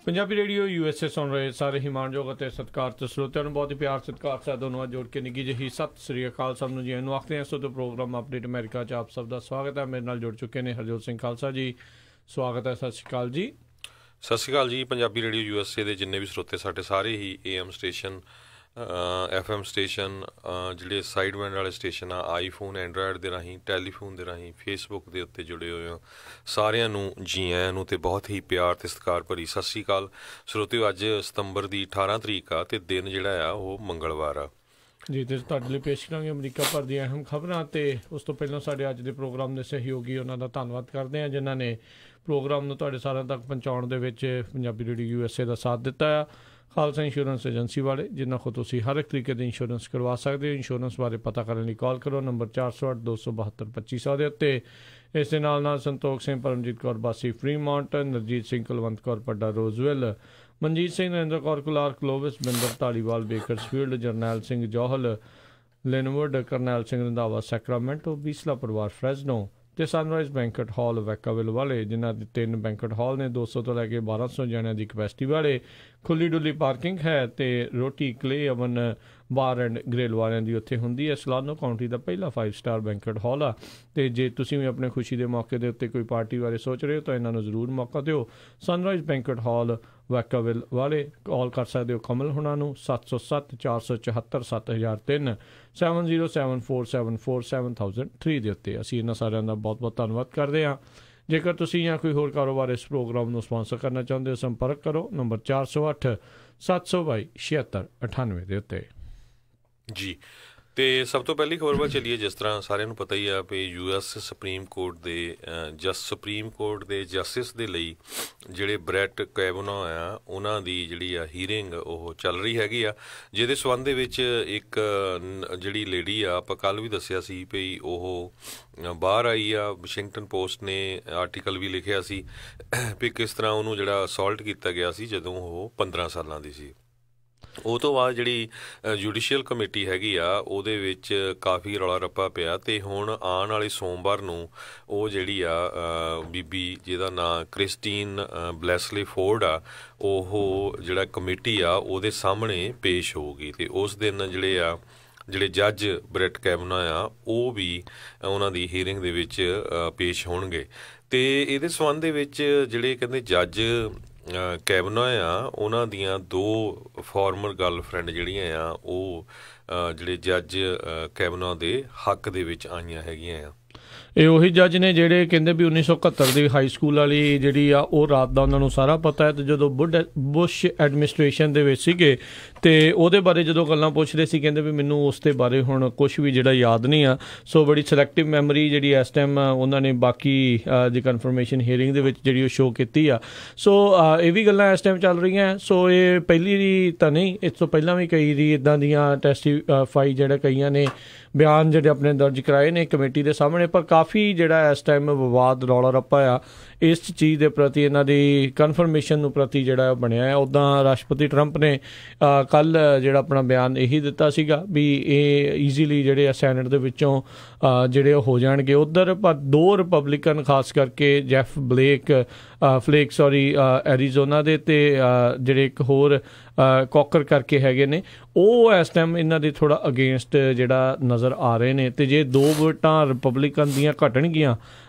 Punjabi radio USA ਸੁਣ ਰਹੇ ਸਾਰੇ ਹੀ ਮਾਣਯੋਗ ਅਤੇ ਸਤਿਕਾਰਤ ਸਰੋਤਿਆਂ ਨੂੰ ਬਹੁਤ ਹੀ ਪਿਆਰ ਸਤਿਕਾਰ ਸਾਹਿਬ ਦੋਨੋਂ ਜੋੜ ਕੇ ਨਿੱਘੀ ਜਿਹੀ ਸਤਿ ਸ੍ਰੀ ਅਕਾਲ ਸਭ ਨੂੰ ਜੀ ਨੂੰ ਆਖਦੇ ਹਾਂ। ਸੋ ਤੋਂ ਪ੍ਰੋਗਰਾਮ ਅਪਡੇਟ ਅਮਰੀਕਾ 'ਚ ਆਪ ਸਭ ਦਾ ਸਵਾਗਤ ਹੈ। ਮੇਰੇ ਨਾਲ ਜੁੜ ਚੁੱਕੇ ਨੇ ਹਰਜੋਤ ਸਿੰਘ ਖਾਲਸਾ ਜੀ, ਸਵਾਗਤ ਹੈ। ਸਤਿ ਸ਼੍ਰੀ ਅਕਾਲ ਜੀ। ਸਤਿ ਸ਼੍ਰੀ ਅਕਾਲ ਜੀ। ਪੰਜਾਬੀ ਰੇਡੀਓ USA ਦੇ ਜਿੰਨੇ ਵੀ ਸਰੋਤੇ ਸਾਡੇ ਸਾਰੇ ਹੀ AM ਸਟੇਸ਼ਨ, FM ਸਟੇਸ਼ਨ, ਜਿਹੜੇ ਸਾਈਡ ਬੈਂਡ ਵਾਲੇ ਸਟੇਸ਼ਨ ਆ, ਆਈਫੋਨ ਐਂਡਰਾਇਡ ਦੇ ਰਾਹੀਂ, ਟੈਲੀਫੋਨ ਦੇ ਰਾਹੀਂ, ਫੇਸਬੁੱਕ ਦੇ ਉੱਤੇ ਜੁੜੇ ਹੋਏ ਹੋ, ਸਾਰਿਆਂ ਨੂੰ ਜੀ ਆਇਆਂ ਨੂੰ ਅਤੇ ਬਹੁਤ ਹੀ ਪਿਆਰ ਅਤੇ ਸਤਿਕਾਰ ਭਰੀ ਸਤਿ ਸ਼੍ਰੀ ਅਕਾਲ ਸਰੋਤਿਓ। ਅੱਜ ਸਤੰਬਰ ਦੀ 18 ਤਰੀਕ ਆ ਅਤੇ ਦਿਨ ਜਿਹੜਾ ਆ ਉਹ ਮੰਗਲਵਾਰ ਆ ਜੀ। ਅਤੇ ਤੁਹਾਡੇ ਲਈ ਪੇਸ਼ ਕਰਾਂਗੇ ਅਮਰੀਕਾ ਭਰ ਦੀਆਂ ਅਹਿਮ ਖਬਰਾਂ। ਅਤੇ ਉਸ ਤੋਂ ਪਹਿਲਾਂ ਸਾਡੇ ਅੱਜ ਦੇ ਪ੍ਰੋਗਰਾਮ ਦੇ ਸਹਿਯੋਗੀ ਉਹਨਾਂ ਦਾ ਧੰਨਵਾਦ ਕਰਦੇ ਹਾਂ ਜਿਨ੍ਹਾਂ ਨੇ ਪ੍ਰੋਗਰਾਮ ਨੂੰ ਤੁਹਾਡੇ ਸਾਰਿਆਂ ਤੱਕ ਪਹੁੰਚਾਉਣ ਦੇ ਵਿੱਚ ਪੰਜਾਬੀ ਰੇਡੀਓ USA ਦਾ ਸਾਥ ਦਿੱਤਾ ਆ। ਖਾਲਸਾ ਇੰਸ਼ੋਰੈਂਸ ਏਜੰਸੀ ਵਾਲੇ, ਜਿਨ੍ਹਾਂ ਕੋਲ ਤੁਸੀਂ ਹਰ ਇੱਕ ਤਰੀਕੇ ਦੀ ਇੰਸ਼ੋਰੈਂਸ ਕਰਵਾ ਸਕਦੇ ਹੋ। ਇੰਸ਼ੋਰੈਂਸ ਬਾਰੇ ਪਤਾ ਕਰਨ ਲਈ ਕਾਲ ਕਰੋ ਨੰਬਰ 408 272 2500 ਦੇ ਉੱਤੇ। ਇਸ ਦੇ ਨਾਲ ਸੰਤੋਖ ਸਿੰਘ, ਪਰਮਜੀਤ ਕੌਰ ਬਾਸੀ ਫਰੀਮਾਉਂਟ, ਨਰਜੀਤ ਸਿੰਘ ਕੁਲਵੰਤ ਕੌਰ ਪੱਡਾ ਰੋਜ਼ਵਿਲ, ਮਨਜੀਤ ਸਿੰਘ, ਨਰਿੰਦਰ ਕੌਰ ਕੁਲਾਰ ਕਲੋਵਿਸ, ਬਿੰਦਰ ਧਾਲੀਵਾਲ ਬੇਕਰਸਫੀਲਡ, ਜਰਨੈਲ ਸਿੰਘ ਜੌਹਲ ਲਿਨਵੁੱਡ, ਕਰਨੈਲ ਸਿੰਘ ਰੰਧਾਵਾ ਸੈਕਰਾਮੈਂਟੋ, ਬੀਸਲਾ ਪਰਿਵਾਰ ਫਰੈਜ਼ਨੋ ਅਤੇ ਸਨਰਾਈਜ਼ ਬੈਂਕਟ ਹਾਲ ਵੈਕਾਵਿਲ ਵਾਲੇ, ਜਿਨ੍ਹਾਂ ਦੇ 3 ਬੈਂਕਟ ਹਾਲ ਨੇ 200 ਤੋਂ ਲੈ ਕੇ 1200 ਜਣਿਆਂ ਦੀ ਕਪੈਸਿਟੀ ਵਾਲੇ। ਖੁੱਲੀ ਡੁੱਲੀ ਪਾਰਕਿੰਗ ਹੈ ਅਤੇ ਰੋਟੀ ਕਲੇ ਅਵਨ ਬਾਰ ਐਂਡ ਗ੍ਰਿਲ ਵਾਲਿਆਂ ਦੀ ਉੱਥੇ ਹੁੰਦੀ ਹੈ। ਸਲਾਨੋ ਕਾਉਂਟੀ ਦਾ ਪਹਿਲਾ 5 ਸਟਾਰ ਬੈਂਕਟ ਹਾਲ ਆ। ਅਤੇ ਜੇ ਤੁਸੀਂ ਵੀ ਆਪਣੇ ਖੁਸ਼ੀ ਦੇ ਮੌਕੇ ਦੇ ਉੱਤੇ ਕੋਈ ਪਾਰਟੀ ਬਾਰੇ ਸੋਚ ਰਹੇ ਹੋ ਤਾਂ ਇਹਨਾਂ ਨੂੰ ਜ਼ਰੂਰ ਮੌਕਾ ਦਿਓ। ਸਨਰਾਈਜ਼ ਬੈਂਕਟ ਹਾਲ ਵੈਕਾਵਿਲ ਵਾਲੇ ਕਾਲ ਕਰ ਸਕਦੇ ਹੋ ਕਮਲ ਹੁਣਾਂ ਨੂੰ 707 474 7003 707474 7003 ਦੇ ਉੱਤੇ। ਅਸੀਂ ਇਹਨਾਂ ਸਾਰਿਆਂ ਦਾ ਬਹੁਤ ਬਹੁਤ ਧੰਨਵਾਦ ਕਰਦੇ ਹਾਂ। ਜੇਕਰ ਤੁਸੀਂ ਜਾਂ ਕੋਈ ਹੋਰ ਕਾਰੋਬਾਰ ਇਸ ਪ੍ਰੋਗਰਾਮ ਨੂੰ ਸਪਾਂਸਰ ਕਰਨਾ ਚਾਹੁੰਦੇ ਹੋ, ਸੰਪਰਕ ਕਰੋ ਨੰਬਰ 408 722 7698 ਦੇ ਉੱਤੇ ਜੀ। ਅਤੇ ਸਭ ਤੋਂ ਪਹਿਲੀ ਖਬਰ ਵੱਲ ਚੱਲੀਏ। ਜਿਸ ਤਰ੍ਹਾਂ ਸਾਰਿਆਂ ਨੂੰ ਪਤਾ ਹੀ ਆ ਵੀ US ਸੁਪਰੀਮ ਕੋਰਟ ਦੇ ਜਸਟਿਸ ਦੇ ਲਈ ਜਿਹੜੇ ਬ੍ਰੈਟ ਕੈਵਨੋ ਆ, ਉਹਨਾਂ ਦੀ ਜਿਹੜੀ ਆ ਹੀਅਰਿੰਗ ਉਹ ਚੱਲ ਰਹੀ ਹੈਗੀ ਆ, ਜਿਹਦੇ ਸੰਬੰਧ ਦੇ ਵਿੱਚ ਇੱਕ ਜਿਹੜੀ ਲੇਡੀ ਆ, ਆਪਾਂ ਕੱਲ੍ਹ ਵੀ ਦੱਸਿਆ ਸੀ ਵੀ ਉਹ ਬਾਹਰ ਆਈ ਆ। ਵਾਸ਼ਿੰਗਟਨ ਪੋਸਟ ਨੇ ਆਰਟੀਕਲ ਵੀ ਲਿਖਿਆ ਸੀ ਵੀ ਕਿਸ ਤਰ੍ਹਾਂ ਉਹਨੂੰ ਜਿਹੜਾ ਅਸੌਲਟ ਕੀਤਾ ਗਿਆ ਸੀ ਜਦੋਂ ਉਹ 15 ਸਾਲਾਂ ਦੀ ਸੀ। ਉਹ ਤੋਂ ਬਾਅਦ ਜਿਹੜੀ ਜੁਡੀਸ਼ੀਅਲ ਕਮੇਟੀ ਹੈਗੀ ਆ, ਉਹਦੇ ਵਿੱਚ ਕਾਫੀ ਰੌਲਾ ਰੱਪਾ ਪਿਆ ਅਤੇ ਹੁਣ ਆਉਣ ਵਾਲੇ ਸੋਮਵਾਰ ਨੂੰ ਉਹ ਜਿਹੜੀ ਆ ਬੀਬੀ ਜਿਹਦਾ ਨਾਂ ਕ੍ਰਿਸਟੀਨ ਬਲੈਸਲੇ ਫੋਰਡ ਆ, ਉਹ ਜਿਹੜਾ ਕਮੇਟੀ ਆ ਉਹਦੇ ਸਾਹਮਣੇ ਪੇਸ਼ ਹੋਊਗੀ। ਅਤੇ ਉਸ ਦਿਨ ਜਿਹੜੇ ਜੱਜ ਬ੍ਰੈਟ ਕੈਵਨੋ ਆ, ਉਹ ਵੀ ਉਹਨਾਂ ਦੀ ਹੀਅਰਿੰਗ ਦੇ ਵਿੱਚ ਪੇਸ਼ ਹੋਣਗੇ। ਅਤੇ ਇਹਦੇ ਸੰਬੰਧ ਦੇ ਵਿੱਚ ਜਿਹੜੇ ਕਹਿੰਦੇ ਜੱਜ ਕੈਵਨੋ ਆ, ਉਹਨਾਂ ਦੀਆਂ 2 ਫਾਰਮਰ ਗਰਲਫਰੈਂਡ ਜਿਹੜੀਆਂ ਆ, ਉਹ ਜਿਹੜੇ ਜੱਜ ਕੈਵਨੋ ਦੇ ਹੱਕ ਦੇ ਵਿੱਚ ਆਈਆਂ ਹੈਗੀਆਂ ਆ। ਇਹ ਉਹੀ ਜੱਜ ਨੇ ਜਿਹੜੇ ਕਹਿੰਦੇ ਵੀ 1971 ਦੀ ਹਾਈ ਸਕੂਲ ਵਾਲੀ ਜਿਹੜੀ ਆ ਉਹ ਰਾਤ ਦਾ ਉਹਨਾਂ ਨੂੰ ਸਾਰਾ ਪਤਾ ਹੈ। ਅਤੇ ਜਦੋਂ ਬੁਸ਼ ਐਡਮਿਨਿਸਟ੍ਰੇਸ਼ਨ ਦੇ ਵਿੱਚ ਸੀਗੇ ਅਤੇ ਉਹਦੇ ਬਾਰੇ ਜਦੋਂ ਗੱਲਾਂ ਪੁੱਛਦੇ ਸੀ, ਕਹਿੰਦੇ ਵੀ ਮੈਨੂੰ ਉਸ ਦੇ ਬਾਰੇ ਹੁਣ ਕੁਛ ਵੀ ਜਿਹੜਾ ਯਾਦ ਨਹੀਂ ਆ। ਸੋ ਬੜੀ ਸਿਲੈਕਟਿਵ ਮੈਮਰੀ ਜਿਹੜੀ ਇਸ ਟਾਈਮ ਉਹਨਾਂ ਨੇ ਬਾਕੀ ਦੀ ਕਨਫਰਮੇਸ਼ਨ ਹੀਅਰਿੰਗ ਦੇ ਵਿੱਚ ਜਿਹੜੀ ਉਹ ਸ਼ੋਅ ਕੀਤੀ ਆ। ਸੋ ਇਹ ਵੀ ਗੱਲਾਂ ਇਸ ਟਾਈਮ ਚੱਲ ਰਹੀਆਂ। ਸੋ ਇਹ ਪਹਿਲੀ ਤਾਂ ਨਹੀਂ, ਇਸ ਤੋਂ ਪਹਿਲਾਂ ਵੀ ਕਈ ਦੀ ਇੱਦਾਂ ਦੀਆਂ ਟੈਸਟੀਫਾਈ ਜਿਹੜੇ ਕਈਆਂ ਨੇ ਬਿਆਨ ਜਿਹੜੇ ਆਪਣੇ ਦਰਜ ਕਰਾਏ ਨੇ ਕਮੇਟੀ ਦੇ ਸਾਹਮਣੇ। ਪਰ ਕਾਫੀ ਜਿਹੜਾ ਇਸ ਟਾਈਮ ਵਿਵਾਦ ਰੌਲਾ ਰੱਪਾ ਆ ਇਸ ਚੀਜ਼ ਦੇ ਪ੍ਰਤੀ, ਇਹਨਾਂ ਦੀ ਕਨਫਰਮੇਸ਼ਨ ਨੂੰ ਪ੍ਰਤੀ ਜਿਹੜਾ ਬਣਿਆ ਹੈ। ਉੱਦਾਂ ਰਾਸ਼ਟਰਪਤੀ ਟਰੰਪ ਨੇ ਕੱਲ੍ਹ ਜਿਹੜਾ ਆਪਣਾ ਬਿਆਨ ਇਹੀ ਦਿੱਤਾ ਸੀਗਾ ਵੀ ਇਹ ਈਜ਼ੀਲੀ ਜਿਹੜੇ ਆ ਸੈਨੇਟ ਦੇ ਵਿੱਚੋਂ ਜਿਹੜੇ ਉਹ ਹੋ ਜਾਣਗੇ ਉੱਧਰ। ਪਰ 2 ਰਿਪਬਲਿਕਨ ਖਾਸ ਕਰਕੇ ਜੈਫ ਫਲੇਕ ਐਰੀਜ਼ੋਨਾ ਦੇ ਅਤੇ ਜਿਹੜੇ ਇੱਕ ਹੋਰ ਕੌਕਰ ਕਰਕੇ ਹੈਗੇ ਨੇ, ਉਹ ਇਸ ਟਾਈਮ ਇਹਨਾਂ ਦੇ ਥੋੜ੍ਹਾ ਅਗੇਂਸਟ ਜਿਹੜਾ ਨਜ਼ਰ ਆ ਰਹੇ ਨੇ। ਅਤੇ ਜੇ 2 ਵੋਟਾਂ ਰਿਪਬਲਿਕਨ ਦੀਆਂ ਘਟਣਗੀਆਂ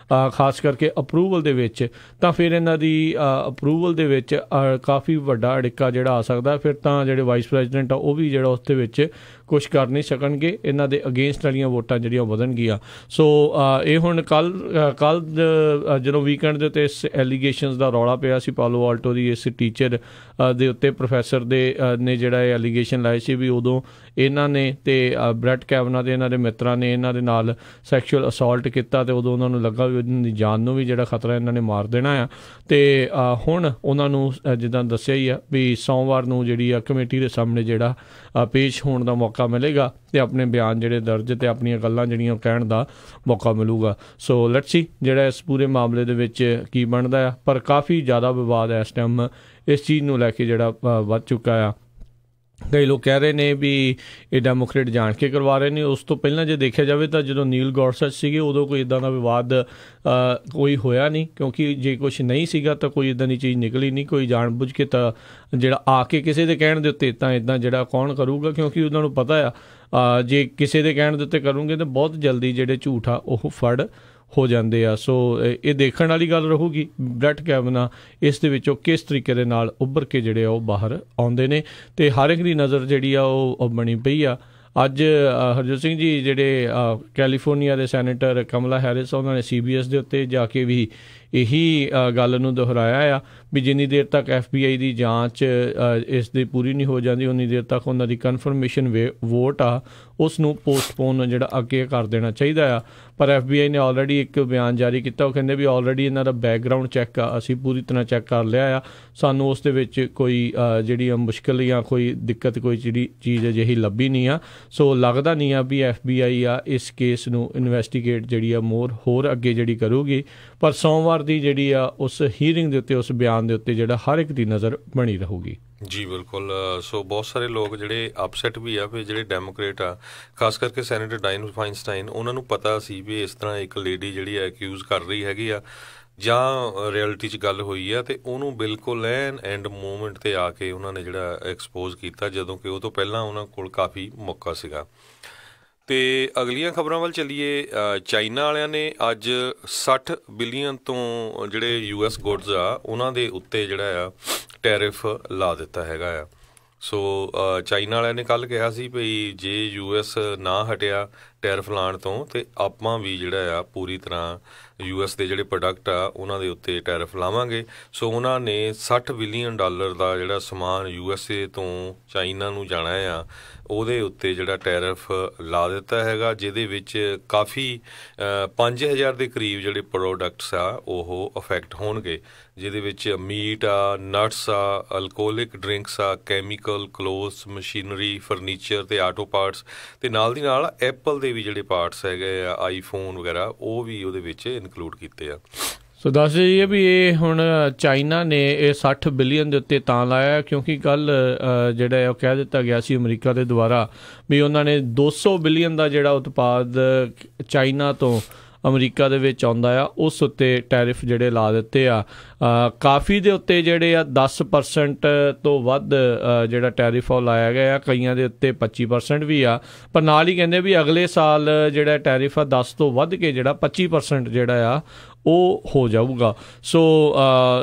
ਖਾਸ ਕਰਕੇ ਅਪਰੂਵਲ ਦੇ ਵਿੱਚ, ਤਾਂ ਫਿਰ ਇਹਨਾਂ ਦੀ ਅਪਰੂਵਲ ਦੇ ਵਿੱਚ ਕਾਫੀ ਵੱਡਾ ਅੜਿੱਕਾ ਜਿਹੜਾ ਆ ਸਕਦਾ। ਫਿਰ ਤਾਂ ਜਿਹੜੇ ਵਾਈਸ ਪ੍ਰੈਜ਼ੀਡੈਂਟ ਆ ਉਹ ਵੀ ਜਿਹੜਾ ਉਸ ਦੇ ਵਿੱਚ ਕੁਛ ਕਰ ਨਹੀਂ ਸਕਣਗੇ। ਇਹਨਾਂ ਦੇ ਅਗੇਂਸਟ ਵਾਲੀਆਂ ਵੋਟਾਂ ਜਿਹੜੀਆਂ ਵਧਣਗੀਆਂ। ਸੋ ਇਹ ਹੁਣ ਕੱਲ੍ਹ ਜਦੋਂ ਵੀਕਐਂਡ ਦੇ ਉੱਤੇ ਇਸ ਐਲੀਗੇਸ਼ਨਸ ਦਾ ਰੌਲਾ ਪਿਆ ਸੀ, ਪਾਲੋ ਆਲਟੋ ਦੀ ਇਸ ਟੀਚਰ ਦੇ ਉੱਤੇ ਪ੍ਰੋਫੈਸਰ ਨੇ ਜਿਹੜਾ ਇਹ ਐਲੀਗੇਸ਼ਨ ਲਾਏ ਸੀ ਵੀ ਉਦੋਂ ਇਹਨਾਂ ਨੇ ਅਤੇ ਬ੍ਰੈਟ ਕੈਵਨੋ ਦੇ ਇਹਨਾਂ ਦੇ ਮਿੱਤਰਾਂ ਨੇ ਇਹਨਾਂ ਦੇ ਨਾਲ ਸੈਕਸ਼ੂਅਲ ਅਸੌਲਟ ਕੀਤਾ ਅਤੇ ਉਦੋਂ ਉਹਨਾਂ ਨੂੰ ਲੱਗਾ ਵੀ ਉਹਨਾਂ ਦੀ ਜਾਨ ਨੂੰ ਵੀ ਜਿਹੜਾ ਖਤਰਾ ਇਹਨਾਂ ਨੇ ਮਾਰ ਦੇਣਾ ਆ। ਅਤੇ ਹੁਣ ਉਹਨਾਂ ਨੂੰ ਜਿੱਦਾਂ ਦੱਸਿਆ ਹੀ ਆ ਵੀ ਸੋਮਵਾਰ ਨੂੰ ਜਿਹੜੀ ਆ ਕਮੇਟੀ ਦੇ ਸਾਹਮਣੇ ਜਿਹੜਾ ਪੇਸ਼ ਹੋਣ ਦਾ ਮੌਕਾ ਮਿਲੇਗਾ ਅਤੇ ਆਪਣੇ ਬਿਆਨ ਜਿਹੜੇ ਦਰਜ ਅਤੇ ਆਪਣੀਆਂ ਗੱਲਾਂ ਜਿਹੜੀਆਂ ਕਹਿਣ ਦਾ ਮੌਕਾ ਮਿਲੂਗਾ। ਸੋ ਲੈਟਸ ਸੀ ਜਿਹੜਾ ਇਸ ਪੂਰੇ ਮਾਮਲੇ ਦੇ ਵਿੱਚ ਕੀ ਬਣਦਾ ਆ। ਪਰ ਕਾਫੀ ਜ਼ਿਆਦਾ ਵਿਵਾਦ ਇਸ ਟਾਈਮ ਇਸ ਚੀਜ਼ ਨੂੰ ਲੈ ਕੇ ਜਿਹੜਾ ਵੱਧ ਚੁੱਕਾ ਆ। ਕਈ ਲੋਕ ਕਹਿ ਰਹੇ ਨੇ ਵੀ ਇਹ ਡੈਮੋਕ੍ਰੇਟ ਜਾਣ ਕੇ ਕਰਵਾ ਰਹੇ ਨੇ। ਉਸ ਤੋਂ ਪਹਿਲਾਂ ਜੇ ਦੇਖਿਆ ਜਾਵੇ ਤਾਂ ਜਦੋਂ ਨੀਲ ਗੌਰਸਚ ਸੀਗੇ ਉਦੋਂ ਕੋਈ ਇੱਦਾਂ ਦਾ ਵਿਵਾਦ ਕੋਈ ਹੋਇਆ ਨਹੀਂ, ਕਿਉਂਕਿ ਜੇ ਕੁਛ ਨਹੀਂ ਸੀਗਾ ਤਾਂ ਕੋਈ ਇੱਦਾਂ ਦੀ ਚੀਜ਼ ਨਿਕਲੀ ਨਹੀਂ। ਕੋਈ ਜਾਣ ਬੁੱਝ ਕੇ ਤਾਂ ਜਿਹੜਾ ਆ ਕੇ ਕਿਸੇ ਦੇ ਕਹਿਣ ਦੇ ਉੱਤੇ ਤਾਂ ਇੱਦਾਂ ਜਿਹੜਾ ਕੌਣ ਕਰੂਗਾ, ਕਿਉਂਕਿ ਉਹਨਾਂ ਨੂੰ ਪਤਾ ਆ ਜੇ ਕਿਸੇ ਦੇ ਕਹਿਣ ਦੇ ਉੱਤੇ ਕਰੂੰਗੇ ਤਾਂ ਬਹੁਤ ਜਲਦੀ ਜਿਹੜੇ ਝੂਠ ਆ ਉਹ ਫੜ ਹੋ ਜਾਂਦੇ ਆ। ਸੋ ਇਹ ਦੇਖਣ ਵਾਲੀ ਗੱਲ ਰਹੂਗੀ ਬ੍ਰੈਟ ਕੈਵਨਾ ਇਸ ਦੇ ਵਿੱਚੋਂ ਕਿਸ ਤਰੀਕੇ ਦੇ ਨਾਲ ਉੱਭਰ ਕੇ ਜਿਹੜੇ ਆ ਉਹ ਬਾਹਰ ਆਉਂਦੇ ਨੇ, ਅਤੇ ਹਰ ਇੱਕ ਦੀ ਨਜ਼ਰ ਜਿਹੜੀ ਆ ਉਹ ਬਣੀ ਪਈ ਆ। ਅੱਜ ਹਰਜੋਤ ਸਿੰਘ ਜੀ ਜਿਹੜੇ ਕੈਲੀਫੋਰਨੀਆ ਦੇ ਸੈਨੇਟਰ ਕਮਲਾ ਹੈਰਿਸ, ਉਹਨਾਂ ਨੇ CBS ਦੇ ਉੱਤੇ ਜਾ ਕੇ ਵੀ ਇਹੀ ਗੱਲ ਨੂੰ ਦੁਹਰਾਇਆ ਆ ਵੀ ਜਿੰਨੀ ਦੇਰ ਤੱਕ FBI ਦੀ ਜਾਂਚ ਇਸ ਦੀ ਪੂਰੀ ਨਹੀਂ ਹੋ ਜਾਂਦੀ ਉਨੀ ਦੇਰ ਤੱਕ ਉਹਨਾਂ ਦੀ ਕਨਫਰਮੇਸ਼ਨ ਵੋਟ ਆ ਉਸ ਨੂੰ ਪੋਸਟਪੋਨ ਜਿਹੜਾ ਅੱਗੇ ਕਰ ਦੇਣਾ ਚਾਹੀਦਾ ਆ। ਪਰ FBI ਨੇ ਆਲਰੇਡੀ ਇੱਕ ਬਿਆਨ ਜਾਰੀ ਕੀਤਾ, ਉਹ ਕਹਿੰਦੇ ਵੀ ਆਲਰੇਡੀ ਇਹਨਾਂ ਦਾ ਬੈਕਗਰਾਊਂਡ ਚੈੱਕ ਆ ਅਸੀਂ ਪੂਰੀ ਤਰ੍ਹਾਂ ਚੈੱਕ ਕਰ ਲਿਆ ਆ, ਸਾਨੂੰ ਉਸ ਦੇ ਵਿੱਚ ਕੋਈ ਜਿਹੜੀ ਮੁਸ਼ਕਿਲ ਜਾਂ ਕੋਈ ਦਿੱਕਤ ਕੋਈ ਜਿਹੜੀ ਚੀਜ਼ ਅਜਿਹੀ ਲੱਭੀ ਨਹੀਂ ਆ। ਸੋ ਲੱਗਦਾ ਨਹੀਂ ਆ ਵੀ FBI ਆ ਇਸ ਕੇਸ ਨੂੰ ਇਨਵੈਸਟੀਗੇਟ ਜਿਹੜੀ ਆ ਹੋਰ ਅੱਗੇ ਜਿਹੜੀ ਕਰੂਗੀ। ਪਰ ਸੋਮਵਾਰ ਦੀ ਜਿਹੜੀ ਆ ਉਸ ਹੀਅਰਿੰਗ ਦੇ ਉੱਤੇ ਉਸ ਬਿਆਨ ਦੇ ਉੱਤੇ ਜਿਹੜਾ ਹਰ ਇੱਕ ਦੀ ਨਜ਼ਰ ਬਣੀ ਰਹੂਗੀ। ਜੀ ਬਿਲਕੁਲ। ਸੋ ਬਹੁਤ ਸਾਰੇ ਲੋਕ ਜਿਹੜੇ ਅਪਸੈਟ ਵੀ ਆ ਵੀ ਜਿਹੜੇ ਡੈਮੋਕ੍ਰੇਟ ਆ, ਖਾਸ ਕਰਕੇ ਸੈਨੇਟਰ ਡਾਇਨ ਫਾਈਨਸਟਾਈਨ, ਉਹਨਾਂ ਨੂੰ ਪਤਾ ਸੀ ਵੀ ਇਸ ਤਰ੍ਹਾਂ ਇੱਕ ਲੇਡੀ ਜਿਹੜੀ ਆ ਅਕਿਊਜ਼ ਕਰ ਰਹੀ ਹੈਗੀ ਆ ਜਾਂ ਰਿਐਲਿਟੀ 'ਚ ਗੱਲ ਹੋਈ ਆ, ਅਤੇ ਉਹਨੂੰ ਬਿਲਕੁਲ ਐਂਡ ਮੂਵਮੈਂਟ 'ਤੇ ਆ ਕੇ ਉਹਨਾਂ ਨੇ ਜਿਹੜਾ ਐਕਸਪੋਜ਼ ਕੀਤਾ, ਜਦੋਂ ਕਿ ਉਹ ਤੋਂ ਪਹਿਲਾਂ ਉਹਨਾਂ ਕੋਲ ਕਾਫੀ ਮੌਕਾ ਸੀਗਾ। ਅਤੇ ਅਗਲੀਆਂ ਖਬਰਾਂ ਵੱਲ ਚੱਲੀਏ। ਚਾਈਨਾ ਵਾਲਿਆਂ ਨੇ ਅੱਜ 60 ਬਿਲੀਅਨ ਤੋਂ ਜਿਹੜੇ US ਗੁੱਡਸ ਆ ਉਹਨਾਂ ਦੇ ਉੱਤੇ ਜਿਹੜਾ ਆ ਟੈਰਿਫ ਲਾ ਦਿੱਤਾ ਹੈਗਾ ਆ। ਸੋ ਚਾਈਨਾ ਵਾਲਿਆਂ ਨੇ ਕੱਲ੍ਹ ਕਿਹਾ ਸੀ ਵੀ ਜੇ US ਨਾ ਹਟਿਆ ਟੈਰਿਫ ਲਾਉਣ ਤੋਂ ਅਤੇ ਆਪਾਂ ਵੀ ਜਿਹੜਾ ਆ ਪੂਰੀ ਤਰ੍ਹਾਂ US ਦੇ ਜਿਹੜੇ ਪ੍ਰੋਡਕਟ ਆ ਉਹਨਾਂ ਦੇ ਉੱਤੇ ਟੈਰਿਫ ਲਾਵਾਂਗੇ। ਸੋ ਉਹਨਾਂ ਨੇ $60 ਬਿਲੀਅਨ ਦਾ ਜਿਹੜਾ ਸਮਾਨ USA ਤੋਂ ਚਾਈਨਾ ਨੂੰ ਜਾਣਾ ਆ ਉਹਦੇ ਉੱਤੇ ਜਿਹੜਾ ਟੈਰਿਫ ਲਾ ਦਿੱਤਾ ਹੈਗਾ, ਜਿਹਦੇ ਵਿੱਚ ਕਾਫੀ 5000 ਦੇ ਕਰੀਬ ਜਿਹੜੇ ਪ੍ਰੋਡਕਟਸ ਆ ਉਹ ਅਫੈਕਟ ਹੋਣਗੇ, ਜਿਹਦੇ ਵਿੱਚ ਮੀਟ ਆ, ਨਟਸ ਆ, ਅਲਕੋਹਲਿਕ ਡਰਿੰਕਸ ਆ, ਕੈਮੀਕਲ, ਕਲੋਥਸ, ਮਸ਼ੀਨਰੀ, ਫਰਨੀਚਰ ਅਤੇ ਆਟੋ ਪਾਰਟਸ, ਅਤੇ ਨਾਲ ਦੀ ਨਾਲ ਐਪਲ ਦੇ ਵੀ ਜਿਹੜੇ ਪਾਰਟਸ ਹੈਗੇ ਆ, ਆਈਫੋਨ ਵਗੈਰਾ, ਉਹ ਵੀ ਉਹਦੇ ਵਿੱਚ ਇਨਕਲੂਡ ਕੀਤੇ ਆ। ਸੋ ਦੱਸ ਦਈਏ ਵੀ ਇਹ ਹੁਣ ਚਾਈਨਾ ਨੇ ਇਹ 60 ਬਿਲੀਅਨ ਦੇ ਉੱਤੇ ਤਾਂ ਲਾਇਆ ਕਿਉਂਕਿ ਕੱਲ੍ਹ ਜਿਹੜਾ ਉਹ ਕਹਿ ਦਿੱਤਾ ਗਿਆ ਸੀ ਅਮਰੀਕਾ ਦੇ ਦੁਆਰਾ ਵੀ ਉਹਨਾਂ ਨੇ 200 ਬਿਲੀਅਨ ਦਾ ਜਿਹੜਾ ਉਤਪਾਦ ਚਾਈਨਾ ਤੋਂ ਅਮਰੀਕਾ ਦੇ ਵਿੱਚ ਆਉਂਦਾ ਆ ਉਸ ਉੱਤੇ ਟੈਰਿਫ ਜਿਹੜੇ ਲਾ ਦਿੱਤੇ ਆ। ਕਾਫੀ ਦੇ ਉੱਤੇ ਜਿਹੜੇ ਆ 10% ਤੋਂ ਵੱਧ ਜਿਹੜਾ ਟੈਰਿਫ ਉਹ ਲਾਇਆ ਗਿਆ ਆ, ਕਈਆਂ ਦੇ ਉੱਤੇ 25% ਵੀ ਆ। ਪਰ ਨਾਲ ਹੀ ਕਹਿੰਦੇ ਵੀ ਅਗਲੇ ਸਾਲ ਜਿਹੜਾ ਟੈਰਿਫ ਆ 10 ਤੋਂ ਵੱਧ ਕੇ ਜਿਹੜਾ 25% ਜਿਹੜਾ ਆ ਉਹ ਹੋ ਜਾਊਗਾ। ਸੋ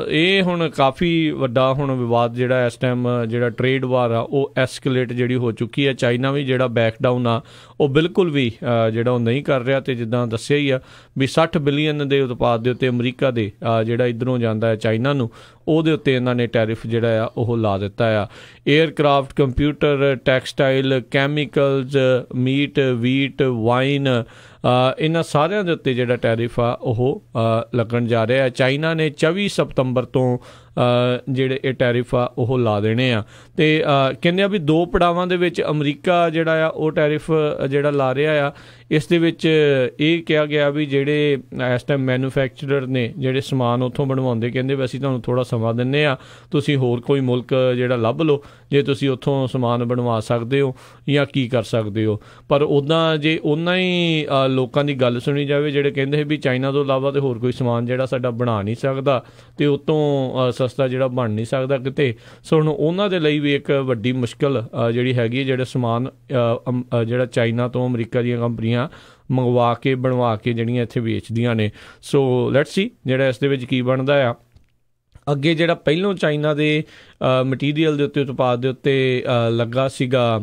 ਇਹ ਹੁਣ ਕਾਫੀ ਵੱਡਾ ਹੁਣ ਵਿਵਾਦ ਜਿਹੜਾ ਇਸ ਟਾਈਮ ਜਿਹੜਾ ਟਰੇਡ ਵਾਰ ਆ ਉਹ ਐਸਕਲੇਟ ਜਿਹੜੀ ਹੋ ਚੁੱਕੀ ਹੈ। ਚਾਈਨਾ ਵੀ ਜਿਹੜਾ ਬੈਕਡਾਊਨ ਆ ਉਹ ਬਿਲਕੁਲ ਵੀ ਜਿਹੜਾ ਉਹ ਨਹੀਂ ਕਰ ਰਿਹਾ, ਅਤੇ ਜਿੱਦਾਂ ਦੱਸਿਆ ਹੀ ਆ ਵੀ 60 ਬਿਲੀਅਨ ਦੇ ਉਤਪਾਦ ਦੇ ਉੱਤੇ ਅਮਰੀਕਾ ਦੇ ਜਿਹੜਾ ਇੱਧਰੋਂ ਜਾਂਦਾ ਹੈ ਚਾਈਨਾ ਨੂੰ, ਉਹਦੇ ਉੱਤੇ ਇਹਨਾਂ ਨੇ ਟੈਰਿਫ ਜਿਹੜਾ ਆ ਉਹ ਲਾ ਦਿੱਤਾ ਆ। Aircraft, computer, textile, chemicals, meat, wheat, wine, ਇਹਨਾਂ ਸਾਰਿਆਂ ਦੇ ਉੱਤੇ ਜਿਹੜਾ ਟੈਰਿਫ ਆ ਉਹ ਲੱਗਣ ਜਾ ਰਿਹਾ। ਚਾਈਨਾ ਨੇ 24 ਸਤੰਬਰ ਤੋਂ ਜਿਹੜੇ ਇਹ ਟੈਰਿਫ ਆ ਉਹ ਲਾ ਦੇਣੇ ਆ, ਅਤੇ ਕਹਿੰਦੇ ਆ ਵੀ 2 ਪੜਾਵਾਂ ਦੇ ਵਿੱਚ ਅਮਰੀਕਾ ਜਿਹੜਾ ਆ ਉਹ ਟੈਰਿਫ ਜਿਹੜਾ ਲਾ ਰਿਹਾ ਆ। ਇਸ ਦੇ ਵਿੱਚ ਇਹ ਕਿਹਾ ਗਿਆ ਵੀ ਜਿਹੜੇ ਇਸ ਟਾਈਮ ਮੈਨੂਫੈਕਚਰਰ ਨੇ ਜਿਹੜੇ ਸਮਾਨ ਉੱਥੋਂ ਬਣਵਾਉਂਦੇ, ਕਹਿੰਦੇ ਵੀ ਅਸੀਂ ਤੁਹਾਨੂੰ ਥੋੜ੍ਹਾ ਸਮਾਂ ਦਿੰਦੇ ਹਾਂ, ਤੁਸੀਂ ਹੋਰ ਕੋਈ ਮੁਲਕ ਜਿਹੜਾ ਲੱਭ ਲਓ ਜੇ ਤੁਸੀਂ ਉੱਥੋਂ ਸਮਾਨ ਬਣਵਾ ਸਕਦੇ ਹੋ ਜਾਂ ਕੀ ਕਰ ਸਕਦੇ ਹੋ। ਪਰ ਉੱਦਾਂ ਜੇ ਉਹਨਾਂ ਹੀ ਲੋਕਾਂ ਦੀ ਗੱਲ ਸੁਣੀ ਜਾਵੇ ਜਿਹੜੇ ਕਹਿੰਦੇ ਵੀ ਚਾਈਨਾ ਤੋਂ ਇਲਾਵਾ ਤਾਂ ਹੋਰ ਕੋਈ ਸਮਾਨ ਜਿਹੜਾ ਸਾਡਾ ਬਣਾ ਨਹੀਂ ਸਕਦਾ ਅਤੇ ਉਤੋਂ ਸਸਤਾ ਜਿਹੜਾ ਬਣ ਨਹੀਂ ਸਕਦਾ ਕਿਤੇ। ਸੋ ਹੁਣ ਉਹਨਾਂ ਦੇ ਲਈ ਵੀ ਇੱਕ ਵੱਡੀ ਮੁਸ਼ਕਿਲ ਜਿਹੜੀ ਹੈਗੀ ਜਿਹੜੇ ਸਮਾਨ ਜਿਹੜਾ ਚਾਈਨਾ ਤੋਂ ਅਮਰੀਕਾ ਦੀਆਂ ਕੰਪਨੀਆਂ ਮੰਗਵਾ ਕੇ ਬਣਵਾ ਕੇ ਜਿਹੜੀਆਂ ਇੱਥੇ ਵੇਚਦੀਆਂ ਨੇ। ਸੋ ਲੈਟਸ ਸੀ ਜਿਹੜਾ ਇਸ ਦੇ ਵਿੱਚ ਕੀ ਬਣਦਾ ਆ। ਅੱਗੇ ਜਿਹੜਾ ਪਹਿਲੋਂ ਚਾਈਨਾ ਦੇ ਮਟੀਰੀਅਲ ਦੇ ਉੱਤੇ ਉਤਪਾਦ ਦੇ ਉੱਤੇ ਲੱਗਾ ਸੀਗਾ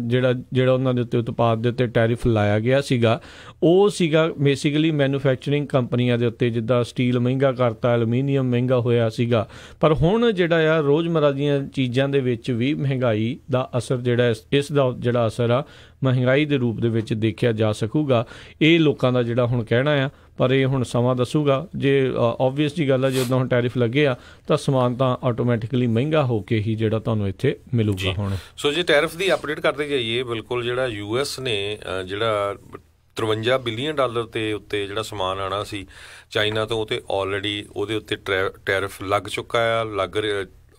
ਜਿਹੜਾ ਉਹਨਾਂ ਦੇ ਉੱਤੇ ਉਤਪਾਦ ਦੇ ਉੱਤੇ ਟੈਰਿਫ ਲਾਇਆ ਗਿਆ ਸੀਗਾ, ਉਹ ਸੀਗਾ ਬੇਸਿਕਲੀ ਮੈਨੂਫੈਕਚਰਿੰਗ ਕੰਪਨੀਆਂ ਦੇ ਉੱਤੇ, ਜਿੱਦਾਂ ਸਟੀਲ ਮਹਿੰਗਾ ਕਰਤਾ, ਐਲੂਮੀਨੀਅਮ ਮਹਿੰਗਾ ਹੋਇਆ ਸੀਗਾ। ਪਰ ਹੁਣ ਜਿਹੜਾ ਆ ਰੋਜ਼ਮਰਾ ਦੀਆਂ ਚੀਜ਼ਾਂ ਦੇ ਵਿੱਚ ਵੀ ਮਹਿੰਗਾਈ ਦਾ ਅਸਰ ਜਿਹੜਾ ਇਸ ਦਾ ਜਿਹੜਾ ਅਸਰ ਆ ਮਹਿੰਗਾਈ ਦੇ ਰੂਪ ਦੇ ਵਿੱਚ ਦੇਖਿਆ ਜਾ ਸਕੂਗਾ। ਇਹ ਲੋਕਾਂ ਦਾ ਜਿਹੜਾ ਹੁਣ ਕਹਿਣਾ ਆ, ਪਰ ਇਹ ਹੁਣ ਸਮਾਂ ਦੱਸੂਗਾ। ਜੇ ਓਬਵੀਅਸ ਜੀ ਗੱਲ ਆ, ਜਦੋਂ ਹੁਣ ਟੈਰਿਫ ਲੱਗੇ ਆ ਤਾਂ ਸਮਾਨ ਤਾਂ ਆਟੋਮੈਟਿਕਲੀ ਮਹਿੰਗਾ ਹੋ ਕੇ ਹੀ ਜਿਹੜਾ ਤੁਹਾਨੂੰ ਇੱਥੇ ਮਿਲੂਗਾ ਹੁਣ। ਸੋ ਜੇ ਟੈਰਿਫ ਦੀ ਅਪਡੇਟ ਕਰਦੇ ਜਾਈਏ, ਬਿਲਕੁਲ ਜਿਹੜਾ US ਨੇ ਜਿਹੜਾ $53 ਬਿਲੀਅਨ ਦੇ ਉੱਤੇ ਜਿਹੜਾ ਸਮਾਨ ਆਉਣਾ ਸੀ ਚਾਈਨਾ ਤੋਂ, ਉਹ ਤੇ ਆਲਰੇਡੀ ਉਹਦੇ ਉੱਤੇ ਟੈਰਿਫ ਲੱਗ ਚੁੱਕਾ ਆ,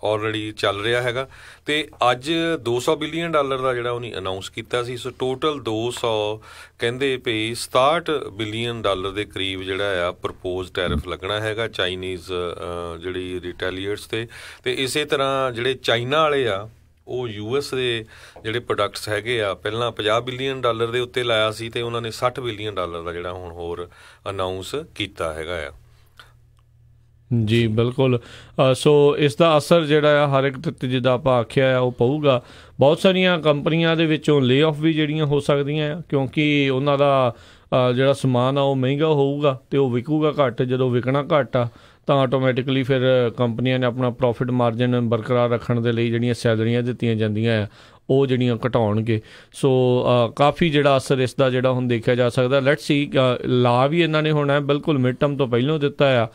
ਆਲਰੇਡੀ ਚੱਲ ਰਿਹਾ ਹੈਗਾ। ਤੇ ਅੱਜ $200 ਬਿਲੀਅਨ ਦਾ ਜਿਹੜਾ ਉਹਨੇ ਅਨਾਊਂਸ ਕੀਤਾ ਸੀ। ਸੋ ਟੋਟਲ 200 ਕਹਿੰਦੇ ਪਈ $67 ਬਿਲੀਅਨ ਦੇ ਕਰੀਬ ਜਿਹੜਾ ਆ ਪ੍ਰਪੋਜ਼ ਟੈਰਿਫ ਲੱਗਣਾ ਹੈਗਾ ਚਾਈਨੀਜ਼ ਜਿਹੜੀ ਰਿਟੈਲੀਏਟਸ ਤੇ ਇਸੇ ਤਰ੍ਹਾਂ ਜਿਹੜੇ ਚਾਈਨਾ ਵਾਲੇ ਆ ਉਹ US ਦੇ ਜਿਹੜੇ ਪ੍ਰੋਡਕਟਸ ਹੈਗੇ ਆ ਪਹਿਲਾਂ $50 ਬਿਲੀਅਨ ਦੇ ਉੱਤੇ ਲਾਇਆ ਸੀ ਤੇ ਉਹਨਾਂ ਨੇ $60 ਬਿਲੀਅਨ ਦਾ ਜਿਹੜਾ ਹੁਣ ਹੋਰ ਅਨਾਊਂਸ ਕੀਤਾ ਹੈਗਾ ਆ। ਜੀ ਬਿਲਕੁਲ। ਸੋ ਇਸ ਦਾ ਅਸਰ ਜਿਹੜਾ ਆ ਹਰ ਇੱਕ ਤੇ ਜਿੱਦਾਂ ਆਪਾਂ ਆਖਿਆ ਆ ਉਹ ਪਊਗਾ। ਬਹੁਤ ਸਾਰੀਆਂ ਕੰਪਨੀਆਂ ਦੇ ਵਿੱਚੋਂ ਲੇ ਆਫ ਵੀ ਜਿਹੜੀਆਂ ਹੋ ਸਕਦੀਆਂ ਆ ਕਿਉਂਕਿ ਉਹਨਾਂ ਦਾ ਜਿਹੜਾ ਸਮਾਨ ਆ ਉਹ ਮਹਿੰਗਾ ਹੋਊਗਾ ਅਤੇ ਉਹ ਵਿਕੂਗਾ ਘੱਟ। ਜਦੋਂ ਵਿਕਣਾ ਘੱਟ ਆ ਤਾਂ ਆਟੋਮੈਟਿਕਲੀ ਫਿਰ ਕੰਪਨੀਆਂ ਨੇ ਆਪਣਾ ਪ੍ਰੋਫਿਟ ਮਾਰਜਨ ਬਰਕਰਾਰ ਰੱਖਣ ਦੇ ਲਈ ਜਿਹੜੀਆਂ ਸੈਲਰੀਆਂ ਦਿੱਤੀਆਂ ਜਾਂਦੀਆਂ ਆ ਉਹ ਜਿਹੜੀਆਂ ਘਟਾਉਣਗੇ। ਸੋ ਕਾਫੀ ਜਿਹੜਾ ਅਸਰ ਇਸ ਦਾ ਜਿਹੜਾ ਹੁਣ ਦੇਖਿਆ ਜਾ ਸਕਦਾ। ਲੈਟਸ ਸੀ ਲਾ ਵੀ ਇਹਨਾਂ ਨੇ ਹੋਣਾ ਬਿਲਕੁਲ ਮਿਡ ਟਰਮ ਤੋਂ ਪਹਿਲਾਂ ਦਿੱਤਾ ਆ।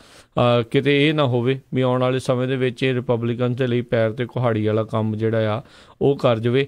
ਕਿਤੇ ਇਹ ਨਾ ਹੋਵੇ ਵੀ ਆਉਣ ਵਾਲੇ ਸਮੇਂ ਦੇ ਵਿੱਚ ਇਹ ਰਿਪਬਲਿਕਨ ਦੇ ਲਈ ਪੈਰ 'ਤੇ ਕੁਹਾੜੀ ਵਾਲਾ ਕੰਮ ਜਿਹੜਾ ਆ ਉਹ ਕਰ ਜਾਵੇ।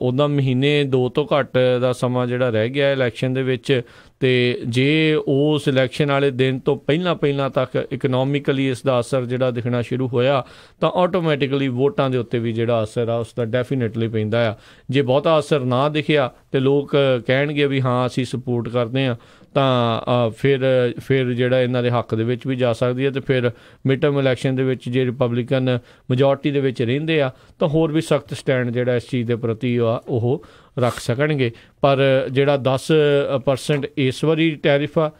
ਉੱਦਾਂ ਮਹੀਨੇ 2 ਤੋਂ ਘੱਟ ਦਾ ਸਮਾਂ ਜਿਹੜਾ ਰਹਿ ਗਿਆ ਇਲੈਕਸ਼ਨ ਦੇ ਵਿੱਚ ਅਤੇ ਜੇ ਉਸ ਇਲੈਕਸ਼ਨ ਵਾਲੇ ਦਿਨ ਤੋਂ ਪਹਿਲਾਂ ਤੱਕ ਇਕਨੋਮਿਕਲੀ ਇਸ ਦਾ ਅਸਰ ਜਿਹੜਾ ਦਿਖਣਾ ਸ਼ੁਰੂ ਹੋਇਆ ਤਾਂ ਆਟੋਮੈਟਿਕਲੀ ਵੋਟਾਂ ਦੇ ਉੱਤੇ ਵੀ ਜਿਹੜਾ ਅਸਰ ਆ ਉਸ ਦਾ ਡੈਫੀਨੇਟਲੀ ਪੈਂਦਾ ਆ। ਜੇ ਬਹੁਤਾ ਅਸਰ ਨਾ ਦਿਖਿਆ ਅਤੇ ਲੋਕ ਕਹਿਣਗੇ ਵੀ ਹਾਂ ਅਸੀਂ ਸਪੋਰਟ ਕਰਦੇ ਹਾਂ ਤਾਂ ਫਿਰ ਜਿਹੜਾ ਇਹਨਾਂ ਦੇ ਹੱਕ ਦੇ ਵਿੱਚ ਵੀ ਜਾ ਸਕਦੀ ਹੈ। ਅਤੇ ਫਿਰ ਮਿਡ ਟਰਮ ਇਲੈਕਸ਼ਨ ਦੇ ਵਿੱਚ ਜੇ ਰਿਪਬਲਿਕਨ ਮੈਜੋਰਟੀ ਦੇ ਵਿੱਚ ਰਹਿੰਦੇ ਆ ਤਾਂ ਹੋਰ ਵੀ ਸਖਤ ਸਟੈਂਡ ਜਿਹੜਾ ਇਸ ਚੀਜ਼ ਦੇ ਪ੍ਰਤੀ ਆ ਉਹ ਰੱਖ ਸਕਣਗੇ। ਪਰ ਜਿਹੜਾ 10% ਇਸ ਵਾਰੀ ਟੈਰਿਫ ਆ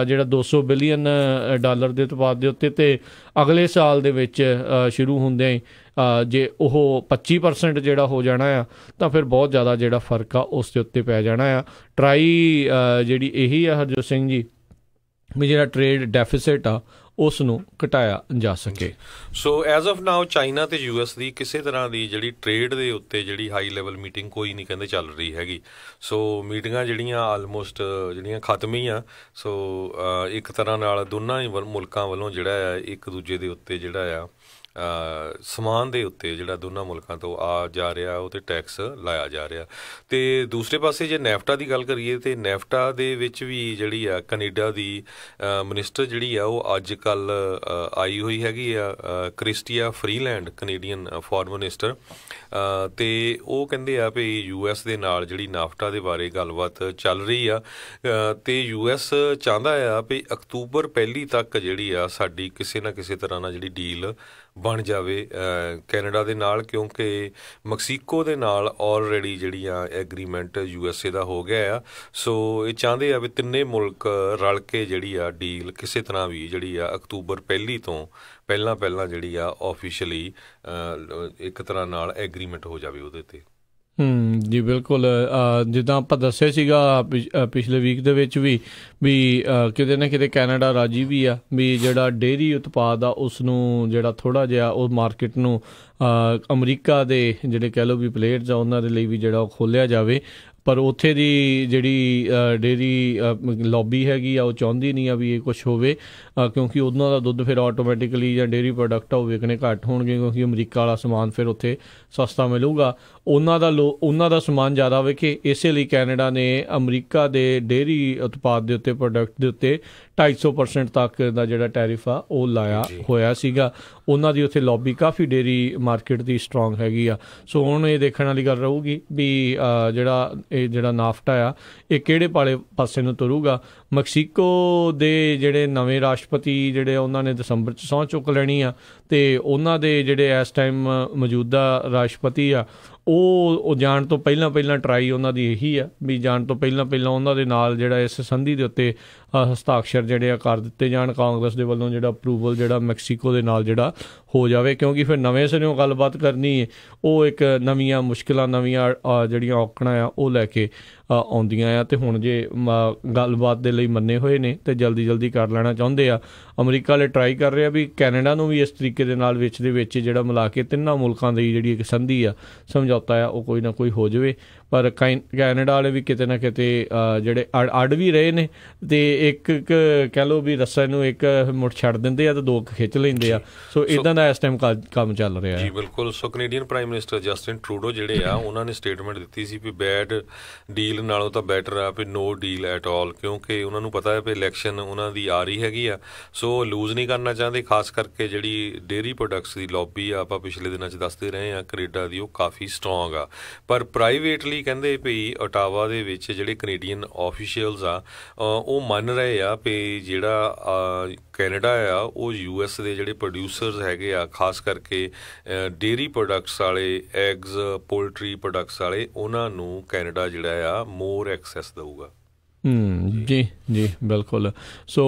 ਜਿਹੜਾ $200 ਬਿਲੀਅਨ ਦੇ ਉਤਪਾਦ ਦੇ ਉੱਤੇ ਅਤੇ ਅਗਲੇ ਸਾਲ ਦੇ ਵਿੱਚ ਸ਼ੁਰੂ ਹੁੰਦਿਆਂ ਹੀ ਜੇ ਉਹ 25% ਜਿਹੜਾ ਹੋ ਜਾਣਾ ਆ ਤਾਂ ਫਿਰ ਬਹੁਤ ਜ਼ਿਆਦਾ ਜਿਹੜਾ ਫਰਕ ਆ ਉਸ ਦੇ ਉੱਤੇ ਪੈ ਜਾਣਾ ਆ। ਟਰਾਈ ਜਿਹੜੀ ਇਹੀ ਆ ਹਰਜੋਤ ਸਿੰਘ ਜੀ ਵੀ ਜਿਹੜਾ ਟ੍ਰੇਡ ਡੈਫੀਸਿਟ ਆ ਉਸ ਨੂੰ ਘਟਾਇਆ ਜਾ ਸਕੇ। So as of now China ਤੇ US ਦੀ ਕਿਸੇ ਤਰ੍ਹਾਂ ਦੀ ਜਿਹੜੀ ਟ੍ਰੇਡ ਦੇ ਉੱਤੇ ਜਿਹੜੀ ਹਾਈ ਲੈਵਲ ਮੀਟਿੰਗ ਕੋਈ ਨਹੀਂ ਕਹਿੰਦੇ ਚੱਲ ਰਹੀ ਹੈਗੀ। ਸੋ ਮੀਟਿੰਗਾਂ ਜਿਹੜੀਆਂ ਆਲਮੋਸਟ ਜਿਹੜੀਆਂ ਖਤਮ ਹੀ ਆ। ਸੋ ਇੱਕ ਤਰ੍ਹਾਂ ਨਾਲ ਦੋਨਾਂ ਹੀ ਮੁਲਕਾਂ ਵੱਲੋਂ ਜਿਹੜਾ ਆ ਇੱਕ ਦੂਜੇ ਦੇ ਉੱਤੇ ਜਿਹੜਾ ਆ ਸਮਾਨ ਦੇ ਉੱਤੇ ਜਿਹੜਾ ਦੋਨਾਂ ਮੁਲਕਾਂ ਤੋਂ ਆ ਜਾ ਰਿਹਾ ਉਹ 'ਤੇ ਟੈਕਸ ਲਾਇਆ ਜਾ ਰਿਹਾ। ਅਤੇ ਦੂਸਰੇ ਪਾਸੇ ਜੇ ਨੈਫਟਾ ਦੀ ਗੱਲ ਕਰੀਏ ਤਾਂ ਨੈਫਟਾ ਦੇ ਵਿੱਚ ਵੀ ਜਿਹੜੀ ਆ ਕੈਨੇਡਾ ਦੀ ਮਿਨਿਸਟਰ ਜਿਹੜੀ ਆ ਉਹ ਅੱਜ ਕੱਲ੍ਹ ਆਈ ਹੋਈ ਹੈਗੀ ਆ Christy Freeland Canadian foreign minister. ਅਤੇ ਉਹ ਕਹਿੰਦੇ ਆ ਵੀ US ਦੇ ਨਾਲ ਜਿਹੜੀ ਨਾਫਟਾ ਦੇ ਬਾਰੇ ਗੱਲਬਾਤ ਚੱਲ ਰਹੀ ਆ ਅਤੇ US ਚਾਹੁੰਦਾ ਆ ਵੀ ਅਕਤੂਬਰ 1 ਤੱਕ ਜਿਹੜੀ ਆ ਸਾਡੀ ਕਿਸੇ ਨਾ ਕਿਸੇ ਤਰ੍ਹਾਂ ਨਾਲ ਜਿਹੜੀ ਡੀਲ ਬਣ ਜਾਵੇ ਕੈਨੇਡਾ ਦੇ ਨਾਲ ਕਿਉਂਕਿ ਮੈਕਸੀਕੋ ਦੇ ਨਾਲ ਆਲਰੇਡੀ ਜਿਹੜੀ ਆ ਐਗਰੀਮੈਂਟ USA ਦਾ ਹੋ ਗਿਆ ਆ। ਸੋ ਇਹ ਚਾਹੁੰਦੇ ਆ ਵੀ ਤਿੰਨੇ ਮੁਲਕ ਰਲ ਕੇ ਜਿਹੜੀ ਆ ਡੀਲ ਕਿਸੇ ਤਰ੍ਹਾਂ ਵੀ ਜਿਹੜੀ ਆ ਅਕਤੂਬਰ 1 ਤੋਂ ਪਹਿਲਾਂ ਜਿਹੜੀ ਆ ਆਫੀਸ਼ੀਅਲੀ ਇੱਕ ਤਰ੍ਹਾਂ ਨਾਲ ਐਗਰੀਮੈਂਟ ਹੋ ਜਾਵੇ ਉਹਦੇ 'ਤੇ। ਜੀ ਬਿਲਕੁਲ। ਜਿੱਦਾਂ ਆਪਾਂ ਦੱਸਿਆ ਸੀਗਾ ਪਿਛਲੇ ਵੀਕ ਦੇ ਵਿੱਚ ਵੀ ਕਿਤੇ ਨਾ ਕਿਤੇ ਕੈਨੇਡਾ ਰਾਜੀ ਵੀ ਆ ਵੀ ਜਿਹੜਾ ਡੇਅਰੀ ਉਤਪਾਦ ਆ ਉਸ ਨੂੰ ਜਿਹੜਾ ਥੋੜ੍ਹਾ ਜਿਹਾ ਉਹ ਮਾਰਕੀਟ ਨੂੰ ਅਮਰੀਕਾ ਦੇ ਜਿਹੜੇ ਕਹਿ ਲਓ ਵੀ ਪਲੇਅਰਸ ਆ ਉਹਨਾਂ ਦੇ ਲਈ ਵੀ ਜਿਹੜਾ ਉਹ ਖੋਲ੍ਹਿਆ ਜਾਵੇ। ਪਰ ਉੱਥੇ ਦੀ ਜਿਹੜੀ ਡੇਅਰੀ ਲੌਬੀ ਹੈਗੀ ਆ ਉਹ ਚਾਹੁੰਦੀ ਨਹੀਂ ਆ ਵੀ ਇਹ ਕੁਛ ਹੋਵੇ ਕਿਉਂਕਿ ਉਹਨਾਂ ਦਾ ਦੁੱਧ ਫਿਰ ਆਟੋਮੈਟਿਕਲੀ ਜਾਂ ਡੇਅਰੀ ਪ੍ਰੋਡਕਟ ਆ ਉਹ ਵਿਕਣੇ ਘੱਟ ਹੋਣਗੇ ਕਿਉਂਕਿ ਅਮਰੀਕਾ ਵਾਲਾ ਸਮਾਨ ਫਿਰ ਉੱਥੇ ਸਸਤਾ ਮਿਲੂਗਾ। ਉਹਨਾਂ ਦਾ ਸਮਾਨ ਜ਼ਿਆਦਾ ਵਿਕੇ ਇਸੇ ਲਈ ਕੈਨੇਡਾ ਨੇ ਅਮਰੀਕਾ ਦੇ ਡੇਅਰੀ ਉਤਪਾਦ ਦੇ ਉੱਤੇ ਪ੍ਰੋਡਕਟ ਦੇ ਉੱਤੇ 250% ਤੱਕ ਦਾ ਜਿਹੜਾ ਟੈਰਿਫ ਆ ਉਹ ਲਾਇਆ ਹੋਇਆ ਸੀਗਾ। ਉਹਨਾਂ ਦੀ ਉੱਥੇ ਲੌਬੀ ਕਾਫੀ ਡੇਅਰੀ ਮਾਰਕੀਟ ਦੀ ਸਟਰੋਂਗ ਹੈਗੀ ਆ। ਸੋ ਹੁਣ ਇਹ ਦੇਖਣ ਵਾਲੀ ਗੱਲ ਰਹੂਗੀ ਵੀ ਜਿਹੜਾ ਨਾਫਟਾ ਆ ਇਹ ਕਿਹੜੇ ਪਾਸੇ ਨੂੰ ਤੁਰੂਗਾ। ਮੈਕਸੀਕੋ ਦੇ ਜਿਹੜੇ ਨਵੇਂ ਰਾਸ਼ਟਰਪਤੀ ਜਿਹੜੇ ਉਹਨਾਂ ਨੇ ਦਸੰਬਰ 'ਚ ਸਹੁੰ ਚੁੱਕ ਲੈਣੀ ਆ ਅਤੇ ਉਹਨਾਂ ਦੇ ਜਿਹੜੇ ਇਸ ਟਾਈਮ ਮੌਜੂਦਾ ਰਾਸ਼ਟਰਪਤੀ ਆ ਉਹ ਜਾਣ ਤੋਂ ਪਹਿਲਾਂ ਟਰਾਈ ਉਹਨਾਂ ਦੀ ਇਹੀ ਆ ਵੀ ਜਾਣ ਤੋਂ ਪਹਿਲਾਂ ਉਹਨਾਂ ਦੇ ਨਾਲ ਜਿਹੜਾ ਇਸ ਸੰਧੀ ਦੇ ਉੱਤੇ ਹਸਤਾਖਰ ਜਿਹੜੇ ਆ ਕਰ ਦਿੱਤੇ ਜਾਣ ਕਾਂਗਰਸ ਦੇ ਵੱਲੋਂ ਜਿਹੜਾ ਅਪਰੂਵਲ ਜਿਹੜਾ ਮੈਕਸੀਕੋ ਦੇ ਨਾਲ ਜਿਹੜਾ ਹੋ ਜਾਵੇ ਕਿਉਂਕਿ ਫਿਰ ਨਵੇਂ ਸਿਰਿਓਂ ਗੱਲਬਾਤ ਕਰਨੀ ਹੈ ਉਹ ਇੱਕ ਨਵੀਆਂ ਮੁਸ਼ਕਿਲਾਂ ਨਵੀਆਂ ਜਿਹੜੀਆਂ ਔਕੜਾਂ ਆ ਉਹ ਲੈ ਕੇ ਆਉਂਦੀਆਂ ਆ। ਅਤੇ ਹੁਣ ਜੇ ਗੱਲਬਾਤ ਦੇ ਲਈ ਮੰਨੇ ਹੋਏ ਨੇ ਅਤੇ ਜਲਦੀ ਕਰ ਲੈਣਾ ਚਾਹੁੰਦੇ ਆ। ਅਮਰੀਕਾ ਵਾਲੇ ਟਰਾਈ ਕਰ ਰਹੇ ਆ ਵੀ ਕੈਨੇਡਾ ਨੂੰ ਵੀ ਇਸ ਤਰੀਕੇ ਦੇ ਨਾਲ ਵਿੱਚ ਜਿਹੜਾ ਮਿਲਾ ਕੇ ਤਿੰਨਾਂ ਮੁਲਕਾਂ ਦੀ ਜਿਹੜੀ ਇੱਕ ਸੰਧੀ ਆ ਸਮਝੌਤਾ ਆ ਉਹ ਕੋਈ ਨਾ ਕੋਈ ਹੋ ਜਾਵੇ। ਪਰ ਕੈਨੇਡਾ ਵਾਲੇ ਵੀ ਕਿਤੇ ਨਾ ਕਿਤੇ ਜਿਹੜੇ ਅੱਡ ਵੀ ਰਹੇ ਨੇ ਅਤੇ ਇੱਕ ਕਹਿ ਲਓ ਵੀ ਰੱਸੇ ਨੂੰ ਇੱਕ ਮੁੱਠ ਛੱਡ ਦਿੰਦੇ ਆ ਅਤੇ ਦੋ ਖਿੱਚ ਲੈਂਦੇ ਆ। ਸੋ ਇੱਦਾਂ ਦਾ ਇਸ ਟਾਈਮ ਕੰਮ ਚੱਲ ਰਿਹਾ ਜੀ। ਬਿਲਕੁਲ। So Canadian prime minister Justin Trudeau ਜਿਹੜੇ ਆ ਉਹਨਾਂ ਨੇ ਸਟੇਟਮੈਂਟ ਦਿੱਤੀ ਸੀ ਵੀ ਬੈਡ ਡੀਲ ਡੀਲ ਨਾਲੋਂ ਤਾਂ ਬੈਟਰ ਆ ਵੀ ਨੋ ਡੀਲ ਐਟ ਆਲ, ਕਿਉਂਕਿ ਉਹਨਾਂ ਨੂੰ ਪਤਾ ਹੈ ਵੀ ਇਲੈਕਸ਼ਨ ਉਹਨਾਂ ਦੀ ਆ ਰਹੀ ਹੈਗੀ ਆ, ਸੋ ਲੂਜ਼ ਨਹੀਂ ਕਰਨਾ ਚਾਹੁੰਦੇ। ਖਾਸ ਕਰਕੇ ਜਿਹੜੀ ਡੇਅਰੀ ਪ੍ਰੋਡਕਟਸ ਦੀ ਲੌਬੀ ਆ, ਆਪਾਂ ਪਿਛਲੇ ਦਿਨਾਂ 'ਚ ਦੱਸਦੇ ਰਹੇ ਆ ਕੈਨੇਡਾ ਦੀ, ਉਹ ਕਾਫੀ ਸਟਰੋਂਗ ਆ। ਪਰ ਪ੍ਰਾਈਵੇਟਲੀ ਕਹਿੰਦੇ ਵੀ ਓਟਾਵਾ ਦੇ ਵਿੱਚ ਜਿਹੜੇ ਕੈਨੇਡੀਅਨ ਆਫੀਸ਼ੀਅਲਸ ਆ ਉਹ ਮੰਨ ਰਹੇ ਆ ਵੀ ਜਿਹੜਾ ਕੈਨੇਡਾ ਆ ਉਹ US ਦੇ ਜਿਹੜੇ ਪ੍ਰੋਡਿਊਸਰਸ ਹੈਗੇ ਆ, ਖਾਸ ਕਰਕੇ ਡੇਅਰੀ ਪ੍ਰੋਡਕਟਸ ਵਾਲੇ, ਐਗਜ਼, ਪੋਲਟਰੀ ਪ੍ਰੋਡਕਟਸ ਵਾਲੇ, ਉਹਨਾਂ ਨੂੰ ਕੈਨੇਡਾ ਜਿਹੜਾ ਆ ਮੋਰ ਐਕਸੈਸ ਦਊਗਾ। ਜੀ ਜੀ ਬਿਲਕੁਲ। ਸੋ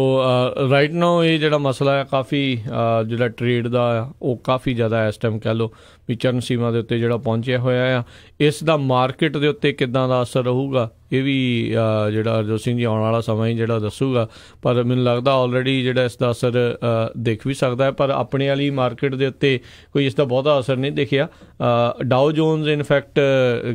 ਰਾਈਟ ਨਾਓ ਇਹ ਜਿਹੜਾ ਮਸਲਾ ਆ ਕਾਫੀ ਜਿਹੜਾ ਟਰੇਡ ਦਾ ਆ ਉਹ ਕਾਫੀ ਜ਼ਿਆਦਾ ਇਸ ਟਾਈਮ ਕਹਿ ਲਓ ਵੀ ਚਰਨ ਸੀਮਾ ਦੇ ਉੱਤੇ ਜਿਹੜਾ ਪਹੁੰਚਿਆ ਹੋਇਆ ਆ। ਇਸ ਦਾ ਮਾਰਕੀਟ ਦੇ ਉੱਤੇ ਕਿੱਦਾਂ ਦਾ ਅਸਰ ਰਹੂਗਾ ਇਹ ਵੀ ਜਿਹੜਾ ਹਰਜੋਤ ਸਿੰਘ ਜੀ ਆਉਣ ਵਾਲਾ ਸਮਾਂ ਹੀ ਜਿਹੜਾ ਦੱਸੂਗਾ, ਪਰ ਮੈਨੂੰ ਲੱਗਦਾ ਆਲਰੇਡੀ ਜਿਹੜਾ ਇਸ ਦਾ ਅਸਰ ਦਿਖ ਵੀ ਸਕਦਾ ਹੈ, ਪਰ ਆਪਣੇ ਵਾਲੀ ਮਾਰਕੀਟ ਦੇ ਉੱਤੇ ਕੋਈ ਇਸ ਦਾ ਬਹੁਤਾ ਅਸਰ ਨਹੀਂ ਦਿਖਿਆ। ਡਾਓ ਜੋਨਸ ਇਨਫੈਕਟ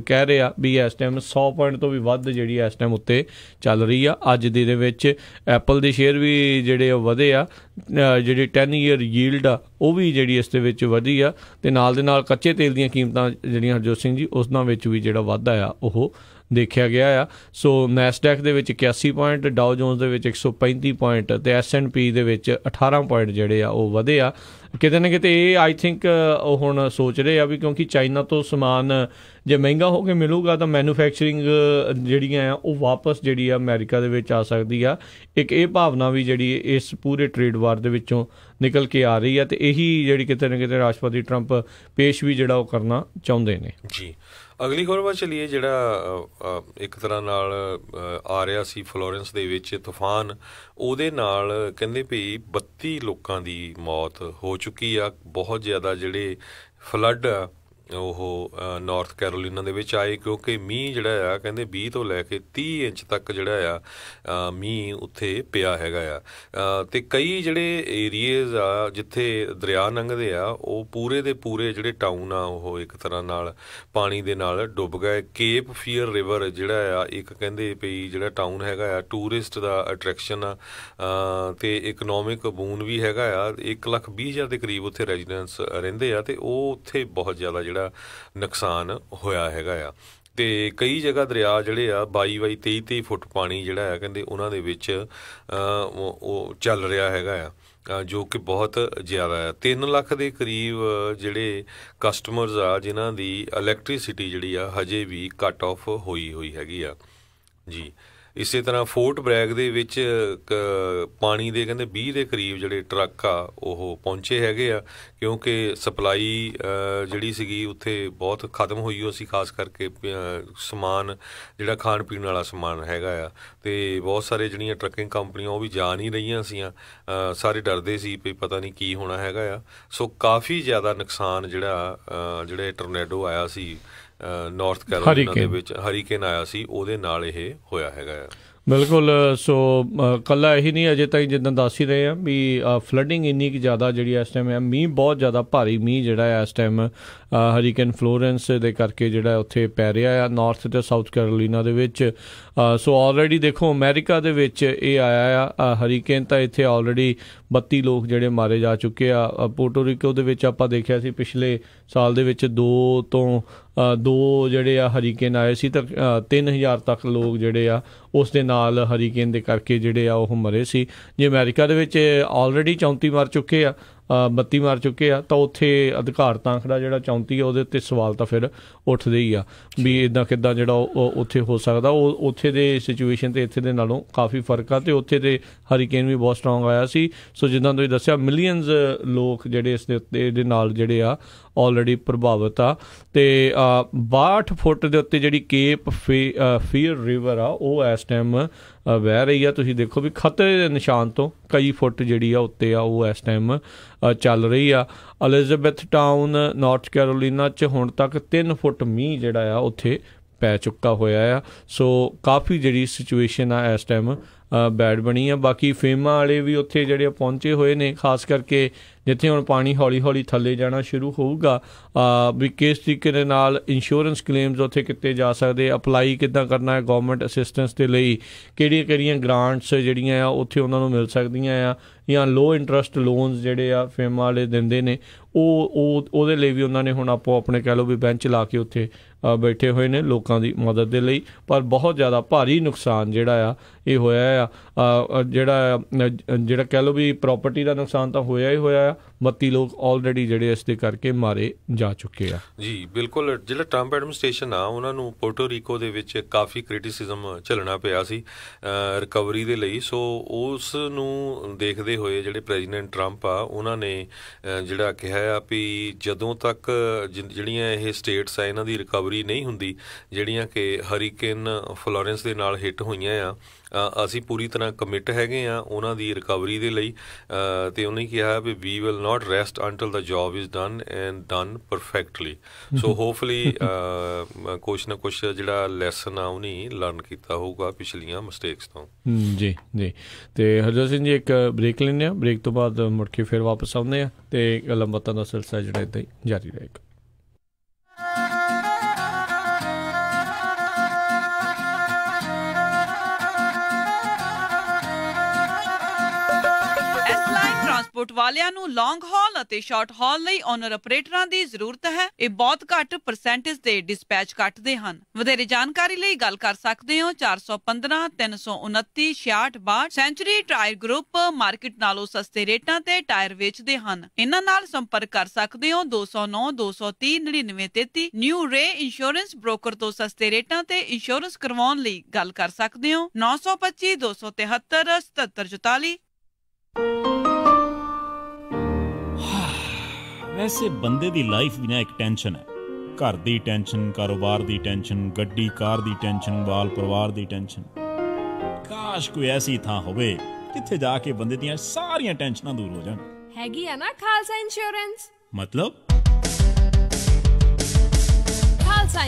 ਕਹਿ ਰਹੇ ਆ ਵੀ ਇਸ ਟਾਈਮ 100 ਪੁਆਇੰਟ ਤੋਂ ਵੀ ਵੱਧ ਜਿਹੜੀ ਇਸ ਟਾਈਮ ਉੱਤੇ ਚੱਲ ਰਹੀ ਆ। ਅੱਜ ਦੇ ਵਿੱਚ ਐਪਲ ਦੇ ਸ਼ੇਅਰ ਵੀ ਜਿਹੜੇ ਉਹ ਵਧੇ ਆ, ਜਿਹੜੀ 10 ਈਅਰ ਯੀਲਡ ਆ ਉਹ ਵੀ ਜਿਹੜੀ ਇਸ ਦੇ ਵਿੱਚ ਵਧੀ ਆ, ਅਤੇ ਨਾਲ ਦੇ ਨਾਲ ਕੱਚੇ ਤੇਲ ਦੀਆਂ ਕੀਮਤਾਂ ਜਿਹੜੀਆਂ ਹਰਜੋਤ ਸਿੰਘ ਜੀ ਉਸਨਾਂ ਵਿੱਚ ਵੀ ਜਿਹੜਾ ਵਾਧਾ ਆ ਉਹ ਦੇਖਿਆ ਗਿਆ ਆ। ਸੋ ਨੈਸਡੈਕ ਦੇ ਵਿੱਚ 81 ਪੁਆਇੰਟ, ਡਾਓ ਜੋਨਸ ਦੇ ਵਿੱਚ 135 ਪੁਆਇੰਟ ਅਤੇ S&P ਦੇ ਵਿੱਚ 18 ਪੁਆਇੰਟ ਜਿਹੜੇ ਆ ਉਹ ਵਧੇ ਆ। ਕਿਤੇ ਨਾ ਕਿਤੇ ਇਹ ਆਈ ਥਿੰਕ ਉਹ ਹੁਣ ਸੋਚ ਰਹੇ ਆ ਵੀ ਕਿਉਂਕਿ ਚਾਈਨਾ ਤੋਂ ਸਮਾਨ ਜੇ ਮਹਿੰਗਾ ਹੋ ਕੇ ਮਿਲੂਗਾ ਤਾਂ ਮੈਨੂਫੈਕਚਰਿੰਗ ਜਿਹੜੀਆਂ ਆ ਉਹ ਵਾਪਸ ਜਿਹੜੀ ਆ ਅਮਰੀਕਾ ਦੇ ਵਿੱਚ ਆ ਸਕਦੀ ਆ। ਇੱਕ ਇਹ ਭਾਵਨਾ ਵੀ ਜਿਹੜੀ ਇਸ ਪੂਰੇ ਟਰੇਡ ਵਾਰ ਦੇ ਵਿੱਚੋਂ ਨਿਕਲ ਕੇ ਆ ਰਹੀ ਆ, ਅਤੇ ਇਹੀ ਜਿਹੜੀ ਕਿਤੇ ਨਾ ਕਿਤੇ ਰਾਸ਼ਟਰਪਤੀ ਟਰੰਪ ਪੇਸ਼ ਵੀ ਜਿਹੜਾ ਉਹ ਕਰਨਾ ਚਾਹੁੰਦੇ ਨੇ। ਜੀ ਅਗਲੀ ਖਬਰ ਵੱਲ ਚੱਲੀਏ। ਜਿਹੜਾ ਇੱਕ ਤਰ੍ਹਾਂ ਨਾਲ ਆ ਰਿਹਾ ਸੀ ਫਲੋਰੈਂਸ ਦੇ ਵਿੱਚ ਤੂਫਾਨ, ਉਹਦੇ ਨਾਲ ਕਹਿੰਦੇ ਵੀ 32 ਲੋਕਾਂ ਦੀ ਮੌਤ ਹੋ ਚੁੱਕੀ ਆ। ਬਹੁਤ ਜ਼ਿਆਦਾ ਜਿਹੜੇ ਫਲੱਡ ਆ ਉਹ ਨਾਰਥ ਕੈਰੋਲੀਨਾ ਦੇ ਵਿੱਚ ਆਏ, ਕਿਉਂਕਿ ਮੀਂਹ ਜਿਹੜਾ ਆ ਕਹਿੰਦੇ 20 ਤੋਂ ਲੈ ਕੇ 30 ਇੰਚ ਤੱਕ ਜਿਹੜਾ ਆ ਮੀਂਹ ਉੱਥੇ ਪਿਆ ਹੈਗਾ ਆ। ਅਤੇ ਕਈ ਜਿਹੜੇ ਏਰੀਏਜ਼ ਆ ਜਿੱਥੇ ਦਰਿਆ ਲੰਘਦੇ ਆ ਉਹ ਪੂਰੇ ਦੇ ਪੂਰੇ ਜਿਹੜੇ ਟਾਊਨ ਆ ਉਹ ਇੱਕ ਤਰ੍ਹਾਂ ਨਾਲ ਪਾਣੀ ਦੇ ਨਾਲ ਡੁੱਬ ਗਏ। ਕੇਪ ਫੀਅਰ ਰਿਵਰ ਜਿਹੜਾ ਆ ਇੱਕ ਕਹਿੰਦੇ ਵੀ ਜਿਹੜਾ ਟਾਊਨ ਹੈਗਾ ਆ ਟੂਰਿਸਟ ਦਾ ਅਟਰੈਕਸ਼ਨ ਆ, ਅਤੇ ਇਕਨੋਮਿਕ ਬੂਨ ਵੀ ਹੈਗਾ ਆ। 1,20,000 ਦੇ ਕਰੀਬ ਉੱਥੇ ਰੈਜ਼ੀਡੈਂਟਸ ਰਹਿੰਦੇ ਆ, ਅਤੇ ਉਹ ਉੱਥੇ ਬਹੁਤ ਜ਼ਿਆਦਾ ਜਿਹੜਾ ਨੁਕਸਾਨ ਹੋਇਆ ਹੈਗਾ ਆ। ਅਤੇ ਕਈ ਜਗ੍ਹਾ ਦਰਿਆ ਜਿਹੜੇ ਆ 22-23 ਫੁੱਟ ਪਾਣੀ ਜਿਹੜਾ ਆ ਕਹਿੰਦੇ ਉਹਨਾਂ ਦੇ ਵਿੱਚ ਉਹ ਚੱਲ ਰਿਹਾ ਹੈਗਾ ਆ, ਜੋ ਕਿ ਬਹੁਤ ਜ਼ਿਆਦਾ ਆ। 3 ਲੱਖ ਦੇ ਕਰੀਬ ਜਿਹੜੇ ਕਸਟਮਰਸ ਆ ਜਿਨ੍ਹਾਂ ਦੀ ਇਲੈਕਟ੍ਰੀਸਿਟੀ ਜਿਹੜੀ ਆ ਹਜੇ ਵੀ ਕੱਟ ਆਫ ਹੋਈ ਹੈਗੀ ਆ ਜੀ। ਇਸੇ ਤਰ੍ਹਾਂ ਫੋਰਟ ਬਰੈਗ ਦੇ ਵਿੱਚ ਪਾਣੀ ਦੇ ਕਹਿੰਦੇ 20 ਦੇ ਕਰੀਬ ਜਿਹੜੇ ਟਰੱਕ ਆ ਉਹ ਪਹੁੰਚੇ ਹੈਗੇ ਆ, ਕਿਉਂਕਿ ਸਪਲਾਈ ਜਿਹੜੀ ਸੀਗੀ ਉੱਥੇ ਬਹੁਤ ਖਤਮ ਹੋਈ ਹੋ ਸੀ, ਖਾਸ ਕਰਕੇ ਸਮਾਨ ਜਿਹੜਾ ਖਾਣ ਪੀਣ ਵਾਲਾ ਸਮਾਨ ਹੈਗਾ ਆ। ਅਤੇ ਬਹੁਤ ਸਾਰੇ ਜਿਹੜੀਆਂ ਟਰੱਕਿੰਗ ਕੰਪਨੀਆਂ ਉਹ ਵੀ ਜਾ ਨਹੀਂ ਰਹੀਆਂ ਸੀਆਂ, ਸਾਰੇ ਡਰਦੇ ਸੀ ਵੀ ਪਤਾ ਨਹੀਂ ਕੀ ਹੋਣਾ ਹੈਗਾ ਆ। ਸੋ ਕਾਫੀ ਜ਼ਿਆਦਾ ਨੁਕਸਾਨ ਜਿਹੜੇ ਟੋਰਨੇਡੋ ਆਇਆ ਸੀ ਨਾਰਥ ਕੈਰੋਲੀਨਾ ਦੇ ਵਿੱਚ, ਹਰੀਕੇਨ ਆਇਆ ਸੀ, ਉਹਦੇ ਨਾਲ ਇਹ ਹੋਇਆ ਹੈਗਾ ਆ। ਬਿਲਕੁਲ। ਸੋ ਇਕੱਲਾ ਇਹੀ ਨਹੀਂ, ਅਜੇ ਤਾਈਂ ਜਿੱਦਾਂ ਦੱਸ ਹੀ ਰਹੇ ਆ ਵੀ ਫਲੱਡਿੰਗ ਇੰਨੀ ਕੁ ਜ਼ਿਆਦਾ ਜਿਹੜੀ ਇਸ ਟਾਈਮ ਹੈ, ਮੀਂਹ ਬਹੁਤ ਜ਼ਿਆਦਾ ਭਾਰੀ ਮੀਂਹ ਜਿਹੜਾ ਹੈ ਇਸ ਟਾਈਮ ਹਰੀਕੇਨ ਫਲੋਰੈਂਸ ਦੇ ਕਰਕੇ ਜਿਹੜਾ ਉੱਥੇ ਪੈ ਰਿਹਾ ਆ ਨਾਰਥ ਅਤੇ ਸਾਊਥ ਕੈਰੋਲੀਨਾ ਦੇ ਵਿੱਚ। ਸੋ ਆਲਰੇਡੀ ਦੇਖੋ ਅਮਰੀਕਾ ਦੇ ਵਿੱਚ ਇਹ ਆਇਆ ਆ ਹਰੀਕੇਨ, ਤਾਂ ਇੱਥੇ ਆਲਰੇਡੀ 32 ਲੋਕ ਜਿਹੜੇ ਮਾਰੇ ਜਾ ਚੁੱਕੇ ਆ। ਪੋਰਟੋਰੀਕੋ ਦੇ ਵਿੱਚ ਆਪਾਂ ਦੇਖਿਆ ਸੀ ਪਿਛਲੇ ਸਾਲ ਦੇ ਵਿੱਚ 2 ਜਿਹੜੇ ਆ ਹਰੀਕੇਨ ਆਏ ਸੀ, ਤਾਂ 3000 ਤੱਕ ਲੋਕ ਜਿਹੜੇ ਆ ਉਸ ਦੇ ਨਾਲ ਹਰੀਕੇਨ ਦੇ ਕਰਕੇ ਜਿਹੜੇ ਆ ਉਹ ਮਰੇ ਸੀ। ਜੇ ਅਮਰੀਕਾ ਦੇ ਵਿੱਚ ਆਲਰੇਡੀ 34 ਮਰ ਚੁੱਕੇ ਆ, 32 ਮਰ ਚੁੱਕੇ ਆ, ਤਾਂ ਉੱਥੇ ਅਧਿਕਾਰਤ ਅੰਕੜਾ ਜਿਹੜਾ 34 ਆ ਉਹਦੇ ਉੱਤੇ ਸਵਾਲ ਤਾਂ ਫਿਰ ਉੱਠਦੇ ਹੀ ਆ ਵੀ ਇੱਦਾਂ ਕਿੱਦਾਂ ਜਿਹੜਾ ਉਹ ਉੱਥੇ ਹੋ ਸਕਦਾ। ਉਹ ਉੱਥੇ ਦੇ ਸਿਚੁਏਸ਼ਨ ਅਤੇ ਇੱਥੇ ਦੇ ਨਾਲੋਂ ਕਾਫੀ ਫਰਕ ਆ, ਅਤੇ ਉੱਥੇ ਦੇ ਹਰੀਕੇਨ ਵੀ ਬਹੁਤ ਸਟਰੋਂਗ ਆਇਆ ਸੀ। ਸੋ ਜਿੱਦਾਂ ਤੁਸੀਂ ਦੱਸਿਆ ਮਿਲੀਅਨਸ ਲੋਕ ਜਿਹੜੇ ਇਸ ਦੇ ਉੱਤੇ ਇਹਦੇ ਨਾਲ ਜਿਹੜੇ ਆ ਆਲਰੇਡੀ ਪ੍ਰਭਾਵਿਤ ਆ। ਅਤੇ 62 ਫੁੱਟ ਦੇ ਉੱਤੇ ਜਿਹੜੀ ਕੇਪ ਫੀਅਰ ਰਿਵਰ ਆ ਉਹ ਇਸ ਟਾਈਮ ਵਹਿ ਰਹੀ ਆ। ਤੁਸੀਂ ਦੇਖੋ ਵੀ ਖਤਰੇ ਦੇ ਨਿਸ਼ਾਨ ਤੋਂ ਕਈ ਫੁੱਟ ਜਿਹੜੀ ਆ ਉੱਤੇ ਆ ਉਹ ਇਸ ਟਾਈਮ ਚੱਲ ਰਹੀ ਆ। ਐਲਿਜ਼ਾਬੈਥ ਟਾਊਨ ਨਾਰਥ ਕੈਰੋਲੀਨਾ 'ਚ ਹੁਣ ਤੱਕ 3 ਫੁੱਟ ਮੀਂਹ ਜਿਹੜਾ ਆ ਉੱਥੇ ਪੈ ਚੁੱਕਾ ਹੋਇਆ ਆ। ਸੋ ਕਾਫੀ ਜਿਹੜੀ ਸਿਚੁਏਸ਼ਨ ਆ ਇਸ ਟਾਈਮ ਬੈਡ ਬਣੀ ਆ। ਬਾਕੀ ਫੇਮਾ ਵਾਲੇ ਵੀ ਉੱਥੇ ਜਿਹੜੇ ਪਹੁੰਚੇ ਹੋਏ ਨੇ, ਖਾਸ ਕਰਕੇ ਜਿੱਥੇ ਹੁਣ ਪਾਣੀ ਹੌਲੀ ਹੌਲੀ ਥੱਲੇ ਜਾਣਾ ਸ਼ੁਰੂ ਹੋਊਗਾ ਵੀ ਕਿਸ ਤਰੀਕੇ ਦੇ ਨਾਲ ਇੰਸ਼ੋਰੈਂਸ ਕਲੇਮਸ ਉੱਥੇ ਕੀਤੇ ਜਾ ਸਕਦੇ, ਅਪਲਾਈ ਕਿੱਦਾਂ ਕਰਨਾ ਹੈ ਗੌਰਮੈਂਟ ਅਸਿਸਟੈਂਸ ਦੇ ਲਈ, ਕਿਹੜੀਆਂ ਗ੍ਰਾਂਟਸ ਜਿਹੜੀਆਂ ਆ ਉੱਥੇ ਉਹਨਾਂ ਨੂੰ ਮਿਲ ਸਕਦੀਆਂ ਆ, ਜਾਂ ਲੋ ਇੰਟਰਸਟ ਲੋਨਸ ਜਿਹੜੇ ਆ ਫੇਮਾ ਵਾਲੇ ਦਿੰਦੇ ਨੇ ਉਹਦੇ ਲਈ ਵੀ ਉਹਨਾਂ ਨੇ ਹੁਣ ਆਪੋ ਆਪਣੇ ਕਹਿ ਲਓ ਵੀ ਬੈਂਚ ਲਾ ਕੇ ਉੱਥੇ ਬੈਠੇ ਹੋਏ ਨੇ ਲੋਕਾਂ ਦੀ ਮਦਦ ਦੇ ਲਈ। ਪਰ ਬਹੁਤ ਜ਼ਿਆਦਾ ਭਾਰੀ ਨੁਕਸਾਨ ਜਿਹੜਾ ਆ ਇਹ ਹੋਇਆ ਆ, ਜਿਹੜਾ ਕਹਿ ਲਓ ਵੀ ਪ੍ਰਾਪਰਟੀ ਦਾ ਨੁਕਸਾਨ ਤਾਂ ਹੋਇਆ ਹੀ ਹੋਇਆ ਆ। 32 ਲੋਕ ਆਲਰੇਡੀ ਜਿਹੜੇ ਇਸ ਦੇ ਕਰਕੇ ਮਾਰੇ ਜਾ ਚੁੱਕੇ ਆ। ਜੀ ਬਿਲਕੁਲ, ਜਿਹੜਾ ਟਰੰਪ ਐਡਮਿਨਿਸਟ੍ਰੇਸ਼ਨ ਆ ਉਹਨਾਂ ਨੂੰ ਪੋਰਟੋ ਰੀਕੋ ਦੇ ਵਿੱਚ ਕਾਫੀ ਕ੍ਰਿਟਿਸਿਜ਼ਮ ਝੱਲਣਾ ਪਿਆ ਸੀ ਰਿਕਵਰੀ ਦੇ ਲਈ। ਸੋ ਉਸ ਨੂੰ ਦੇਖਦੇ ਹੋਏ ਜਿਹੜੇ ਪ੍ਰੈਜ਼ੀਡੈਂਟ ਟਰੰਪ ਆ ਉਹਨਾਂ ਨੇ ਜਿਹੜਾ ਕਿਹਾ ਆ ਵੀ ਜਦੋਂ ਤੱਕ ਜਿਹੜੀਆਂ ਇਹ ਸਟੇਟਸ ਆ ਇਹਨਾਂ ਦੀ ਰਿਕਵਰੀ ਨਹੀਂ ਹੁੰਦੀ, ਜਿਹੜੀਆਂ ਕਿ ਹਰੀਕੇਨ ਫਲੋਰੈਂਸ ਦੇ ਨਾਲ ਹਿੱਟ ਹੋਈਆਂ ਆ, ਅਸੀਂ ਪੂਰੀ ਤਰ੍ਹਾਂ ਕਮਿਟ ਹੈਗੇ ਆ ਉਹਨਾਂ ਦੀ ਰਿਕਵਰੀ ਦੇ ਲਈ। ਅਤੇ ਉਹਨੇ ਕਿਹਾ ਵੀ we will not rest until the job is done and done perfectly. So hopefully ਕੁਛ ਨਾ ਕੁਛ ਜਿਹੜਾ ਲੈਸਨ ਆ ਉਹਨੇ ਲਰਨ ਕੀਤਾ ਹੋਊਗਾ ਪਿਛਲੀਆਂ ਮਿਸਟੇਕਸ ਤੋਂ। ਜੀ ਜੀ। ਅਤੇ ਹਰਜੋਤ ਸਿੰਘ ਜੀ ਇੱਕ ਬ੍ਰੇਕ ਲੈਂਦੇ ਹਾਂ, ਬ੍ਰੇਕ ਤੋਂ ਬਾਅਦ ਮੁੜ ਕੇ ਫਿਰ ਵਾਪਸ ਆਉਂਦੇ ਹਾਂ ਅਤੇ ਗੱਲਾਂ ਬਾਤਾਂ ਦਾ ਸਿਲਸਿਲਾ ਜਿਹੜਾ ਇੱਦਾਂ ਹੀ ਜਾਰੀ ਰਹੇਗਾ। ਟਰਾਂਸਪੋਰਟ ਵਾਲਿਆਂ ਨੂੰ ਲੌਂਗ ਹਾਲ ਅਤੇ ਸ਼ਾਰਟ ਹਾਲ ਲਈ ਓਨਰ ਆਪਰੇਟਰਾਂ ਦੀ ਜ਼ਰੂਰਤ ਹੈ। ਇਹ ਬਹੁਤ ਘੱਟ ਪਰਸੈਂਟੇਜ ਤੇ ਡਿਸਪੈਚ ਕੱਟਦੇ ਹਨ। ਵਧੇਰੇ ਜਾਣਕਾਰੀ ਲਈ ਗੱਲ ਕਰ ਸਕਦੇ ਹੋ 415 329 6662। ਸੈਂਚੁਰੀ ਟਾਇਰ ਗਰੁੱਪ ਮਾਰਕੀਟ ਨਾਲੋਂ ਸਸਤੇ ਰੇਟਾਂ ਤੇ ਟਾਇਰ ਵੇਚਦੇ ਹਨ। ਇਹਨਾਂ ਨਾਲ ਸੰਪਰਕ ਕਰ ਸਕਦੇ ਹੋ 209 230 9933। ਨਿਊ ਰੇ ਇੰਸ਼ੋਰੈਂਸ ਬ੍ਰੋਕਰ ਤੋਂ ਸਸਤੇ ਰੇਟਾਂ ਤੇ ਇੰਸ਼ੋਰੈਂਸ ਕਰਵਾਉਣ ਲਈ ਗੱਲ ਕਰ ਸਕਦੇ ਹੋ 925 273 7744। ਵੈਸੇ ਬੰਦੇ ਦੀ ਲਾਈਫ ਵੀ ਨਾ ਇੱਕ ਟੈਨਸ਼ਨ ਹੈ। ਘਰ ਦੀ ਟੈਨਸ਼ਨ, ਕਾਰੋਬਾਰ ਦੀ ਟੈਨਸ਼ਨ, ਗੱਡੀ ਕਾਰ ਦੀ ਟੈਨਸ਼ਨ, ਬਾਲ ਪਰਿਵਾਰ ਦੀ ਟੈਨਸ਼ਨ। ਕਾਸ਼ ਕੋਈ ਐਸੀ ਥਾਂ ਹੋਵੇ ਜਿੱਥੇ ਜਾ ਕੇ ਬੰਦੇ ਦੀਆਂ ਸਾਰੀਆਂ ਟੈਨਸ਼ਨਾਂ ਦੂਰ ਹੋ ਜਾਣ। ਹੈਗੀ ਆ ਨਾ ਖਾਲਸਾ ਇੰਸ਼ੋਰੈਂਸ। ਮਤਲਬ ਖਾਲਸਾ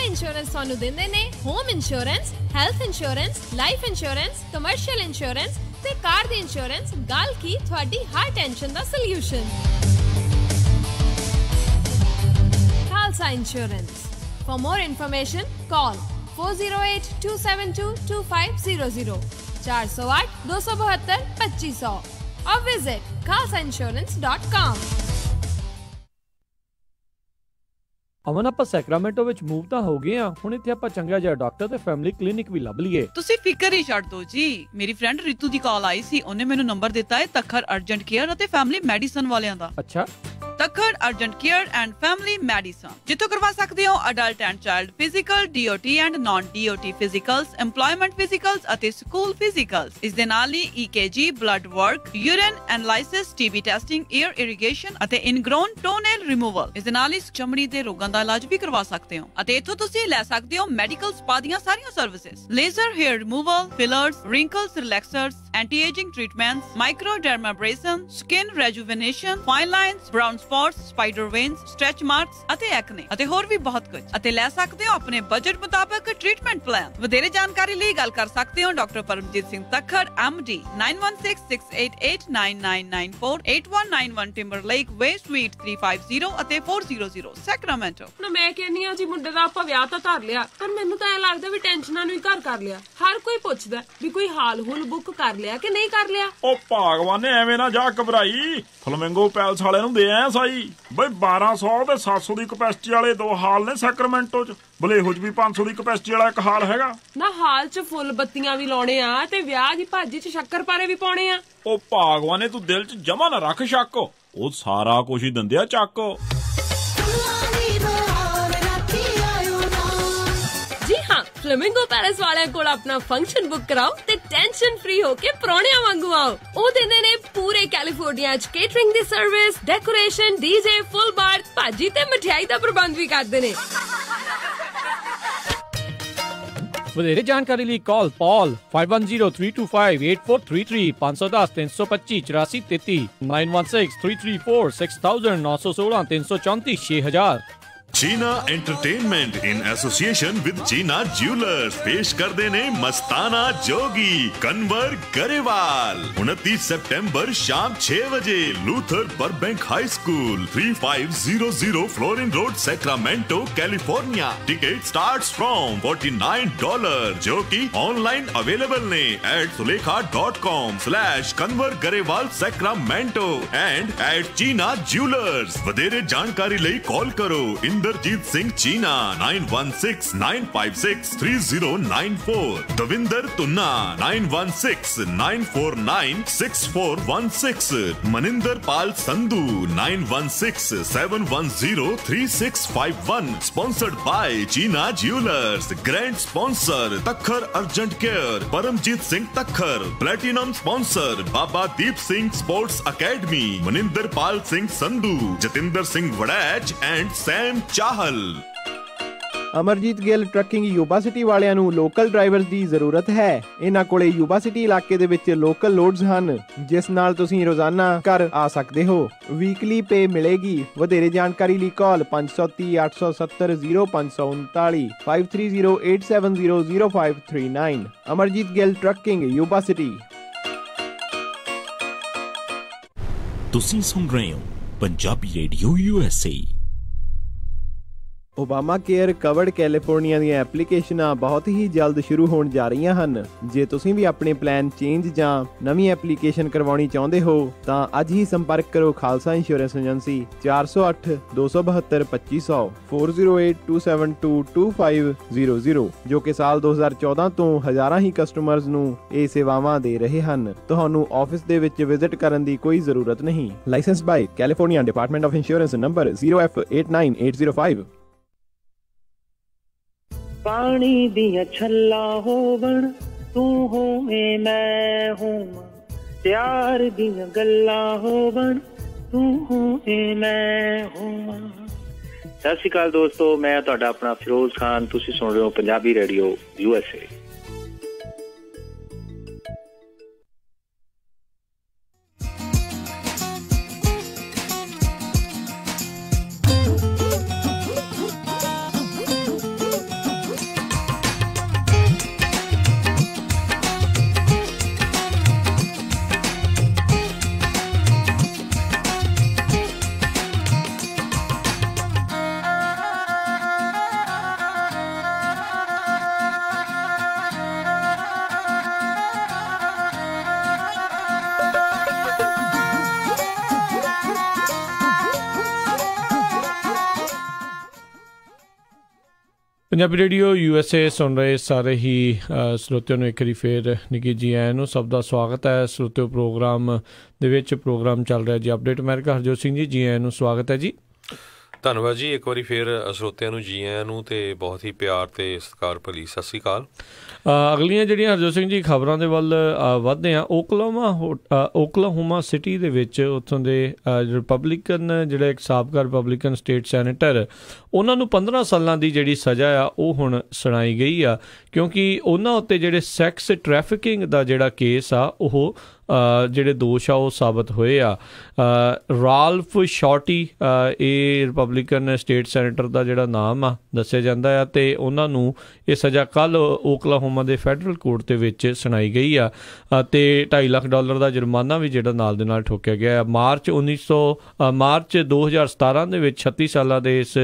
ਇੰਸ਼ੋਰੈਂਸ ਤੁਹਾਨੂੰ ਦਿੰਦੇ ਨੇ home insurance, health insurance, life insurance, commercial insurance ਤੇ ਕਾਰ ਦੀ ਇੰਸ਼ੋਰੈਂਸ। ਗੱਲ ਕੀ ਤੁਹਾਡੀ ਹਰ ਟੈਨਸ਼ਨ ਦਾ solution. Khalsa insurance. For more information, call 408-272-2500 408 272 2500 or visit khalsainsurance.com। ਅਮਨ, ਆਪਾਂ ਸੈਕਰਾਮੈਂਟੋ ਵਿੱਚ ਮੂਵ ਤਾਂ ਹੋ ਗਏ ਆ, ਹੁਣ ਇੱਥੇ ਆਪਾਂ ਚੰਗਾ ਜਿਹਾ ਡਾਕਟਰ ਤੇ ਫੈਮਿਲੀ ਕਲੀਨਿਕ ਵੀ ਲੱਭ ਲਈਏ। ਤੁਸੀਂ ਫਿਕਰ ਹੀ ਛੱਡ ਦਿਓ ਜੀ। ਮੇਰੀ ਫਰੈਂਡ ਰਿਤੂ ਦੀ ਕਾਲ ਆਈ ਸੀ, ਉਹਨੇ ਮੈਨੂੰ ਨੰਬਰ ਦਿੱਤਾ ਹੈ ਤੱਖਰ ਅਰਜੈਂਟ ਕੇਅਰ ਅਤੇ ਫੈਮਿਲੀ ਮੈਡੀਸਨ ਵਾਲਿਆਂ ਦਾ। ਅੱਛਾ। Takhar urgent care and family medicine, ਜਿੱਥੋਂ ਕਰਵਾ ਸਕਦੇ ਹੋ adult and child physical, DOT and naan DOT ਫਿਜ਼ੀਕਲਸ, employment ਫਿਜ਼ੀਕਲਸ ਅਤੇ ਸਕੂਲ ਫਿਜ਼ੀਕਲਸ। ਇਸ ਦੇ ਨਾਲ ਹੀ EKG, blood work, urine analysis, TB testing, air irrigation ਅਤੇ ਇਨਗ੍ਰੋਨ ਟੋਨੇਲ ਰਿਮੂਵਲ। ਇਸ ਦੇ ਨਾਲ ਹੀ ਚਮੜੀ ਦੇ ਰੋਗਾਂ ਦਾ ਇਲਾਜ ਵੀ ਕਰਵਾ ਸਕਦੇ ਹੋ ਅਤੇ ਇੱਥੋਂ ਤੁਸੀਂ ਲੈ ਸਕਦੇ ਹੋ ਮੈਡੀਕਲ ਸਪਾ ਦੀਆਂ ਸਾਰੀਆਂ services, laser hair removal, fillers, wrinkles relaxers, anti aging treatments, micro dermabrasion, skin rejuvenation, fine lines, brown spots, spider veins, stretch marks ਅਤੇ ਐਕਨੇ ਅਤੇ ਹੋਰ ਵੀ ਬਹੁਤ ਕੁਝ। ਅਤੇ ਲੈ ਸਕਦੇ ਹੋ ਆਪਣੇ ਬਜਟ ਮੁਤਾਬਕ ਟ੍ਰੀਟਮੈਂਟ ਪਲਾਨ। ਵਧੇਰੇ ਜਾਣਕਾਰੀ ਲਈ ਗੱਲ ਕਰ ਸਕਦੇ ਹੋ ਡਾਕਟਰ ਪਰਮਜੀਤ ਸਿੰਘ ਤੱਖਰ MD 9166889994 8191 ਟਿੰਬਰਲੇਕ ਵੇ ਸਵੀਟ 350 ਅਤੇ 400 ਸੈਕਰਾਮੈਂਟੋ। ਮੈਂ ਕਹਿੰਦੀ ਆ ਜੀ ਮੁੰਡੇ ਦਾ ਆਪਾਂ ਵਿਆਹ ਤਾਂ ਧਰ ਲਿਆ, ਪਰ ਮੈਨੂੰ ਤਾਂ ਐ ਲੱਗਦਾ ਵੀ ਟੈਨਸ਼ਨਾਂ ਨੂੰ ਹੀ ਘਰ ਕਰ ਲਿਆ। ਹਰ ਕੋਈ ਪੁੱਛਦਾ ਵੀ ਕੋਈ ਹਾਲ ਹੁਲ ਬੁੱਕ ਕਰ ਲਿਆ ਕਿ ਨਹੀਂ ਕਰ ਲਿਆ। ਉਹ ਭਗਵਾਨ ਨੇ ਐਵੇਂ ਨਾ ਜਾ ਘਬਰਾਈ, ਫਲਮਿੰਗੋ ਪੈਲਸ ਵਾਲਿਆਂ ਨੂੰ ਦੇ ਆਇਆ ਸਾਈ ਬਈ 1200 ਤੇ 700 ਦੀ ਕਪੈਸਿਟੀ ਵਾਲੇ 2 ਹਾਲ ਨੇ ਸੈਕਰਾਮੈਂਟੋ ਚ। ਬਲੇਹੋ ਚ ਵੀ 500 ਦੀ ਕਪੈਸਿਟੀ ਵਾਲਾ ਇੱਕ ਹਾਲ ਹੈਗਾ ਨਾ। ਹਾਲ ਚ ਫੁੱਲ ਬੱਤੀਆਂ ਵੀ ਲਾਉਣੇ ਆ ਤੇ ਵਿਆਹ ਦੀ ਭਾਜੀ ਚ ਸ਼ੱਕਰਪਾਰੇ ਵੀ ਪਾਉਣੇ ਆ। ਉਹ ਭਗਵਾਨ ਨੇ ਤੂੰ ਦਿਲ ਚ ਜਮਾ ਨਾ ਰੱਖ ਸ਼ੱਕ, ਉਹ ਸਾਰਾ ਕੁਝ ਹੀ ਦਿੰਦੇ ਆ ਚੱਕ। ਜੀ ਹਾਂ, ਫਲੇਮਿੰਗੋ ਪੈਲੇਸ ਵਾਲਿਆਂ ਕੋਲ ਆਪਣਾ ਫੰਕਸ਼ਨ ਬੁੱਕ ਕਰਾਓ ਤੇ ਟੈਨਸ਼ਨ ਫ੍ਰੀ ਹੋ ਕੇ ਪ੍ਰਾਹੁਣਿਆਂ ਵਾਂਗੂ ਆਓ। ਉਹ ਦਿੰਦੇ ਨੇ ਪੂਰੇ ਕੈਲੀਫੋਰਨੀਆ ਚ ਕੇਟਰਿੰਗ ਦੀ ਸਰਵਿਸ, ਡੈਕੋਰੇਸ਼ਨ, DJ, ਫੁੱਲ ਬਾਰ, ਭਾਜੀ ਤੇ ਮਠਿਆਈ ਦਾ ਪ੍ਰਬੰਧ ਵੀ ਕਰਦੇ ਨੇ। ਵਧੇਰੇ ਜਾਣਕਾਰੀ ਲਈ ਕਾਲ ਪੌਲ 5103258433 510 325 8433 916 334 6000 916 334 6000। Jeena entertainment in association with Jeena jewellers पेश करते ने मस्ताना जोगी कन्वर गरेवाल 29 सितंबर शाम 6 बजे Luther Burbank high school 3500 fluorine road Sacramento California. Ticket starts from $49 जो कि ऑनलाइन अवेलेबल ने @sulekha.com/Kanwar Garewal Sacramento and @China Jewelers। वधेरे जानकारी लई कॉल करो Inderjit Singh Cheena 9169563094, Davinder Tunna 9169496416, Maninder Pal Sandhu 9167103651। Sponsored by Cheena jewellers. Grand sponsor Takhar urgent care Paramjit Singh Takhar. Platinum sponsor Baba Deep Singh sports academy Maninder Pal Singh Sandhu, Jatinder Singh Waraich and Sam Chahal. Amarjit Gill trucking Yuba City ਵਾਲਿਆਂ ਨੂੰ local drivers ਦੀ ਜ਼ਰੂਰਤ ਹੈ। ਇਹਨਾਂ ਕੋਲੇ ਯੂਬਾ ਸਿਟੀ ਇਲਾਕੇ ਦੇ ਵਿੱਚ ਲੋਕਲ ਲੋਡਸ ਹਨ ਜਿਸ ਨਾਲ ਤੁਸੀਂ ਰੋਜ਼ਾਨਾ ਘਰ ਆ ਸਕਦੇ ਹੋ। ਵੀਕਲੀ ਪੇ ਮਿਲੇਗੀ। ਵਧੇਰੇ ਜਾਣਕਾਰੀ ਲਈ call 530 870 0539 5308700539। Amarjit Gill trucking Yuba City. ਤੁਸੀਂ ਸੁਣ ਰਹੇ ਹੋ Punjabi radio USA। Obama care covered California ਦੀਆਂ ਐਪਲੀਕੇਸ਼ਨਾਂ ਬਹੁਤ ਹੀ ਜਲਦ ਸ਼ੁਰੂ ਹੋਣ ਜਾ ਰਹੀਆਂ ਹਨ। ਜੇ ਤੁਸੀਂ ਵੀ ਆਪਣੇ ਪਲਾਨ ਚੇਂਜ ਜਾਂ ਨਵੀਂ ਐਪਲੀਕੇਸ਼ਨ ਕਰਵਾਉਣੀ ਚਾਹੁੰਦੇ ਹੋ ਤਾਂ ਅੱਜ ਹੀ ਸੰਪਰਕ ਕਰੋ ਖਾਲਸਾ ਇੰਸ਼ੋਰੈਂਸ ਏਜੰਸੀ 408 272 2500 408 272 2500 ਜੋ ਕਿ ਸਾਲ 2014 ਤੋਂ ਹਜ਼ਾਰਾਂ ਹੀ ਕਸਟਮਰਜ਼ ਨੂੰ ਇਹ ਸੇਵਾਵਾਂ ਦੇ ਰਹੇ ਹਨ। ਤੁਹਾਨੂੰ ਆਫਿਸ ਦੇ ਵਿੱਚ ਵਿਜ਼ਿਟ ਕਰਨ ਦੀ ਕੋਈ ਜ਼ਰੂਰਤ ਨਹੀਂ। License by California department of insurance number 0F89805। पानी दियां छल्ला होवन तू होवे मैं होवां, प्यार दियां गल्लां होवन तू होवे मैं होवां। सत श्री अकाल दोस्तों, मैं तुहाडा अपना फिरोज खान, तुसीं सुन रहे हो Punjabi radio USA। Punjabi radio USA ਸੁਣ ਰਹੇ ਸਾਰੇ ਹੀ ਸਰੋਤਿਆਂ ਨੂੰ ਇੱਕ ਵਾਰੀ ਫੇਰ ਨਿੱਘੀ ਜੀ ਆਇਆਂ ਨੂੰ। ਸਭ ਦਾ ਸਵਾਗਤ ਹੈ ਸਰੋਤਿਓ ਪ੍ਰੋਗਰਾਮ ਦੇ ਵਿੱਚ। ਪ੍ਰੋਗਰਾਮ ਚੱਲ ਰਿਹਾ ਜੀ ਅਪਡੇਟ ਅਮਰੀਕਾ। ਹਰਜੋਤ ਸਿੰਘ ਜੀ, ਜੀ ਆਇਆਂ ਨੂੰ, ਸਵਾਗਤ ਹੈ ਜੀ। ਧੰਨਵਾਦ ਜੀ, ਇੱਕ ਵਾਰੀ ਫੇਰ ਸਰੋਤਿਆਂ ਨੂੰ ਜੀ ਆਇਆਂ ਨੂੰ ਤੇ ਬਹੁਤ ਹੀ ਪਿਆਰ ਤੇ ਸਤਿਕਾਰ ਭਲੀ ਸਤਿ ਸ਼੍ਰੀ ਅਕਾਲ। ਅਗਲੀਆਂ ਜਿਹੜੀਆਂ ਹਰਜੋਤ ਸਿੰਘ ਜੀ ਖਬਰਾਂ ਦੇ ਵੱਲ ਵੱਧਦੇ ਹਾਂ। ਓਕਲਾਹੋਮਾ ਸਿਟੀ ਦੇ ਵਿੱਚ ਉੱਥੋਂ ਦੇ ਰਿਪਬਲਿਕਨ ਜਿਹੜੇ ਇੱਕ ਸਾਬਕਾ ਰਿਪਬਲਿਕਨ ਸਟੇਟ ਸੈਨੇਟਰ, ਉਹਨਾਂ ਨੂੰ 15 ਸਾਲਾਂ ਦੀ ਜਿਹੜੀ ਸਜ਼ਾ ਆ ਉਹ ਹੁਣ ਸੁਣਾਈ ਗਈ ਆ, ਕਿਉਂਕਿ ਉਹਨਾਂ ਉੱਤੇ ਜਿਹੜੇ ਸੈਕਸ ਟ੍ਰੈਫਿਕਿੰਗ ਦਾ ਜਿਹੜਾ ਕੇਸ ਆ ਉਹ ਜਿਹੜੇ ਦੋਸ਼ ਆ ਉਹ ਸਾਬਤ ਹੋਏ ਆ। ਰਾਲਫ ਸ਼ੌਰਟੀ ਇਹ ਰਿਪਬਲਿਕਨ ਸਟੇਟ ਸੈਨੇਟਰ ਦਾ ਜਿਹੜਾ ਨਾਮ ਆ ਦੱਸਿਆ ਜਾਂਦਾ ਆ, ਅਤੇ ਉਹਨਾਂ ਨੂੰ ਇਹ ਸਜ਼ਾ ਕੱਲ੍ਹ ਓਕਲਾਹੋਮਾ ਦੇ ਫੈਡਰਲ ਕੋਰਟ ਦੇ ਵਿੱਚ ਸੁਣਾਈ ਗਈ ਆ ਅਤੇ $2.5 ਲੱਖ ਦਾ ਜੁਰਮਾਨਾ ਵੀ ਜਿਹੜਾ ਨਾਲ ਦੇ ਨਾਲ ਠੋਕਿਆ ਗਿਆ। ਮਾਰਚ 2017 ਦੇ ਵਿੱਚ 36 ਸਾਲਾਂ ਦੇ ਇਸ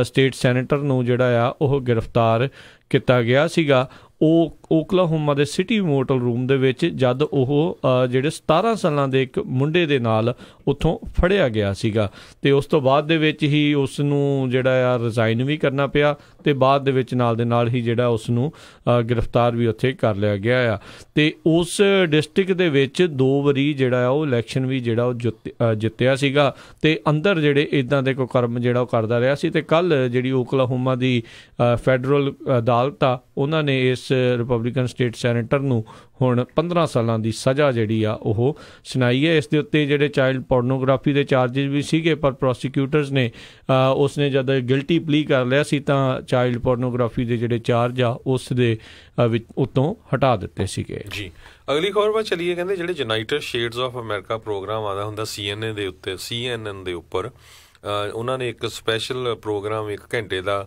ਸਟੇਟ ਸੈਨੇਟਰ ਨੂੰ ਜਿਹੜਾ ਆ ਉਹ ਗ੍ਰਿਫਤਾਰ ਕੀਤਾ ਗਿਆ ਸੀਗਾ। ਉਹ ਓਕਲਾਹੋਮਾ ਦੇ ਸਿਟੀ ਮੋਟਲ ਰੂਮ ਦੇ ਵਿੱਚ ਜਦ ਉਹ ਜਿਹੜੇ 17 ਸਾਲਾਂ ਦੇ ਇੱਕ ਮੁੰਡੇ ਦੇ ਨਾਲ ਉੱਥੋਂ ਫੜਿਆ ਗਿਆ ਸੀਗਾ, ਅਤੇ ਉਸ ਤੋਂ ਬਾਅਦ ਦੇ ਵਿੱਚ ਹੀ ਉਸ ਨੂੰ ਜਿਹੜਾ ਆ ਰਿਜ਼ਾਈਨ ਵੀ ਕਰਨਾ ਪਿਆ, ਅਤੇ ਬਾਅਦ ਦੇ ਵਿੱਚ ਨਾਲ ਦੇ ਨਾਲ ਹੀ ਜਿਹੜਾ ਉਸ ਨੂੰ ਗ੍ਰਿਫਤਾਰ ਵੀ ਉੱਥੇ ਕਰ ਲਿਆ ਗਿਆ ਆ। ਅਤੇ ਉਸ ਡਿਸਟ੍ਰਿਕਟ ਦੇ ਵਿੱਚ 2 ਵਾਰੀ ਜਿਹੜਾ ਆ ਉਹ ਇਲੈਕਸ਼ਨ ਵੀ ਜਿਹੜਾ ਉਹ ਜਿੱਤਿਆ ਸੀਗਾ, ਅਤੇ ਅੰਦਰ ਜਿਹੜੇ ਇੱਦਾਂ ਦੇ ਕੋਈ ਕਰਮ ਜਿਹੜਾ ਉਹ ਕਰਦਾ ਰਿਹਾ ਸੀ। ਅਤੇ ਕੱਲ੍ਹ ਜਿਹੜੀ ਓਕਲਾਹੋਮਾ ਦੀ ਫੈਡਰਲ ਅਦਾਲਤ ਆ, ਉਹਨਾਂ ਨੇ ਇਸ ਰਿਪਬਲਿਕਨ ਸਟੇਟ ਸੈਨੇਟਰ ਨੂੰ ਹੁਣ 15 ਸਾਲਾਂ ਦੀ ਸਜ਼ਾ ਜਿਹੜੀ ਆ ਉਹ ਸੁਣਾਈ ਹੈ। ਇਸ ਦੇ ਉੱਤੇ ਜਿਹੜੇ ਚਾਈਲਡ ਪੋਰਨੋਗ੍ਰਾਫੀ ਦੇ ਚਾਰਜਿਸ ਵੀ ਸੀਗੇ, ਪਰ ਪ੍ਰੋਸੀਕਿਊਟਰਸ ਨੇ ਉਸਨੇ ਜਦ ਗਿਲਟੀ ਪਲੀ ਕਰ ਲਿਆ ਸੀ ਤਾਂ ਚਾਈਲਡ ਪੋਰਨੋਗ੍ਰਾਫੀ ਦੇ ਜਿਹੜੇ ਚਾਰਜ ਆ ਉਸ ਦੇ ਵਿੱਚ ਉੱਤੋਂ ਹਟਾ ਦਿੱਤੇ ਸੀਗੇ ਜੀ। ਅਗਲੀ ਖਬਰ ਵੱਲ ਚੱਲੀਏ। ਕਹਿੰਦੇ ਜਿਹੜੇ United States of America program ਆਉਂਦਾ ਹੁੰਦਾ CNN ਦੇ ਉੱਤੇ, CNN ਦੇ ਉੱਪਰ ਉਹਨਾਂ ਨੇ ਇੱਕ ਸਪੈਸ਼ਲ ਪ੍ਰੋਗਰਾਮ 1 ਘੰਟੇ ਦਾ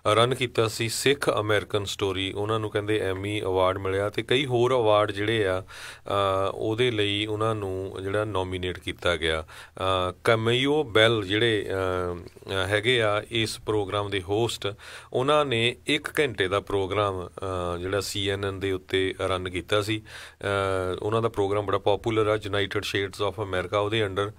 ਰਨ ਕੀਤਾ ਸੀ, ਸਿੱਖ ਅਮਰੀਕਨ ਸਟੋਰੀ। ਉਹਨਾਂ ਨੂੰ ਕਹਿੰਦੇ ਐਮੀ ਅਵਾਰਡ ਮਿਲਿਆ ਅਤੇ ਕਈ ਹੋਰ ਅਵਾਰਡ ਜਿਹੜੇ ਆ ਉਹਦੇ ਲਈ ਉਹਨਾਂ ਨੂੰ ਜਿਹੜਾ ਨੋਮੀਨੇਟ ਕੀਤਾ ਗਿਆ। ਕੈਮੀਓ ਬੈਲ ਜਿਹੜੇ ਹੈਗੇ ਆ ਇਸ ਪ੍ਰੋਗਰਾਮ ਦੇ ਹੋਸਟ, ਉਹਨਾਂ ਨੇ 1 ਘੰਟੇ ਦਾ ਪ੍ਰੋਗਰਾਮ ਜਿਹੜਾ CNN ਦੇ ਉੱਤੇ ਰਨ ਕੀਤਾ ਸੀ। ਉਹਨਾਂ ਦਾ ਪ੍ਰੋਗਰਾਮ ਬੜਾ ਪੋਪੂਲਰ ਆ, ਯੂਨਾਈਟਿਡ ਸਟੇਟਸ ਆਫ ਅਮਰੀਕਾ ਉਹਦੇ ਅੰਡਰ।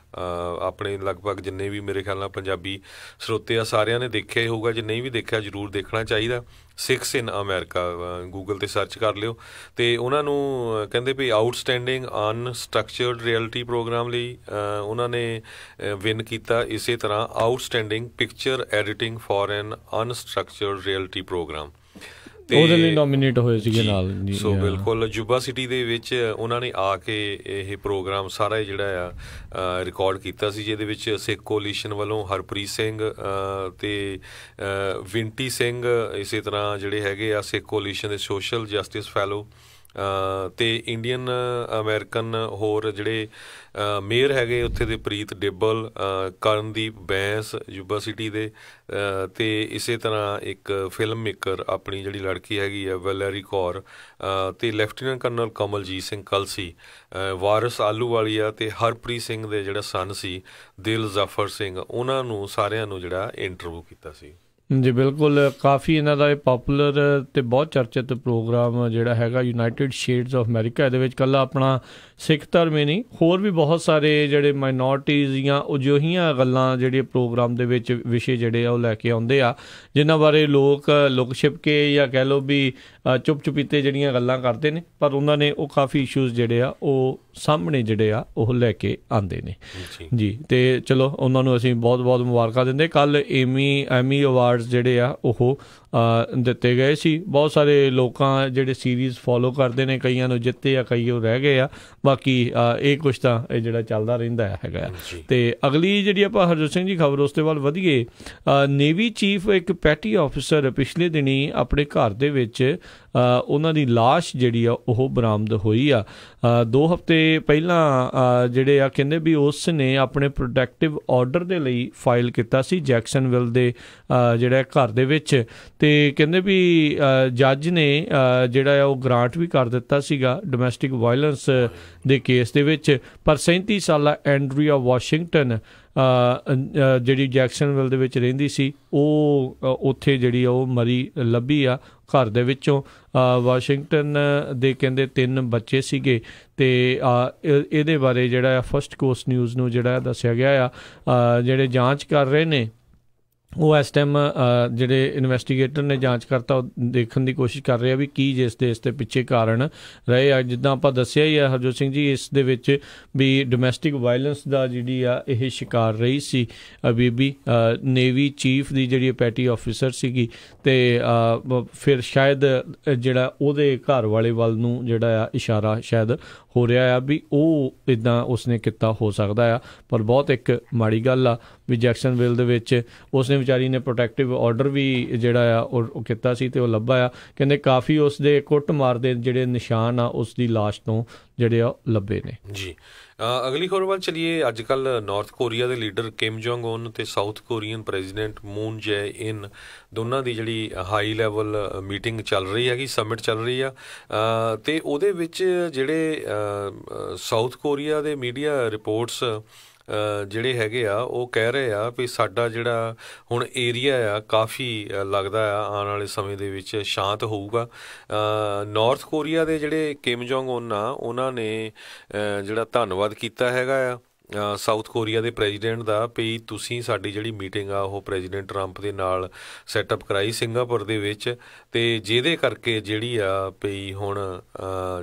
ਆਪਣੇ ਲਗਭਗ ਜਿੰਨੇ ਵੀ ਮੇਰੇ ਖਿਆਲ ਨਾਲ ਪੰਜਾਬੀ ਸਰੋਤੇ ਆ ਸਾਰਿਆਂ ਨੇ ਦੇਖਿਆ ਹੀ ਹੋਊਗਾ, ਜੇ ਨਹੀਂ ਵੀ ਦੇਖਿਆ ਜ਼ਰੂਰ ਦੇਖਣਾ ਚਾਹੀਦਾ। ਸਿਕਸ ਇਨ ਅਮਰੀਕਾ ਗੂਗਲ 'ਤੇ ਸਰਚ ਕਰ ਲਿਓ। ਅਤੇ ਉਹਨਾਂ ਨੂੰ ਕਹਿੰਦੇ ਵੀ ਆਊਟਸਟੈਂਡਿੰਗ ਅਨਸਟਰਕਚਰਡ ਰਿਐਲਿਟੀ ਪ੍ਰੋਗਰਾਮ ਲਈ ਉਹਨਾਂ ਨੇ ਵਿਨ ਕੀਤਾ। ਇਸੇ ਤਰ੍ਹਾਂ outstanding picture editing for an unstructured reality program ਉਹਦੇ ਲਈ ਨੋਮੀਨੇਟ ਹੋਏ ਸੀਗੇ ਨਾਲ। ਸੋ ਬਿਲਕੁਲ ਯੂਬਾ ਸਿਟੀ ਦੇ ਵਿੱਚ ਉਹਨਾਂ ਨੇ ਆ ਕੇ ਇਹ ਪ੍ਰੋਗਰਾਮ ਸਾਰਾ ਜਿਹੜਾ ਆ ਰਿਕਾਰਡ ਕੀਤਾ ਸੀ, ਜਿਹਦੇ ਵਿੱਚ ਸਿੱਖ ਕੋਲੀਸ਼ਨ ਵੱਲੋਂ ਹਰਪ੍ਰੀਤ ਸਿੰਘ ਅਤੇ ਵਿੰਟੀ ਸਿੰਘ, ਇਸੇ ਤਰ੍ਹਾਂ ਜਿਹੜੇ ਹੈਗੇ ਆ ਸਿੱਖ ਕੋਲੀਸ਼ਨ ਦੇ ਸੋਸ਼ਲ ਜਸਟਿਸ ਫੈਲੋ ਅਤੇ ਇੰਡੀਅਨ ਅਮਰੀਕਨ ਹੋਰ ਜਿਹੜੇ ਮੇਅਰ ਹੈਗੇ ਉੱਥੇ ਦੇ ਪ੍ਰੀਤ ਡਿੱਬਲ, ਕਰਨਦੀਪ ਬੈਂਸ ਯੂਬਾ ਸਿਟੀ ਦੇ, ਅਤੇ ਇਸੇ ਤਰ੍ਹਾਂ ਇੱਕ ਫਿਲਮ ਮੇਕਰ ਆਪਣੀ ਜਿਹੜੀ ਲੜਕੀ ਹੈਗੀ ਆ ਵੈਲੇਰੀ ਕੌਰ, ਅਤੇ ਲੈਫਟੀਨੈਂਟ ਕਰਨਲ ਕਮਲਜੀਤ ਸਿੰਘ ਕਲਸੀ, ਵਾਰਿਸ ਆਲੂਵਾਲੀਆ ਅਤੇ ਹਰਪ੍ਰੀਤ ਸਿੰਘ ਦੇ ਜਿਹੜਾ ਸਨ ਸੀ ਦਿਲ ਜ਼ਫਰ ਸਿੰਘ, ਉਹਨਾਂ ਨੂੰ ਸਾਰਿਆਂ ਨੂੰ ਜਿਹੜਾ ਇੰਟਰਵਿਊ ਕੀਤਾ ਸੀ। ਜੀ ਬਿਲਕੁਲ, ਕਾਫੀ ਇਹਨਾਂ ਦਾ ਇਹ ਪਾਪੂਲਰ ਅਤੇ ਬਹੁਤ ਚਰਚਿਤ ਪ੍ਰੋਗਰਾਮ ਜਿਹੜਾ ਹੈਗਾ ਯੂਨਾਈਟਿਡ ਸਟੇਟਸ ਆਫ ਅਮਰੀਕਾ। ਇਹਦੇ ਵਿੱਚ ਇਕੱਲਾ ਆਪਣਾ ਸਿੱਖ ਧਰਮ ਹੀ ਨਹੀਂ, ਹੋਰ ਵੀ ਬਹੁਤ ਸਾਰੇ ਜਿਹੜੇ ਮਾਈਨੋਰਟੀਜ਼ ਜਾਂ ਅਜਿਹੀਆਂ ਗੱਲਾਂ ਜਿਹੜੇ ਪ੍ਰੋਗਰਾਮ ਦੇ ਵਿੱਚ ਵਿਸ਼ੇ ਜਿਹੜੇ ਆ ਉਹ ਲੈ ਕੇ ਆਉਂਦੇ ਆ, ਜਿਨ੍ਹਾਂ ਬਾਰੇ ਲੋਕ ਲੁਕ ਛਿਪ ਕੇ ਜਾਂ ਕਹਿ ਲਓ ਵੀ ਚੁੱਪ ਚੁਪੀਤੇ ਜਿਹੜੀਆਂ ਗੱਲਾਂ ਕਰਦੇ ਨੇ, ਪਰ ਉਹਨਾਂ ਨੇ ਉਹ ਕਾਫੀ ਇਸ਼ੂਜ਼ ਜਿਹੜੇ ਆ ਉਹ ਸਾਹਮਣੇ ਜਿਹੜੇ ਆ ਉਹ ਲੈ ਕੇ ਆਉਂਦੇ ਨੇ ਜੀ। ਅਤੇ ਚਲੋ ਉਹਨਾਂ ਨੂੰ ਅਸੀਂ ਬਹੁਤ ਬਹੁਤ ਮੁਬਾਰਕਾਂ ਦਿੰਦੇ। ਕੱਲ੍ਹ ਐਮੀ ਅਵਾਰਡਸ ਜਿਹੜੇ ਆ ਉਹ ਦਿੱਤੇ ਗਏ ਸੀ। ਬਹੁਤ ਸਾਰੇ ਲੋਕਾਂ ਜਿਹੜੇ ਸੀਰੀਜ਼ ਫੋਲੋ ਕਰਦੇ ਨੇ, ਕਈਆਂ ਨੂੰ ਜਿੱਤੇ ਆ, ਕਈ ਉਹ ਰਹਿ ਗਏ ਆ। ਬਾਕੀ ਇਹ ਕੁਛ ਤਾਂ ਇਹ ਜਿਹੜਾ ਚੱਲਦਾ ਰਹਿੰਦਾ ਹੈਗਾ। ਅਤੇ ਅਗਲੀ ਜਿਹੜੀ ਆਪਾਂ ਹਰਜੋਤ ਸਿੰਘ ਜੀ ਖਬਰ ਉਸ ਦੇ ਵੱਲ ਵਧੀਏ। ਨੇਵੀ ਚੀਫ ਇੱਕ ਪੈਟੀ ਆਫਿਸਰ ਪਿਛਲੇ ਦਿਨੀ ਆਪਣੇ ਘਰ ਦੇ ਵਿੱਚ ਉਹਨਾਂ ਦੀ ਲਾਸ਼ ਜਿਹੜੀ ਆ ਉਹ ਬਰਾਮਦ ਹੋਈ ਆ। 2 ਹਫ਼ਤੇ ਪਹਿਲਾਂ ਜਿਹੜੇ ਆ ਕਹਿੰਦੇ ਵੀ ਉਸ ਨੇ ਆਪਣੇ ਪ੍ਰੋਟੈਕਟਿਵ ਆਰਡਰ ਦੇ ਲਈ ਫਾਈਲ ਕੀਤਾ ਸੀ ਜੈਕਸਨਵਿਲ ਦੇ ਜਿਹੜਾ ਘਰ ਦੇ ਵਿੱਚ, ਅਤੇ ਕਹਿੰਦੇ ਵੀ ਜੱਜ ਨੇ ਜਿਹੜਾ ਆ ਉਹ ਗ੍ਰਾਂਟ ਵੀ ਕਰ ਦਿੱਤਾ ਸੀਗਾ ਡੋਮੈਸਟਿਕ ਵਾਇਲੈਂਸ ਦੇ ਕੇਸ ਦੇ ਵਿੱਚ। ਪਰ 37 ਸਾਲਾ ਐਂਡਰੀਆ ਵਾਸ਼ਿੰਗਟਨ ਜਿਹੜੀ ਜੈਕਸਨਵਿਲ ਦੇ ਵਿੱਚ ਰਹਿੰਦੀ ਸੀ, ਉਹ ਉੱਥੇ ਜਿਹੜੀ ਉਹ ਮਰੀ ਲੱਭੀ ਆ ਘਰ ਦੇ ਵਿੱਚੋਂ। ਵਾਸ਼ਿੰਗਟਨ ਦੇ ਕਹਿੰਦੇ 3 ਬੱਚੇ ਸੀਗੇ, ਅਤੇ ਇਹਦੇ ਬਾਰੇ ਜਿਹੜਾ ਆ ਫਸਟ ਕੋਸਟ ਨਿਊਜ਼ ਨੂੰ ਜਿਹੜਾ ਦੱਸਿਆ ਗਿਆ ਆ ਜਿਹੜੇ ਜਾਂਚ ਕਰ ਰਹੇ ਨੇ ਉਹ ਇਸ ਟਾਈਮ ਜਿਹੜੇ ਇਨਵੈਸਟੀਗੇਟਰ ਨੇ ਜਾਂਚ ਕਰਤਾ ਦੇਖਣ ਦੀ ਕੋਸ਼ਿਸ਼ ਕਰ ਰਹੇ ਆ ਵੀ ਕੀ ਜਿਸ ਦੇ ਇਸ ਦੇ ਪਿੱਛੇ ਕਾਰਨ ਰਹੇ ਆ। ਜਿੱਦਾਂ ਆਪਾਂ ਦੱਸਿਆ ਹੀ ਆ ਹਰਜੋਤ ਸਿੰਘ ਜੀ, ਇਸ ਦੇ ਵਿੱਚ ਵੀ ਡੋਮੈਸਟਿਕ ਵਾਇਲੈਂਸ ਦਾ ਜਿਹੜੀ ਆ ਇਹ ਸ਼ਿਕਾਰ ਰਹੀ ਸੀ ਬੀਬੀ। ਨੇਵੀ ਚੀਫ ਦੀ ਜਿਹੜੀ ਪੈਟੀ ਆਫਿਸਰ ਸੀਗੀ, ਅਤੇ ਫਿਰ ਸ਼ਾਇਦ ਜਿਹੜਾ ਉਹਦੇ ਘਰ ਵਾਲੇ ਵੱਲ ਨੂੰ ਜਿਹੜਾ ਆ ਇਸ਼ਾਰਾ ਸ਼ਾਇਦ ਹੋ ਰਿਹਾ ਆ ਵੀ ਉਹ ਇੱਦਾਂ ਉਸਨੇ ਕੀਤਾ ਹੋ ਸਕਦਾ ਆ। ਪਰ ਬਹੁਤ ਇੱਕ ਮਾੜੀ ਗੱਲ ਆ ਵੀ ਜੈਕਸਨਵਿਲ ਦੇ ਵਿੱਚ ਉਸਨੇ ਵਿਚਾਰੀ ਨੇ ਪ੍ਰੋਟੈਕਟਿਵ ਆਰਡਰ ਵੀ ਜਿਹੜਾ ਆ ਉਹ ਕੀਤਾ ਸੀ, ਅਤੇ ਉਹ ਲੱਭਾ ਆ। ਕਹਿੰਦੇ ਕਾਫੀ ਉਸ ਦੇ ਕੁੱਟਮਾਰ ਦੇ ਜਿਹੜੇ ਨਿਸ਼ਾਨ ਆ ਉਸ ਦੀ ਲਾਸ਼ ਤੋਂ ਜਿਹੜੇ ਆ ਲੱਭੇ ਨੇ ਜੀ। ਅਗਲੀ ਖਬਰ ਵੱਲ ਚਲੀਏ। ਅੱਜ ਕੱਲ੍ਹ ਨਾਰਥ ਕੋਰੀਆ ਦੇ ਲੀਡਰ ਕਿਮ ਜੋਂਗ ਉਨ ਅਤੇ ਸਾਊਥ ਕੋਰੀਅਨ ਪ੍ਰੈਜ਼ੀਡੈਂਟ ਮੂਨ ਜੈ ਇਨ ਦੋਨਾਂ ਦੀ ਜਿਹੜੀ ਹਾਈ ਲੈਵਲ ਮੀਟਿੰਗ ਚੱਲ ਰਹੀ ਹੈਗੀ, ਸਮਿਟ ਚੱਲ ਰਹੀ ਆ। ਅਤੇ ਉਹਦੇ ਵਿੱਚ ਜਿਹੜੇ ਸਾਊਥ ਕੋਰੀਆ ਦੇ ਮੀਡੀਆ ਰਿਪੋਰਟਸ ਜਿਹੜੇ ਹੈਗੇ ਆ ਉਹ ਕਹਿ ਰਹੇ ਆ ਵੀ ਸਾਡਾ ਜਿਹੜਾ ਹੁਣ ਏਰੀਆ ਆ ਕਾਫੀ ਲੱਗਦਾ ਆ ਆਉਣ ਵਾਲੇ ਸਮੇਂ ਦੇ ਵਿੱਚ ਸ਼ਾਂਤ ਹੋਊਗਾ। ਨਾਰਥ ਕੋਰੀਆ ਦੇ ਜਿਹੜੇ ਕਿਮ ਜੋਂਗ ਉਨ ਆ ਉਹਨਾਂ ਨੇ ਜਿਹੜਾ ਧੰਨਵਾਦ ਕੀਤਾ ਹੈਗਾ ਆ ਸਾਊਥ ਕੋਰੀਆ ਦੇ ਪ੍ਰੈਜ਼ੀਡੈਂਟ ਦਾ ਵੀ ਤੁਸੀਂ ਸਾਡੀ ਜਿਹੜੀ ਮੀਟਿੰਗ ਆ ਉਹ ਪ੍ਰੈਜ਼ੀਡੈਂਟ ਟਰੰਪ ਦੇ ਨਾਲ ਸੈਟਅਪ ਕਰਾਈ ਸਿੰਗਾਪੁਰ ਦੇ ਵਿੱਚ, ਅਤੇ ਜਿਹਦੇ ਕਰਕੇ ਜਿਹੜੀ ਆ ਵੀ ਹੁਣ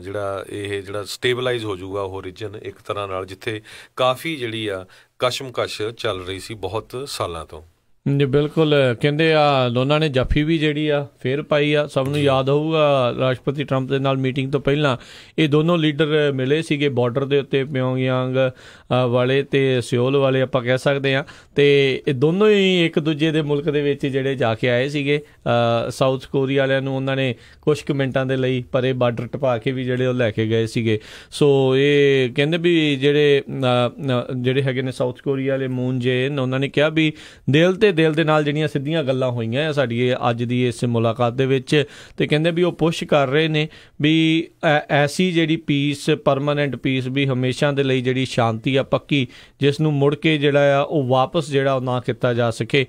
ਜਿਹੜਾ ਸਟੇਬਲਾਈਜ਼ ਹੋ ਜਾਊਗਾ ਉਹ ਰੀਜਨ ਇੱਕ ਤਰ੍ਹਾਂ ਨਾਲ, ਜਿੱਥੇ ਕਾਫੀ ਜਿਹੜੀ ਆ ਕਸ਼ਮਕਸ਼ ਚੱਲ ਰਹੀ ਸੀ ਬਹੁਤ ਸਾਲਾਂ ਤੋਂ। ਜੀ ਬਿਲਕੁਲ, ਕਹਿੰਦੇ ਆ ਦੋਨਾਂ ਨੇ ਜੱਫੀ ਵੀ ਜਿਹੜੀ ਆ ਫੇਰ ਪਾਈ ਆ। ਸਭ ਨੂੰ ਯਾਦ ਹੋਊਗਾ ਰਾਸ਼ਟਰਪਤੀ ਟਰੰਪ ਦੇ ਨਾਲ ਮੀਟਿੰਗ ਤੋਂ ਪਹਿਲਾਂ ਇਹ ਦੋਨੋਂ ਲੀਡਰ ਮਿਲੇ ਸੀਗੇ ਬਾਰਡਰ ਦੇ ਉੱਤੇ, ਪਿਓਂਗਯਾਂਗ ਵਾਲੇ ਤੇ ਸਿਓਲ ਵਾਲੇ ਆਪਾਂ ਕਹਿ ਸਕਦੇ ਹਾਂ। ਤੇ ਇਹ ਦੋਨੋਂ ਹੀ ਇੱਕ ਦੂਜੇ ਦੇ ਮੁਲਕ ਦੇ ਵਿੱਚ ਜਿਹੜੇ ਜਾ ਕੇ ਆਏ ਸੀਗੇ। ਸਾਊਥ ਕੋਰੀਆ ਵਾਲਿਆਂ ਨੂੰ ਉਹਨਾਂ ਨੇ ਕੁਛ ਕੁ ਮਿੰਟਾਂ ਦੇ ਲਈ ਪਰੇ ਬਾਰਡਰ ਟਪਾ ਕੇ ਵੀ ਜਿਹੜੇ ਉਹ ਲੈ ਕੇ ਗਏ ਸੀਗੇ। ਸੋ ਇਹ ਕਹਿੰਦੇ ਵੀ ਜਿਹੜੇ ਹੈਗੇ ਨੇ ਸਾਊਥ ਕੋਰੀਆ ਵਾਲੇ ਮੂਨ ਜੇਨ, ਉਹਨਾਂ ਨੇ ਕਿਹਾ ਵੀ ਦਿਲ ਦੇ ਨਾਲ ਜਿਹੜੀਆਂ ਸਿੱਧੀਆਂ ਗੱਲਾਂ ਹੋਈਆਂ ਆ ਸਾਡੀ ਅੱਜ ਦੀ ਇਸ ਮੁਲਾਕਾਤ ਦੇ ਵਿੱਚ। ਤੇ ਕਹਿੰਦੇ ਵੀ ਉਹ ਪੁਸ਼ ਕਰ ਰਹੇ ਨੇ ਵੀ ਐਸੀ ਜਿਹੜੀ ਪੀਸ, ਪਰਮਾਨੈਂਟ ਪੀਸ ਵੀ ਹਮੇਸ਼ਾ ਦੇ ਲਈ ਜਿਹੜੀ ਸ਼ਾਂਤੀ ਆ ਪੱਕੀ, ਜਿਸ ਨੂੰ ਮੁੜ ਕੇ ਜਿਹੜਾ ਆ ਉਹ ਵਾਪਸ ਜਿਹੜਾ ਉਹ ਨਾ ਕੀਤਾ ਜਾ ਸਕੇ,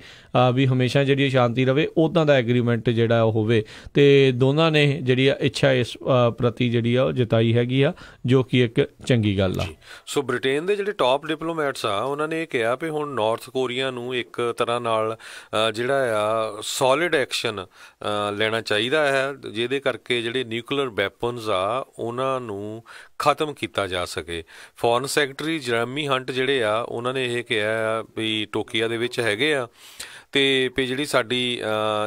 ਵੀ ਹਮੇਸ਼ਾ ਜਿਹੜੀ ਸ਼ਾਂਤੀ ਰਵੇ, ਉੱਦਾਂ ਦਾ ਐਗਰੀਮੈਂਟ ਜਿਹੜਾ ਉਹ ਹੋਵੇ। ਤੇ ਦੋਨਾਂ ਨੇ ਜਿਹੜੀ ਇੱਛਾ ਇਸ ਪ੍ਰਤੀ ਜਿਹੜੀ ਆ ਉਹ ਜਤਾਈ ਹੈਗੀ ਆ, ਜੋ ਕਿ ਇੱਕ ਚੰਗੀ ਗੱਲ ਆ। ਸੋ ਬ੍ਰਿਟੇਨ ਦੇ ਜਿਹੜੇ ਟੌਪ ਡਿਪਲੋਮੈਟਸ ਆ ਉਹਨਾਂ ਨੇ ਇਹ ਕਿਹਾ ਵੀ ਹੁਣ ਨਾਰਥ ਕੋਰੀਆ ਨੂੰ ਇੱਕ ਤਰ੍ਹਾਂ ਨਾਲ ਜਿਹੜਾ ਆ ਸੋਲਿਡ ਐਕਸ਼ਨ ਲੈਣਾ ਚਾਹੀਦਾ ਹੈ, ਜਿਹਦੇ ਕਰਕੇ ਜਿਹੜੇ ਨਿਊਕਲੀਅਰ ਵੈਪਨਸ ਆ ਉਹਨਾਂ ਨੂੰ ਖਤਮ ਕੀਤਾ ਜਾ ਸਕੇ। ਫੋਰਨ ਸੈਕਟਰੀ ਜਰਮੀ ਹੰਟ ਜਿਹੜੇ ਆ ਉਹਨਾਂ ਨੇ ਇਹ ਕਿਹਾ ਆ ਵੀ ਟੋਕੀਓ ਦੇ ਵਿੱਚ ਹੈਗੇ ਆ ਤੇ ਵੀ ਜਿਹੜੀ ਸਾਡੀ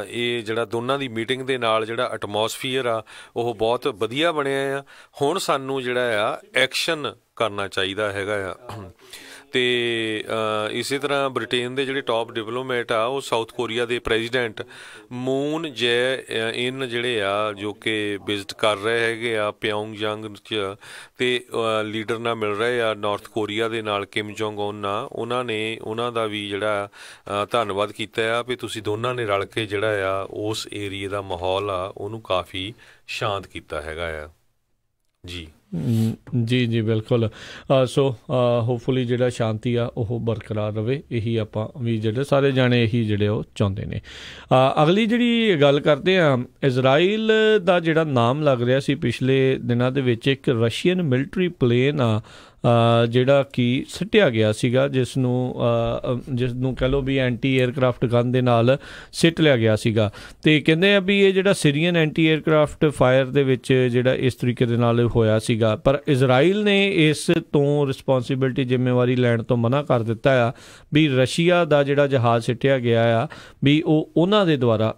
ਇਹ ਜਿਹੜਾ ਦੋਨਾਂ ਦੀ ਮੀਟਿੰਗ ਦੇ ਨਾਲ ਜਿਹੜਾ ਐਟਮੋਸਫੀਅਰ ਆ ਉਹ ਬਹੁਤ ਵਧੀਆ ਬਣਿਆ ਆ। ਹੁਣ ਸਾਨੂੰ ਜਿਹੜਾ ਆ ਐਕਸ਼ਨ ਕਰਨਾ ਚਾਹੀਦਾ ਹੈਗਾ ਆ। ਤੇ ਇਸੇ ਤਰ੍ਹਾਂ ਬ੍ਰਿਟੇਨ ਦੇ ਜਿਹੜੇ ਟੌਪ ਡਿਪਲੋਮੈਟ ਆ ਉਹ ਸਾਊਥ ਕੋਰੀਆ ਦੇ ਪ੍ਰੈਜ਼ੀਡੈਂਟ ਮੂਨ ਜੈ ਇਨ ਜਿਹੜੇ ਆ ਜੋ ਕਿ ਵਿਜ਼ਿਟ ਕਰ ਰਹੇ ਹੈਗੇ ਆ ਪਿਓਂਗਯਾਂਗ 'ਚ, ਤੇ ਲੀਡਰ ਨਾਲ ਮਿਲ ਰਹੇ ਆ ਨਾਰਥ ਕੋਰੀਆ ਦੇ ਨਾਲ, ਕਿਮ ਜੋਂਗ ਉਨ ਨਾਲ। ਉਹਨਾਂ ਨੇ ਉਹਨਾਂ ਦਾ ਵੀ ਜਿਹੜਾ ਧੰਨਵਾਦ ਕੀਤਾ ਆ ਵੀ ਤੁਸੀਂ ਦੋਨਾਂ ਨੇ ਰਲ ਕੇ ਜਿਹੜਾ ਆ ਉਸ ਏਰੀਏ ਦਾ ਮਾਹੌਲ ਆ ਉਹਨੂੰ ਕਾਫੀ ਸ਼ਾਂਤ ਕੀਤਾ ਹੈਗਾ ਆ। ਜੀ ਜੀ ਬਿਲਕੁਲ। ਸੋ ਹੋਪਫੁਲੀ ਜਿਹੜਾ ਸ਼ਾਂਤੀ ਆ ਉਹ ਬਰਕਰਾਰ ਰਵੇ, ਇਹੀ ਆਪਾਂ ਵੀ ਜਿਹੜੇ ਸਾਰੇ ਜਾਣੇ ਇਹੀ ਜਿਹੜੇ ਉਹ ਚਾਹੁੰਦੇ ਨੇ। ਅਗਲੀ ਜਿਹੜੀ ਗੱਲ ਕਰਦੇ ਆ, ਇਜ਼ਰਾਈਲ ਦਾ ਜਿਹੜਾ ਨਾਮ ਲੱਗ ਰਿਹਾ ਸੀ ਪਿਛਲੇ ਦਿਨਾਂ ਦੇ ਵਿੱਚ, ਇੱਕ ਰਸ਼ੀਅਨ ਮਿਲਟਰੀ ਪਲੇਨ ਆ ਜਿਹੜਾ ਕਿ ਸਿੱਟਿਆ ਗਿਆ ਸੀਗਾ, ਜਿਸ ਨੂੰ ਕਹਿ ਲਓ ਵੀ ਐਂਟੀ ਏਅਰਕ੍ਰਾਫਟ ਗਨ ਦੇ ਨਾਲ ਸਿੱਟ ਲਿਆ ਗਿਆ ਸੀਗਾ। ਤੇ ਕਹਿੰਦੇ ਆ ਵੀ ਇਹ ਜਿਹੜਾ ਸੀਰੀਅਨ ਐਂਟੀ ਏਅਰਕ੍ਰਾਫਟ ਫਾਇਰ ਦੇ ਵਿੱਚ ਜਿਹੜਾ ਇਸ ਤਰੀਕੇ ਦੇ ਨਾਲ ਹੋਇਆ ਸੀਗਾ, ਪਰ ਇਜ਼ਰਾਈਲ ਨੇ ਇਸ ਤੋਂ ਰਿਸਪੌਂਸਿਬਿਲਿਟੀ, ਜ਼ਿੰਮੇਵਾਰੀ ਲੈਣ ਤੋਂ ਮਨਾ ਕਰ ਦਿੱਤਾ ਆ ਵੀ ਰਸ਼ੀਆ ਦਾ ਜਿਹੜਾ ਜਹਾਜ਼ ਸਿੱਟਿਆ ਗਿਆ ਆ ਵੀ ਉਹ ਉਹਨਾਂ ਦੇ ਦੁਆਰਾ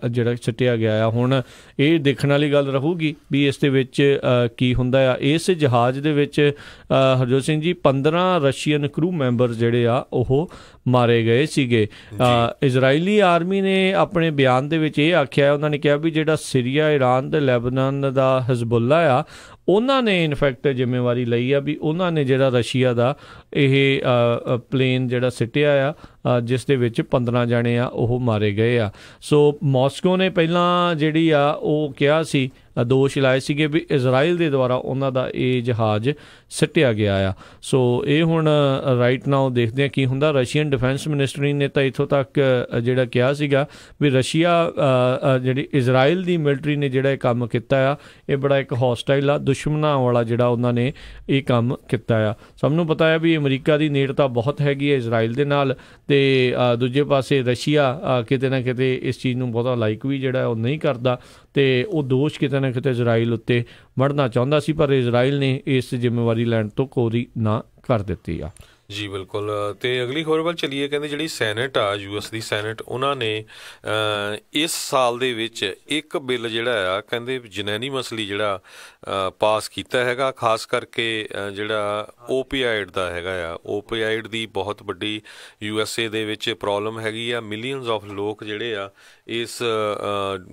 ਜਿਹੜਾ ਸਿੱਟਿਆ ਗਿਆ ਆ। ਹੁਣ ਇਹ ਦੇਖਣ ਵਾਲੀ ਗੱਲ ਰਹੂਗੀ ਵੀ ਇਸ ਦੇ ਵਿੱਚ ਕੀ ਹੁੰਦਾ ਆ। ਇਸ ਜਹਾਜ਼ ਦੇ ਵਿੱਚ ਹਰਜੋਤ ਸਿੰਘ ਜੀ 15 ਰਸ਼ੀਅਨ ਕਰੂ ਮੈਂਬਰ ਜਿਹੜੇ ਆ ਉਹ ਮਾਰੇ ਗਏ ਸੀਗੇ। ਇਜ਼ਰਾਈਲੀ ਆਰਮੀ ਨੇ ਆਪਣੇ ਬਿਆਨ ਦੇ ਵਿੱਚ ਇਹ ਆਖਿਆ, ਉਹਨਾਂ ਨੇ ਕਿਹਾ ਵੀ ਜਿਹੜਾ ਸੀਰੀਆ, ਇਰਾਨ ਤੇ ਲੈਬਨਾਨ ਦਾ ਹਿਜ਼ਬੁੱਲਾ ਆ, ਉਹਨਾਂ ਨੇ ਇਨਫੈਕਟ ਜ਼ਿੰਮੇਵਾਰੀ ਲਈ ਆ ਵੀ ਉਹਨਾਂ ਨੇ ਜਿਹੜਾ ਰਸ਼ੀਆ ਦਾ ਇਹ ਪਲੇਨ ਜਿਹੜਾ ਸਿੱਟਿਆ ਆ, ਜਿਸ ਦੇ ਵਿੱਚ 15 ਜਾਣੇ ਆ ਉਹ ਮਾਰੇ ਗਏ ਆ। ਸੋ ਮਾਸਕੋ ਨੇ ਪਹਿਲਾਂ ਜਿਹੜੀ ਆ ਉਹ ਕਿਹਾ ਸੀ, ਦੋਸ਼ ਲਾਏ ਸੀਗੇ ਵੀ ਇਜ਼ਰਾਈਲ ਦੇ ਦੁਆਰਾ ਉਹਨਾਂ ਦਾ ਇਹ ਜਹਾਜ਼ ਸਿੱਟਿਆ ਗਿਆ ਆ। ਸੋ ਇਹ ਹੁਣ ਰਾਈਟ ਨਾਓ ਦੇਖਦੇ ਆ ਕੀ ਹੁੰਦਾ। ਰਸ਼ੀਅਨ ਡਿਫੈਂਸ ਮਿਨਿਸਟਰੀ ਨੇ ਤਾਂ ਇੱਥੋਂ ਤੱਕ ਜਿਹੜਾ ਕਿਹਾ ਸੀਗਾ ਵੀ ਰਸ਼ੀਆ ਜਿਹੜੀ ਇਜ਼ਰਾਈਲ ਦੀ ਮਿਲਟਰੀ ਨੇ ਜਿਹੜਾ ਇਹ ਕੰਮ ਕੀਤਾ ਆ, ਇਹ ਬੜਾ ਇੱਕ ਹੌਸਟਾਈਲ ਆ, ਦੁਸ਼ਮਣਾਂ ਵਾਲਾ ਜਿਹੜਾ ਉਹਨਾਂ ਨੇ ਇਹ ਕੰਮ ਕੀਤਾ ਆ। ਸਭ ਨੂੰ ਪਤਾ ਹੈ ਵੀ ਅਮਰੀਕਾ ਦੀ ਨੇੜਤਾ ਬਹੁਤ ਹੈਗੀ ਹੈ ਇਜ਼ਰਾਈਲ ਦੇ ਨਾਲ, ਤੇ ਦੂਜੇ ਪਾਸੇ ਰਸ਼ੀਆ ਕਿਤੇ ਨਾ ਕਿਤੇ ਇਸ ਚੀਜ਼ ਨੂੰ ਬਹੁਤਾ ਲਾਈਕ ਵੀ ਜਿਹੜਾ ਉਹ ਨਹੀਂ ਕਰਦਾ, ਤੇ ਉਹ ਦੋਸ਼ ਕਿਤੇ ਨਾ ਕਿਤੇ ਇਜ਼ਰਾਈਲ ਉੱਤੇ ਮੜਨਾ ਚਾਹੁੰਦਾ ਸੀ, ਪਰ ਇਜ਼ਰਾਈਲ ਨੇ ਇਸ ਜ਼ਿੰਮੇਵਾਰੀ ਲੈਣ ਤੋਂ ਕੋਰੀ ਨਾ ਕਰ ਦਿੱਤੀ ਆ। ਜੀ ਬਿਲਕੁਲ। ਤੇ ਅਗਲੀ ਖਬਰ ਵੱਲ ਚੱਲੀਏ। ਕਹਿੰਦੇ ਜਿਹੜੀ ਸੈਨੇਟ ਆ, ਯੂਐਸ ਦੀ ਸੈਨੇਟ, ਉਹਨਾਂ ਨੇ ਇਸ ਸਾਲ ਦੇ ਵਿੱਚ ਇੱਕ ਬਿੱਲ ਜਿਹੜਾ ਆ ਕਹਿੰਦੇ ਯੂਨੈਨੀਮਸਲੀ ਜਿਹੜਾ ਪਾਸ ਕੀਤਾ ਹੈਗਾ, ਖਾਸ ਕਰਕੇ ਜਿਹੜਾ ਓਪੀਆਈਡ ਦਾ ਹੈਗਾ ਆ। ਓਪੀਆਈਡ ਦੀ ਬਹੁਤ ਵੱਡੀ USA ਦੇ ਵਿੱਚ ਪ੍ਰੋਬਲਮ ਹੈਗੀ ਆ। ਮਿਲੀਅਨਸ ਆਫ ਲੋਕ ਜਿਹੜੇ ਆ ਇਸ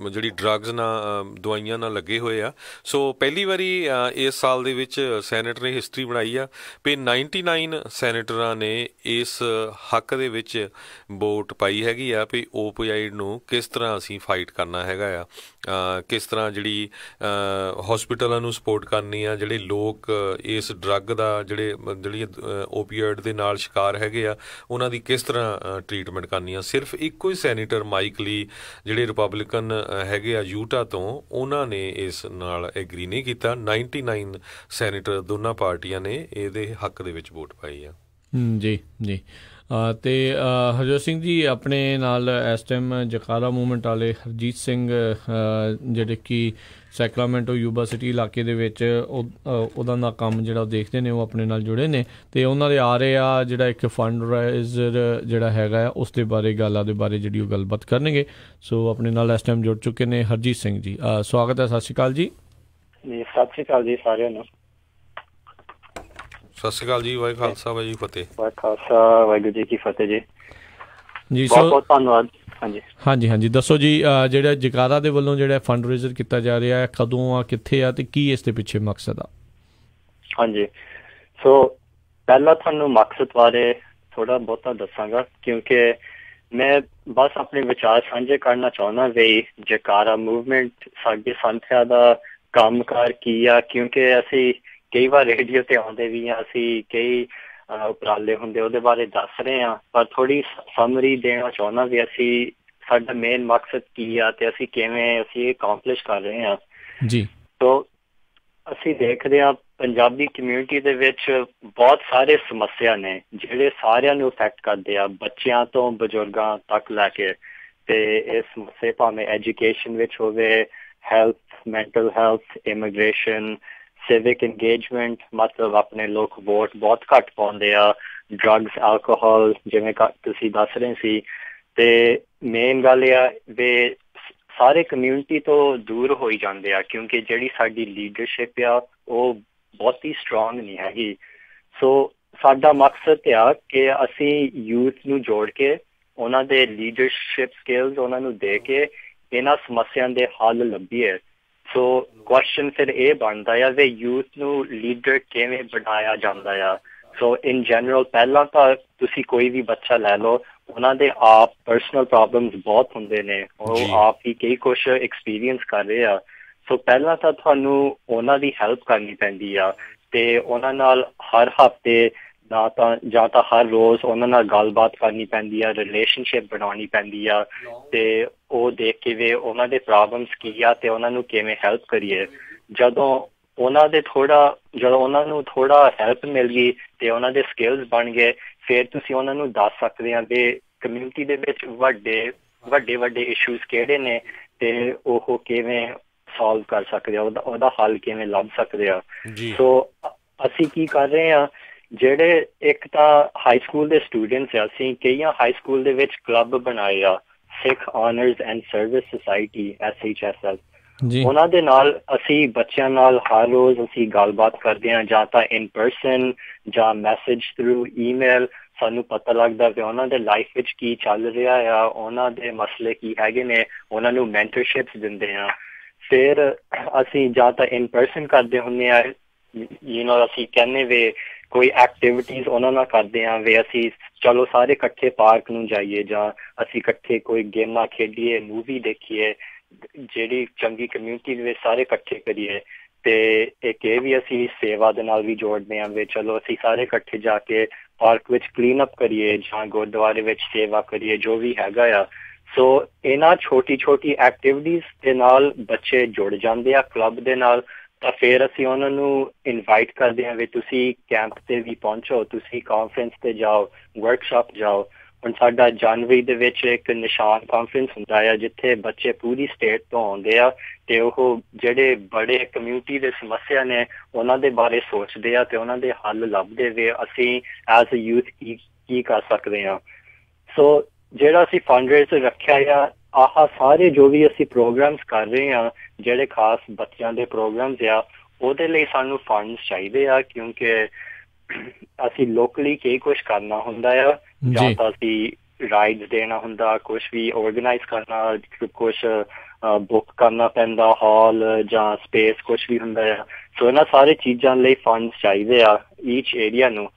ਜਿਹੜੀ ਡਰੱਗਸ ਨਾਲ, ਦਵਾਈਆਂ ਨਾਲ ਲੱਗੇ ਹੋਏ ਆ। ਸੋ ਪਹਿਲੀ ਵਾਰੀ ਇਸ ਸਾਲ ਦੇ ਵਿੱਚ ਸੈਨੇਟ ਨੇ ਹਿਸਟਰੀ ਬਣਾਈ ਆ ਵੀ 99 ਸੈਨੇਟਰਾਂ ਨੇ ਇਸ ਹੱਕ ਦੇ ਵਿੱਚ ਵੋਟ ਪਾਈ ਹੈਗੀ ਆ ਵੀ ਓਪੀਆਈਡ ਨੂੰ ਕਿਸ ਤਰ੍ਹਾਂ ਅਸੀਂ ਫਾਈਟ ਕਰਨਾ ਹੈਗਾ ਆ, ਕਿਸ ਤਰ੍ਹਾਂ ਜਿਹੜੀ ਹਸਪੀਟਲਾਂ ਨੂੰ ਸਪੋਰਟ ਕਰਨੀ ਆ, ਜਿਹੜੇ ਲੋਕ ਇਸ ਡਰੱਗ ਦਾ ਜਿਹੜੀ ਓਪੀਆਈਡ ਦੇ ਨਾਲ ਸ਼ਿਕਾਰ ਹੈਗੇ ਆ ਉਹਨਾਂ ਦੀ ਕਿਸ ਤਰ੍ਹਾਂ ਟਰੀਟਮੈਂਟ ਕਰਨੀ ਆ। ਸਿਰਫ ਇੱਕੋ ਹੀ ਸੈਨੇਟਰ ਮਾਈਕ ਲੀ ਜਿਹੜੇ ਰਿਪਬਲਿਕਨ ਹੈਗੇ ਆ ਯੂਟਾ ਤੋਂ, ਉਹਨਾਂ ਨੇ ਇਸ ਨਾਲ ਐਗਰੀ ਨਹੀਂ ਕੀਤਾ। 99 ਸੈਨੇਟਰ ਦੋਨਾਂ ਪਾਰਟੀਆਂ ਨੇ ਇਹਦੇ ਹੱਕ ਦੇ ਵਿੱਚ ਵੋਟ ਪਾਈ ਆ। ਜੀ ਤੇ ਹਰਜੋਤ ਸਿੰਘ ਜੀ ਆਪਣੇ ਨਾਲ ਇਸ ਟਾਈਮ ਜਕਾਰਾ ਮੂਵਮੈਂਟ ਵਾਲੇ ਹਰਜੀਤ ਸਿੰਘ ਜਿਹੜੇ ਕਿ ਸੈਕਰਾਮੈਂਟੋ ਯੂਬਾ ਸਿਟੀ ਇਲਾਕੇ ਦੇ ਵਿੱਚ ਉਹਦਾ ਦਾ ਕੰਮ ਜਿਹੜਾ ਦੇਖਦੇ ਨੇ, ਉਹ ਆਪਣੇ ਨਾਲ ਜੁੜੇ ਨੇ ਅਤੇ ਉਹਨਾਂ ਦੇ ਆ ਰਹੇ ਆ ਜਿਹੜਾ ਇੱਕ ਫੰਡ ਰਾਈਜ਼ਰ ਜਿਹੜਾ ਹੈਗਾ ਆ ਉਸ ਦੇ ਬਾਰੇ ਗੱਲਾਂ ਦੇ ਬਾਰੇ ਜਿਹੜੀ ਉਹ ਗੱਲਬਾਤ ਕਰਨਗੇ। ਸੋ ਆਪਣੇ ਨਾਲ ਇਸ ਟਾਈਮ ਜੁੜ ਚੁੱਕੇ ਨੇ ਹਰਜੀਤ ਸਿੰਘ ਜੀ। ਸਵਾਗਤ ਹੈ। ਸਤਿ ਸ਼੍ਰੀ ਅਕਾਲ ਜੀ। ਸਤਿ ਸ਼੍ਰੀ ਅਕਾਲ ਜੀ ਸਾਰਿਆਂ ਨੂੰ। ਸਤਿ ਸ਼੍ਰੀ ਅਕਾਲ ਜੀ। ਵਾਹਿਗੁਰੂ ਖਾਲਸਾ ਵਾਹਿਗੁਰੂ ਫਤਿਹ। ਵਾਹਿਗੁਰੂ ਖਾਲਸਾ ਵਾਹਿਗੁਰੂ ਜੀ ਕੀ ਫਤਿਹ ਜੀ। ਜੀ ਬਹੁਤ ਬਹੁਤ ਧੰਨਵਾਦ। ਹਾਂਜੀ ਦੱਸੋ ਜੀ, ਜਿਹੜਾ ਜਕਾਰਾ ਦੇ ਵੱਲੋਂ ਜਿਹੜਾ ਫੰਡ ਰੇਜ਼ਰ ਕੀਤਾ ਜਾ ਰਿਹਾ ਹੈ, ਕਦੋਂ ਆ, ਕਿੱਥੇ ਆ ਤੇ ਕੀ ਇਸ ਦੇ ਪਿੱਛੇ ਮਕਸਦ ਆ? ਹਾਂਜੀ, ਸੋ ਪਹਿਲਾਂ ਤੁਹਾਨੂੰ ਮਕਸਦ ਬਾਰੇ ਥੋੜਾ ਬਹੁਤਾ ਦੱਸਾਂਗਾ, ਕਿਉਂਕਿ ਮੈਂ ਬਸ ਆਪਣੇ ਵਿਚਾਰ ਸਾਂਝੇ ਕਰਨਾ ਚਾਹੁੰਦਾ ਵੀ ਜਕਾਰਾ ਮੂਵਮੈਂਟ ਸਾਡੀ ਸੰਥਿਆ ਦਾ ਕੰਮਕਾਰ ਕੀ ਆ, ਕਿਉਂਕਿ ਅਸੀਂ ਕਈ ਵਾਰ ਰੇਡੀਓ ਤੇ ਆਉਂਦੇ ਵੀ ਹਾਂ, ਅਸੀਂ ਕਈ ਉਪਰਾਲੇ ਹੁੰਦੇ ਉਹਦੇ ਬਾਰੇ ਦੱਸ ਰਹੇ ਹਾਂ, ਪਰ ਥੋੜੀ ਸਮਰੀ ਦੇਣਾ ਚਾਹੁੰਦਾ ਵੀ ਅਸੀਂ ਸਾਡਾ ਮੇਨ ਮਕਸਦ ਕੀ ਆ ਤੇ ਅਸੀਂ ਕਿਵੇਂ ਇਹ ਅਕਾਂਪਲਿਸ਼ ਕਰ ਰਹੇ ਹਾਂ ਜੀ। ਤੋ ਅਸੀਂ ਦੇਖਦੇ ਹਾਂ ਪੰਜਾਬੀ ਕਮਿਊਨਿਟੀ ਦੇ ਵਿੱਚ ਬਹੁਤ ਸਾਰੇ ਸਮੱਸਿਆ ਨੇ ਜਿਹੜੇ ਸਾਰਿਆਂ ਨੂੰ ਇਫੈਕਟ ਕਰਦੇ ਆ, ਬੱਚਿਆਂ ਤੋਂ ਬਜ਼ੁਰਗਾਂ ਤੱਕ ਲੈ ਕੇ। ਤੇ ਇਹ ਸਮੱਸਿਆ ਭਾਵੇਂ ਐਜੂਕੇਸ਼ਨ ਵਿੱਚ ਹੋਵੇ, health, mental health, immigration, civic engagement, ਮਤਲਬ ਆਪਣੇ ਲੋਕ ਵੋਟ ਬਹੁਤ ਘੱਟ ਪਾਉਂਦੇ ਆ, ਡਰੱਗਸ, ਐਲਕੋਹਲ, ਜਿਵੇਂ ਤੁਸੀਂ ਦੱਸ ਰਹੇ ਸੀ। ਤੇ ਮੇਨ ਗੱਲ ਇਹ ਆ ਵੀ ਸਾਰੇ ਕਮਿਊਨਿਟੀ ਤੋਂ ਦੂਰ ਹੋਈ ਜਾਂਦੇ ਆ, ਕਿਉਂਕਿ ਜਿਹੜੀ ਸਾਡੀ ਲੀਡਰਸ਼ਿਪ ਆ ਉਹ ਬਹੁਤੀ ਸਟਰੋਂਗ ਨਹੀਂ ਹੈਗੀ। ਸੋ ਸਾਡਾ ਮਕਸਦ ਆ ਕਿ ਅਸੀਂ ਯੂਥ ਨੂੰ ਜੋੜ ਕੇ ਉਹਨਾਂ ਦੇ ਲੀਡਰਸ਼ਿਪ ਸਕਿੱਲਸ ਉਹਨਾਂ ਨੂੰ ਦੇ ਕੇ ਇਹਨਾਂ ਸਮੱਸਿਆ ਦੇ ਹੱਲ ਲੱਭੀਏ। ਸੋ ਕੁਐਸਚਨ ਫਿਰ ਇਹ ਬਣਦਾ ਆ ਵੀ ਯੂਥ ਨੂੰ ਲੀਡਰ ਕਿਵੇਂ ਬਣਾਇਆ ਜਾਂਦਾ ਆ। ਸੋ ਇਨ ਜਨਰਲ ਪਹਿਲਾਂ ਤਾਂ ਤੁਸੀਂ ਕੋਈ ਵੀ ਬੱਚਾ ਲੈ ਲਓ, ਉਹਨਾਂ ਦੇ ਆਪ ਪਰਸਨਲ ਪ੍ਰੋਬਲਮਸ ਬਹੁਤ ਹੁੰਦੇ ਨੇ, ਉਹ ਆਪ ਹੀ ਕਈ ਕੁਛ ਐਕਸਪੀਰੀਅੰਸ ਕਰ ਰਹੇ ਆ। ਸੋ ਪਹਿਲਾਂ ਤਾਂ ਤੁਹਾਨੂੰ ਉਹਨਾਂ ਦੀ ਹੈਲਪ ਕਰਨੀ ਪੈਂਦੀ ਆ ਤੇ ਉਹਨਾਂ ਨਾਲ ਹਰ ਹਫ਼ਤੇ ਜਾਂ ਤਾਂ ਹਰ ਰੋਜ਼ ਉਹਨਾਂ ਨਾਲ ਗੱਲਬਾਤ ਕਰਨੀ ਪੈਂਦੀ ਆ, ਰਿਲੇਸ਼ਨਸ਼ਿਪ ਬਣਾਉਣੀ ਪੈਂਦੀ ਆ ਤੇ ਉਹ ਦੇਖ ਕੇ ਵੀ ਉਹਨਾਂ ਦੇ ਪ੍ਰੋਬਲਮਸ ਕੀ ਆ ਤੇ ਉਹਨਾਂ ਨੂੰ ਕਿਵੇਂ ਹੈਲਪ ਕਰੀਏ। ਜਦੋਂ ਉਹਨਾਂ ਨੂੰ ਥੋੜਾ ਹੈਲਪ ਮਿਲ ਗਈ ਤੇ ਉਹਨਾਂ ਦੇ ਸਕਿੱਲਸ ਬਣ ਗਏ, ਫਿਰ ਤੁਸੀਂ ਉਹਨਾਂ ਨੂੰ ਦੱਸ ਸਕਦੇ ਆ ਵੀ ਕਮਿਊਨਿਟੀ ਦੇ ਵਿੱਚ ਵੱਡੇ ਇਸ਼ੂਜ਼ ਕਿਹੜੇ ਨੇ ਤੇ ਉਹ ਕਿਵੇਂ ਸੋਲਵ ਕਰ ਸਕਦੇ ਆ, ਉਹਦਾ ਹੱਲ ਕਿਵੇਂ ਲੱਭ ਸਕਦੇ ਆ। ਸੋ ਅਸੀਂ ਕੀ ਕਰ ਰਹੇ ਆ, ਜਿਹੜੇ ਇੱਕ ਤਾਂ ਹਾਈ ਸਕੂਲ ਦੇ ਸਟੂਡੈਂਟਸ ਆ, ਅਸੀਂ ਕਈਆਂ ਹਾਈ ਸਕੂਲ ਦੇ ਵਿੱਚ ਕਲੱਬ ਬਣਾਏ ਆ, Sikh honours and service society SHSS। ਉਹਨਾਂ ਦੇ ਨਾਲ ਅਸੀਂ ਬੱਚਿਆਂ ਨਾਲ ਹਰ ਰੋਜ਼ ਅਸੀਂ ਗੱਲਬਾਤ ਕਰਦੇ ਹਾਂ, ਜਾਂ ਤਾਂ ਇਨ ਪਰਸਨ ਜਾਂ ਮੈਸੇਜ ਥਰੂ ਈਮੇਲ। ਸਾਨੂੰ ਪਤਾ ਲੱਗਦਾ ਵੀ ਉਹਨਾਂ ਦੇ ਲਾਈਫ ਵਿੱਚ ਕੀ ਚੱਲ ਰਿਹਾ ਆ, ਉਹਨਾਂ ਦੇ ਮਸਲੇ ਕੀ ਹੈਗੇ ਨੇ, ਉਹਨਾਂ ਨੂੰ ਮੈਂਟਰਸ਼ਿਪਸ ਦਿੰਦੇ ਆ। ਫਿਰ ਅਸੀਂ ਜਾਂ ਤਾਂ ਇਨ ਪਰਸਨ ਕਰਦੇ ਹੁੰਦੇ ਆ, ਅਸੀਂ ਕਹਿੰਦੇ ਵੀ ਕੋਈ ਐਕਟੀਵਿਟੀਜ਼ ਉਹਨਾਂ ਨਾਲ ਕਰਦੇ ਹਾਂ ਵੀ ਅਸੀਂ ਚਲੋ ਸਾਰੇ ਇਕੱਠੇ ਪਾਰਕ ਨੂੰ ਜਾਈਏ, ਜਾਂ ਅਸੀਂ ਇਕੱਠੇ ਕੋਈ ਗੇਮਾਂ ਖੇਡੀਏ, ਮੂਵੀ ਦੇਖੀਏ, ਜਿਹੜੀ ਚੰਗੀ ਕਮਿਊਨਿਟੀ ਦੇ ਵਿੱਚ ਸਾਰੇ ਇਕੱਠੇ ਕਰੀਏ। ਤੇ ਇੱਕ ਇਹ ਵੀ ਅਸੀਂ ਸੇਵਾ ਦੇ ਨਾਲ ਵੀ ਜੋੜਦੇ ਹਾਂ ਵੀ ਚਲੋ ਅਸੀਂ ਸਾਰੇ ਇਕੱਠੇ ਜਾ ਕੇ ਪਾਰਕ ਵਿੱਚ ਕਲੀਨ ਅਪ ਕਰੀਏ ਜਾਂ ਗੁਰਦੁਆਰੇ ਵਿੱਚ ਸੇਵਾ ਕਰੀਏ, ਜੋ ਵੀ ਹੈਗਾ ਆ। ਸੋ ਇਹਨਾਂ ਛੋਟੀ ਐਕਟੀਵਿਟੀਜ਼ ਦੇ ਨਾਲ ਬੱਚੇ ਜੁੜ ਜਾਂਦੇ ਆ ਕਲੱਬ ਦੇ ਨਾਲ। ਤਾਂ ਫਿਰ ਅਸੀਂ ਉਹਨਾਂ ਨੂੰ ਇਨਵਾਈਟ ਕਰਦੇ ਹਾਂ ਵੀ ਤੁਸੀਂ ਕੈਂਪ ਤੇ ਵੀ ਪਹੁੰਚੋ, ਤੁਸੀਂ ਕਾਨਫਰੰਸ ਤੇ ਜਾਓ, ਵਰਕਸ਼ਾਪ ਜਾਓ। ਹੁਣ ਸਾਡਾ ਜਨਵਰੀ ਦੇ ਵਿੱਚ ਇੱਕ ਨਿਸ਼ਾਨ ਕਾਨਫਰੰਸ ਹੁੰਦਾ ਆ, ਜਿੱਥੇ ਬੱਚੇ ਪੂਰੀ ਸਟੇਟ ਤੋਂ ਆਉਂਦੇ ਆ ਤੇ ਉਹ ਜਿਹੜੇ ਬੜੇ ਕਮਿਊਨਿਟੀ ਦੇ ਸਮੱਸਿਆ ਨੇ ਉਹਨਾਂ ਦੇ ਬਾਰੇ ਸੋਚਦੇ ਆ ਤੇ ਉਹਨਾਂ ਦੇ ਹੱਲ ਲੱਭਦੇ ਵੇ ਅਸੀਂ ਐਜ਼ ਅ ਯੂਥ ਕੀ ਕਰ ਸਕਦੇ ਹਾਂ। ਸੋ ਜਿਹੜਾ ਅਸੀਂ ਫੰਡ ਰੇਜ਼ਰ ਰੱਖਿਆ ਆ, ਆਹ ਸਾਰੇ ਜੋ ਵੀ ਅਸੀਂ ਪ੍ਰੋਗਰਾਮਸ ਕਰ ਰਹੇ ਹਾਂ, ਜਿਹੜੇ ਖਾਸ ਬੱਚਿਆਂ ਦੇ ਪ੍ਰੋਗਰਾਮਸ ਆ, ਉਹਦੇ ਲਈ ਸਾਨੂੰ ਫੰਡਸ ਚਾਹੀਦੇ ਆ, ਕਿਉਂਕਿ ਅਸੀਂ ਲੋਕਲੀ ਕਈ ਕੁਛ ਕਰਨਾ ਹੁੰਦਾ ਆ, ਜਾਂ ਤਾਂ ਅਸੀਂ ਰਾਈਡਸ ਦੇਣਾ ਹੁੰਦਾ, ਕੁਛ ਵੀ ਔਰਗੇਨਾਈਜ਼ ਕਰਨਾ, ਕੁਛ ਬੁੱਕ ਕਰਨਾ ਪੈਂਦਾ ਹਾਲ ਜਾਂ ਸਪੇਸ, ਕੁਛ ਵੀ ਹੁੰਦਾ ਆ। ਸੋ ਇਹਨਾਂ ਸਾਰੇ ਚੀਜ਼ਾਂ ਲਈ ਫੰਡਸ ਚਾਹੀਦੇ ਆ ਈਚ ਏਰੀਆ ਨੂੰ।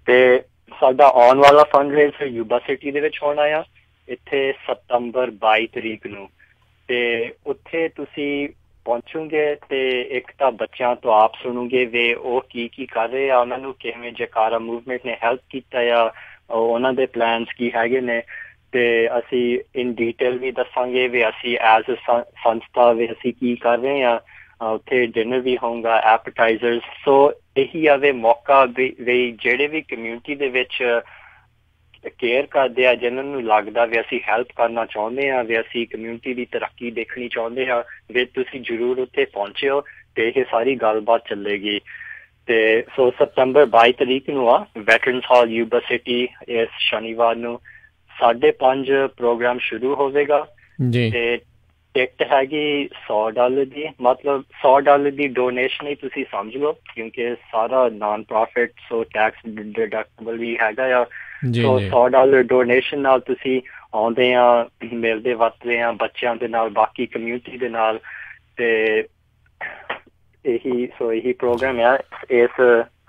ਤੇ ਸਾਡਾ ਆਉਣ ਵਾਲਾ ਫੰਡ ਰੇਜ਼ਰ ਯੂਬਾ ਸਿਟੀ ਦੇ ਵਿੱਚ ਹੋਣਾ ਆ, ਇੱਥੇ ਸਤੰਬਰ 22 ਤਰੀਕ ਨੂੰ। ਤੇ ਉੱਥੇ ਤੁਸੀਂ ਪਹੁੰਚੋਗੇ ਤੇ ਇੱਕ ਤਾਂ ਬੱਚਿਆਂ ਤੋਂ ਆਪ ਸੁਣੋਗੇ ਵੀ ਉਹ ਕੀ ਕਰ ਰਹੇ ਆ, ਉਹਨਾਂ ਨੂੰ ਕਿਵੇਂ ਜਕਾਰਾ ਮੂਵਮੈਂਟ ਨੇ ਹੈਲਪ ਕੀਤਾ ਆ, ਉਹਨਾਂ ਦੇ ਪਲਾਨਸ ਕੀ ਹੈਗੇ ਨੇ। ਤੇ ਅਸੀਂ ਇਨ ਡਿਟੇਲ ਵੀ ਦੱਸਾਂਗੇ ਵੀ ਅਸੀਂ ਐਜ਼ ਅ ਸੰਸਥਾ ਵੀ ਅਸੀਂ ਕੀ ਕਰ ਰਹੇ ਹਾਂ। ਉੱਥੇ ਡਿਨਰ ਵੀ ਹੋਊਗਾ, ਐਪੇਟਾਈਜ਼ਰਸ। ਸੋ ਇਹੀ ਆਵੇ ਮੌਕਾ ਵੀ ਜਿਹੜੇ ਵੀ ਕਮਿਊਨਿਟੀ ਦੇ ਵਿੱਚ ਕੇਅਰ ਕਰਦੇ ਆ, ਜਿਨ੍ਹਾਂ ਨੂੰ ਲੱਗਦਾ ਵੀ ਅਸੀਂ ਹੈਲਪ ਕਰਨਾ ਚਾਹੁੰਦੇ ਹਾਂ, ਵੀ ਅਸੀਂ ਕਮਿਊਨਿਟੀ ਦੀ ਤਰੱਕੀ ਦੇਖਣੀ ਚਾਹੁੰਦੇ ਹਾਂ, ਵੀ ਤੁਸੀਂ ਜ਼ਰੂਰ ਉੱਥੇ ਪਹੁੰਚਿਓ ਤੇ ਇਹ ਸਾਰੀ ਗੱਲਬਾਤ ਚੱਲੇਗੀ। ਤੇ ਸੋ ਸਤੰਬਰ 22 ਤਰੀਕ ਨੂੰ ਆ ਵੈਟਰਨਸ ਹਾਲ ਯੂਬਾ ਸਿਟੀ, ਇਸ ਸ਼ਨੀਵਾਰ ਨੂੰ 5:30 ਪ੍ਰੋਗਰਾਮ ਸ਼ੁਰੂ ਹੋਵੇਗਾ ਤੇ ਟਿਕਟ ਹੈਗੀ $100 ਦੀ, ਮਤਲਬ $100 ਦੀ ਡੋਨੇਸ਼ਨ ਹੀ ਤੁਸੀਂ ਸਮਝ ਲਓ, ਕਿਉਂਕਿ ਸਾਰਾ ਨਾਨ ਪ੍ਰੋਫਿਟ ਸੋ ਟੈਕਸ ਡਿਡਕਟੇਬਲ ਵੀ ਹੈਗਾ ਆ। ਸੋ $100 ਡੋਨੇਸ਼ਨ ਨਾਲ ਤੁਸੀਂ ਆਉਂਦੇ ਆ, ਮਿਲਦੇ ਵਰਤਦੇ ਆ ਬੱਚਿਆਂ ਦੇ ਨਾਲ, ਬਾਕੀ ਕਮਿਊਨਿਟੀ ਦੇ ਨਾਲ, ਤੇ ਇਹੀ ਪ੍ਰੋਗਰਾਮ ਆ ਇਸ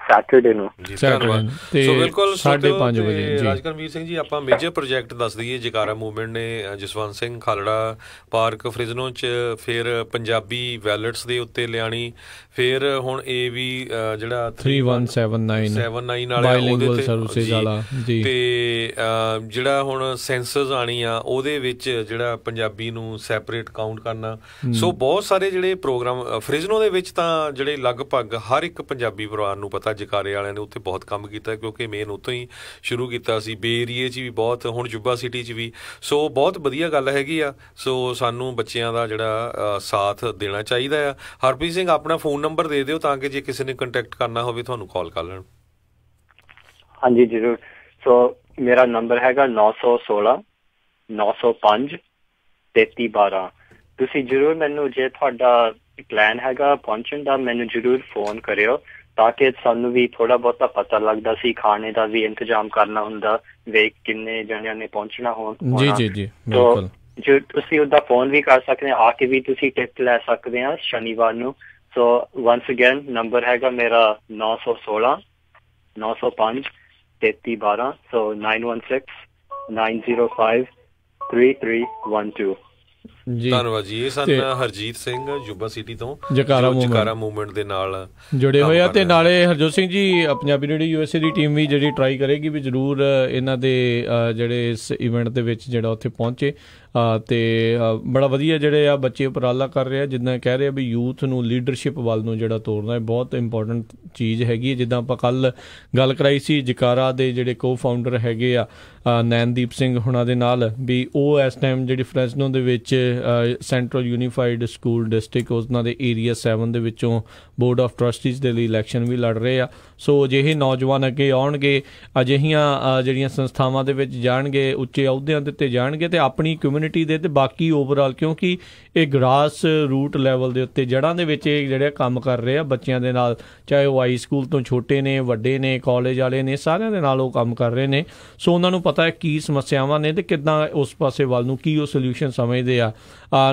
ਸੈਟਰਡੇ ਨੂੰ। ਧੰਨਵਾਦ। ਸੋ ਬਿਲਕੁਲ 5:30 ਵਜੇ ਰਾਜਕਰਮਵੀਰ ਸਿੰਘ ਜੀ, ਆਪਾਂ ਮੇਜਰ ਪ੍ਰੋਜੈਕਟ ਦੱਸ ਦਈਏ। ਜਕਾਰਾ ਮੂਵਮੈਂਟ ਨੇ ਜਸਵੰਤ ਸਿੰਘ ਖਾਲੜਾ ਪਾਰਕ ਫਰਿਜ਼ਨੋ 'ਚ, ਫਿਰ ਪੰਜਾਬੀ ਵੈਲਟਸ ਦੇ ਉੱਤੇ ਲਿਆਣੀ, ਫਿਰ ਹੁਣ ਇਹ ਵੀ ਜਿਹੜਾ 3179 ਵਾਲਾ ਤੇ ਜਿਹੜਾ ਹੁਣ ਸੈਂਸਸ ਆਣੀ ਆ ਉਹਦੇ ਵਿੱਚ ਜਿਹੜਾ ਪੰਜਾਬੀ ਨੂੰ ਸੈਪਰੇਟ ਕਾਊਂਟ ਕਰਨਾ। ਸੋ ਬਹੁਤ ਸਾਰੇ ਜਿਹੜੇ ਪ੍ਰੋਗਰਾਮ ਫਰਿਜ਼ਨੋ ਦੇ ਵਿੱਚ ਤਾਂ ਜਿਹੜੇ ਲਗਭਗ ਹਰ ਇੱਕ ਪੰਜਾਬੀ ਪਰਿਵਾਰ ਨੂੰ ਪਤਾ, ਜਕਾਰੇ ਵਾਲਿਆਂ ਨੇ ਉੱਥੇ ਬਹੁਤ ਕੰਮ ਕੀਤਾ ਕਿਉਂਕਿ ਮੇਨ ਉੱਥੋਂ ਹੀ ਸ਼ੁਰੂ ਕੀਤਾ ਸੀ। ਬੇ ਏਰੀਏ 'ਚ ਵੀ ਬਹੁਤ, ਹੁਣ ਜੁਬਾ ਸਿਟੀ 'ਚ ਵੀ। ਸੋ ਬਹੁਤ ਵਧੀਆ ਗੱਲ ਹੈਗੀ ਆ। ਸੋ ਸਾਨੂੰ ਬੱਚਿਆਂ ਦਾ ਜਿਹੜਾ ਸਾਥ ਦੇਣਾ ਚਾਹੀਦਾ ਆ। ਹਰਪ੍ਰੀਤ ਸਿੰਘ, ਆਪਣਾ ਫੋਨ ਨੰਬਰ ਦੇ ਦਿਓ ਤਾਂ ਕਿ ਜੇ ਕਿਸੇ ਨੇ ਕੰਟੈਕਟ ਕਰਨਾ ਹੋਵੇ ਤੁਹਾਨੂੰ ਕਾਲ ਕਰ ਲੈਣ। ਹਾਂਜੀ ਜ਼ਰੂਰ। ਸੋ ਮੇਰਾ ਨੰਬਰ ਹੈਗਾ 916 905 3312। ਤੁਸੀਂ ਜ਼ਰੂਰ ਮੈਨੂੰ, ਜੇ ਤੁਹਾਡਾ ਪਲਾਨ ਹੈਗਾ ਪਹੁੰਚਣ ਦਾ, ਮੈਨੂੰ ਜ਼ਰੂਰ ਫੋਨ ਕਰਿਓ ਤਾਂ ਕਿ ਸਾਨੂੰ ਵੀ ਥੋੜਾ ਬਹੁਤਾ ਪਤਾ ਲੱਗਦਾ ਸੀ। ਖਾਣੇ ਦਾ ਵੀ ਇੰਤਜ਼ਾਮ ਕਰਨਾ ਹੁੰਦਾ, ਵੇਖ ਕਿੰਨੇ ਜਣਿਆਂ ਨੇ ਪਹੁੰਚਣਾ ਹੋਣਾ। ਜੋ ਤੁਸੀਂ ਉਹਦਾ ਫੋਨ ਵੀ ਕਰ ਸਕਦੇ, ਆ ਕੇ ਵੀ ਤੁਸੀਂ ਟਿਕਟ ਲੈ ਸਕਦੇ ਆ ਸ਼ਨੀਵਾਰ ਨੂੰ। ਸੋ ਵੰਸ ਅਗੇਨ ਨੰਬਰ ਹੈਗਾ ਮੇਰਾ 916 905 3312। ਸੋ 916 905 3312। ਧੰਨਵਾਦ ਜੀ। ਇਹ ਸਨ ਹਰਜੀਤ ਸਿੰਘ ਯੂਬਾ ਸਿਟੀ ਤੋਂ, ਜਕਾਰਾ ਮੂਵਮੈਂਟ ਦੇ ਨਾਲ ਜੁੜੇ ਹੋਏ ਆ। ਤੇ ਨਾਲੇ ਹਰਜੋਤ ਸਿੰਘ ਜੀ, ਪੰਜਾਬੀ ਰੇਡੀਓ USA ਦੀ ਟੀਮ ਵੀ ਜਿਹੜੀ ਟਰਾਈ ਕਰੇਗੀ ਵੀ ਜ਼ਰੂਰ ਇਹਨਾਂ ਦੇ ਜਿਹੜੇ ਇਸ ਇਵੈਂਟ ਦੇ ਵਿੱਚ ਜਿਹੜਾ ਉੱਥੇ ਪਹੁੰਚੇ। ਤੇ ਬੜਾ ਵਧੀਆ ਜਿਹੜੇ ਆ ਬੱਚੇ ਉਪਰਾਲਾ ਕਰ ਰਹੇ ਆ, ਜਿੱਦਾਂ ਕਹਿ ਰਹੇ ਆ ਵੀ ਯੂਥ ਨੂੰ ਲੀਡਰਸ਼ਿਪ ਵੱਲ ਨੂੰ ਜਿਹੜਾ ਤੋਰਨਾ ਹੈ, ਬਹੁਤ ਇੰਪੋਰਟੈਂਟ ਚੀਜ਼ ਹੈਗੀ ਹੈ। ਜਿੱਦਾਂ ਆਪਾਂ ਕੱਲ੍ਹ ਗੱਲ ਕਰਾਈ ਸੀ ਜਕਾਰਾ ਦੇ ਜਿਹੜੇ ਕੋ ਫਾਊਂਡਰ ਹੈਗੇ ਆ ਨੈਨਦੀਪ ਸਿੰਘ ਹੁਣਾਂ ਦੇ ਨਾਲ, ਵੀ ਉਹ ਇਸ ਟਾਈਮ ਜਿਹੜੀ ਫਰੈਜ਼ਨੋ ਦੇ ਵਿੱਚ ਸੈਂਟਰਲ ਯੂਨੀਫਾਈਡ ਸਕੂਲ ਡਿਸਟ੍ਰਿਕਟ ਉਹਨਾਂ ਦੇ ਏਰੀਆ 7 ਦੇ ਵਿੱਚੋਂ ਬੋਰਡ ਆਫ ਟਰਸਟੀਜ਼ ਦੇ ਲਈ ਇਲੈਕਸ਼ਨ ਵੀ ਲੜ ਰਹੇ ਆ। ਸੋ ਅਜਿਹੇ ਨੌਜਵਾਨ ਅੱਗੇ ਆਉਣਗੇ, ਅਜਿਹੀਆਂ ਜਿਹੜੀਆਂ ਸੰਸਥਾਵਾਂ ਦੇ ਵਿੱਚ ਜਾਣਗੇ, ਉੱਚੇ ਅਹੁਦਿਆਂ ਦੇ ਉੱਤੇ ਜਾਣਗੇ ਤੇ ਆਪਣੀ ਕਮਿਊਨਿਟੀ ਦੇ ਤੇ ਬਾਕੀ ਓਵਰਆਲ, ਕਿਉਂਕਿ ਇਹ ਗ੍ਰਾਸ ਰੂਟ ਲੈਵਲ ਦੇ ਉੱਤੇ ਜੜ੍ਹਾਂ ਦੇ ਵਿੱਚ ਇਹ ਜਿਹੜੇ ਕੰਮ ਕਰ ਰਹੇ ਆ ਬੱਚਿਆਂ ਦੇ ਨਾਲ, ਚਾਹੇ ਉਹ ਹਾਈ ਸਕੂਲ ਤੋਂ ਛੋਟੇ ਨੇ, ਵੱਡੇ ਨੇ, ਕਾਲਜ ਵਾਲੇ ਨੇ, ਸਾਰਿਆਂ ਦੇ ਨਾਲ ਉਹ ਕੰਮ ਕਰ ਰਹੇ ਨੇ। ਸੋ ਉਹਨਾਂ ਨੂੰ ਪਤਾ ਹੈ ਕੀ ਸਮੱਸਿਆਵਾਂ ਨੇ ਤੇ ਕਿੱਦਾਂ ਉਸ ਪਾਸੇ ਵੱਲ ਨੂੰ ਕੀ ਉਹ ਸੋਲਿਊਸ਼ਨ ਸਮਝਦੇ ਆ।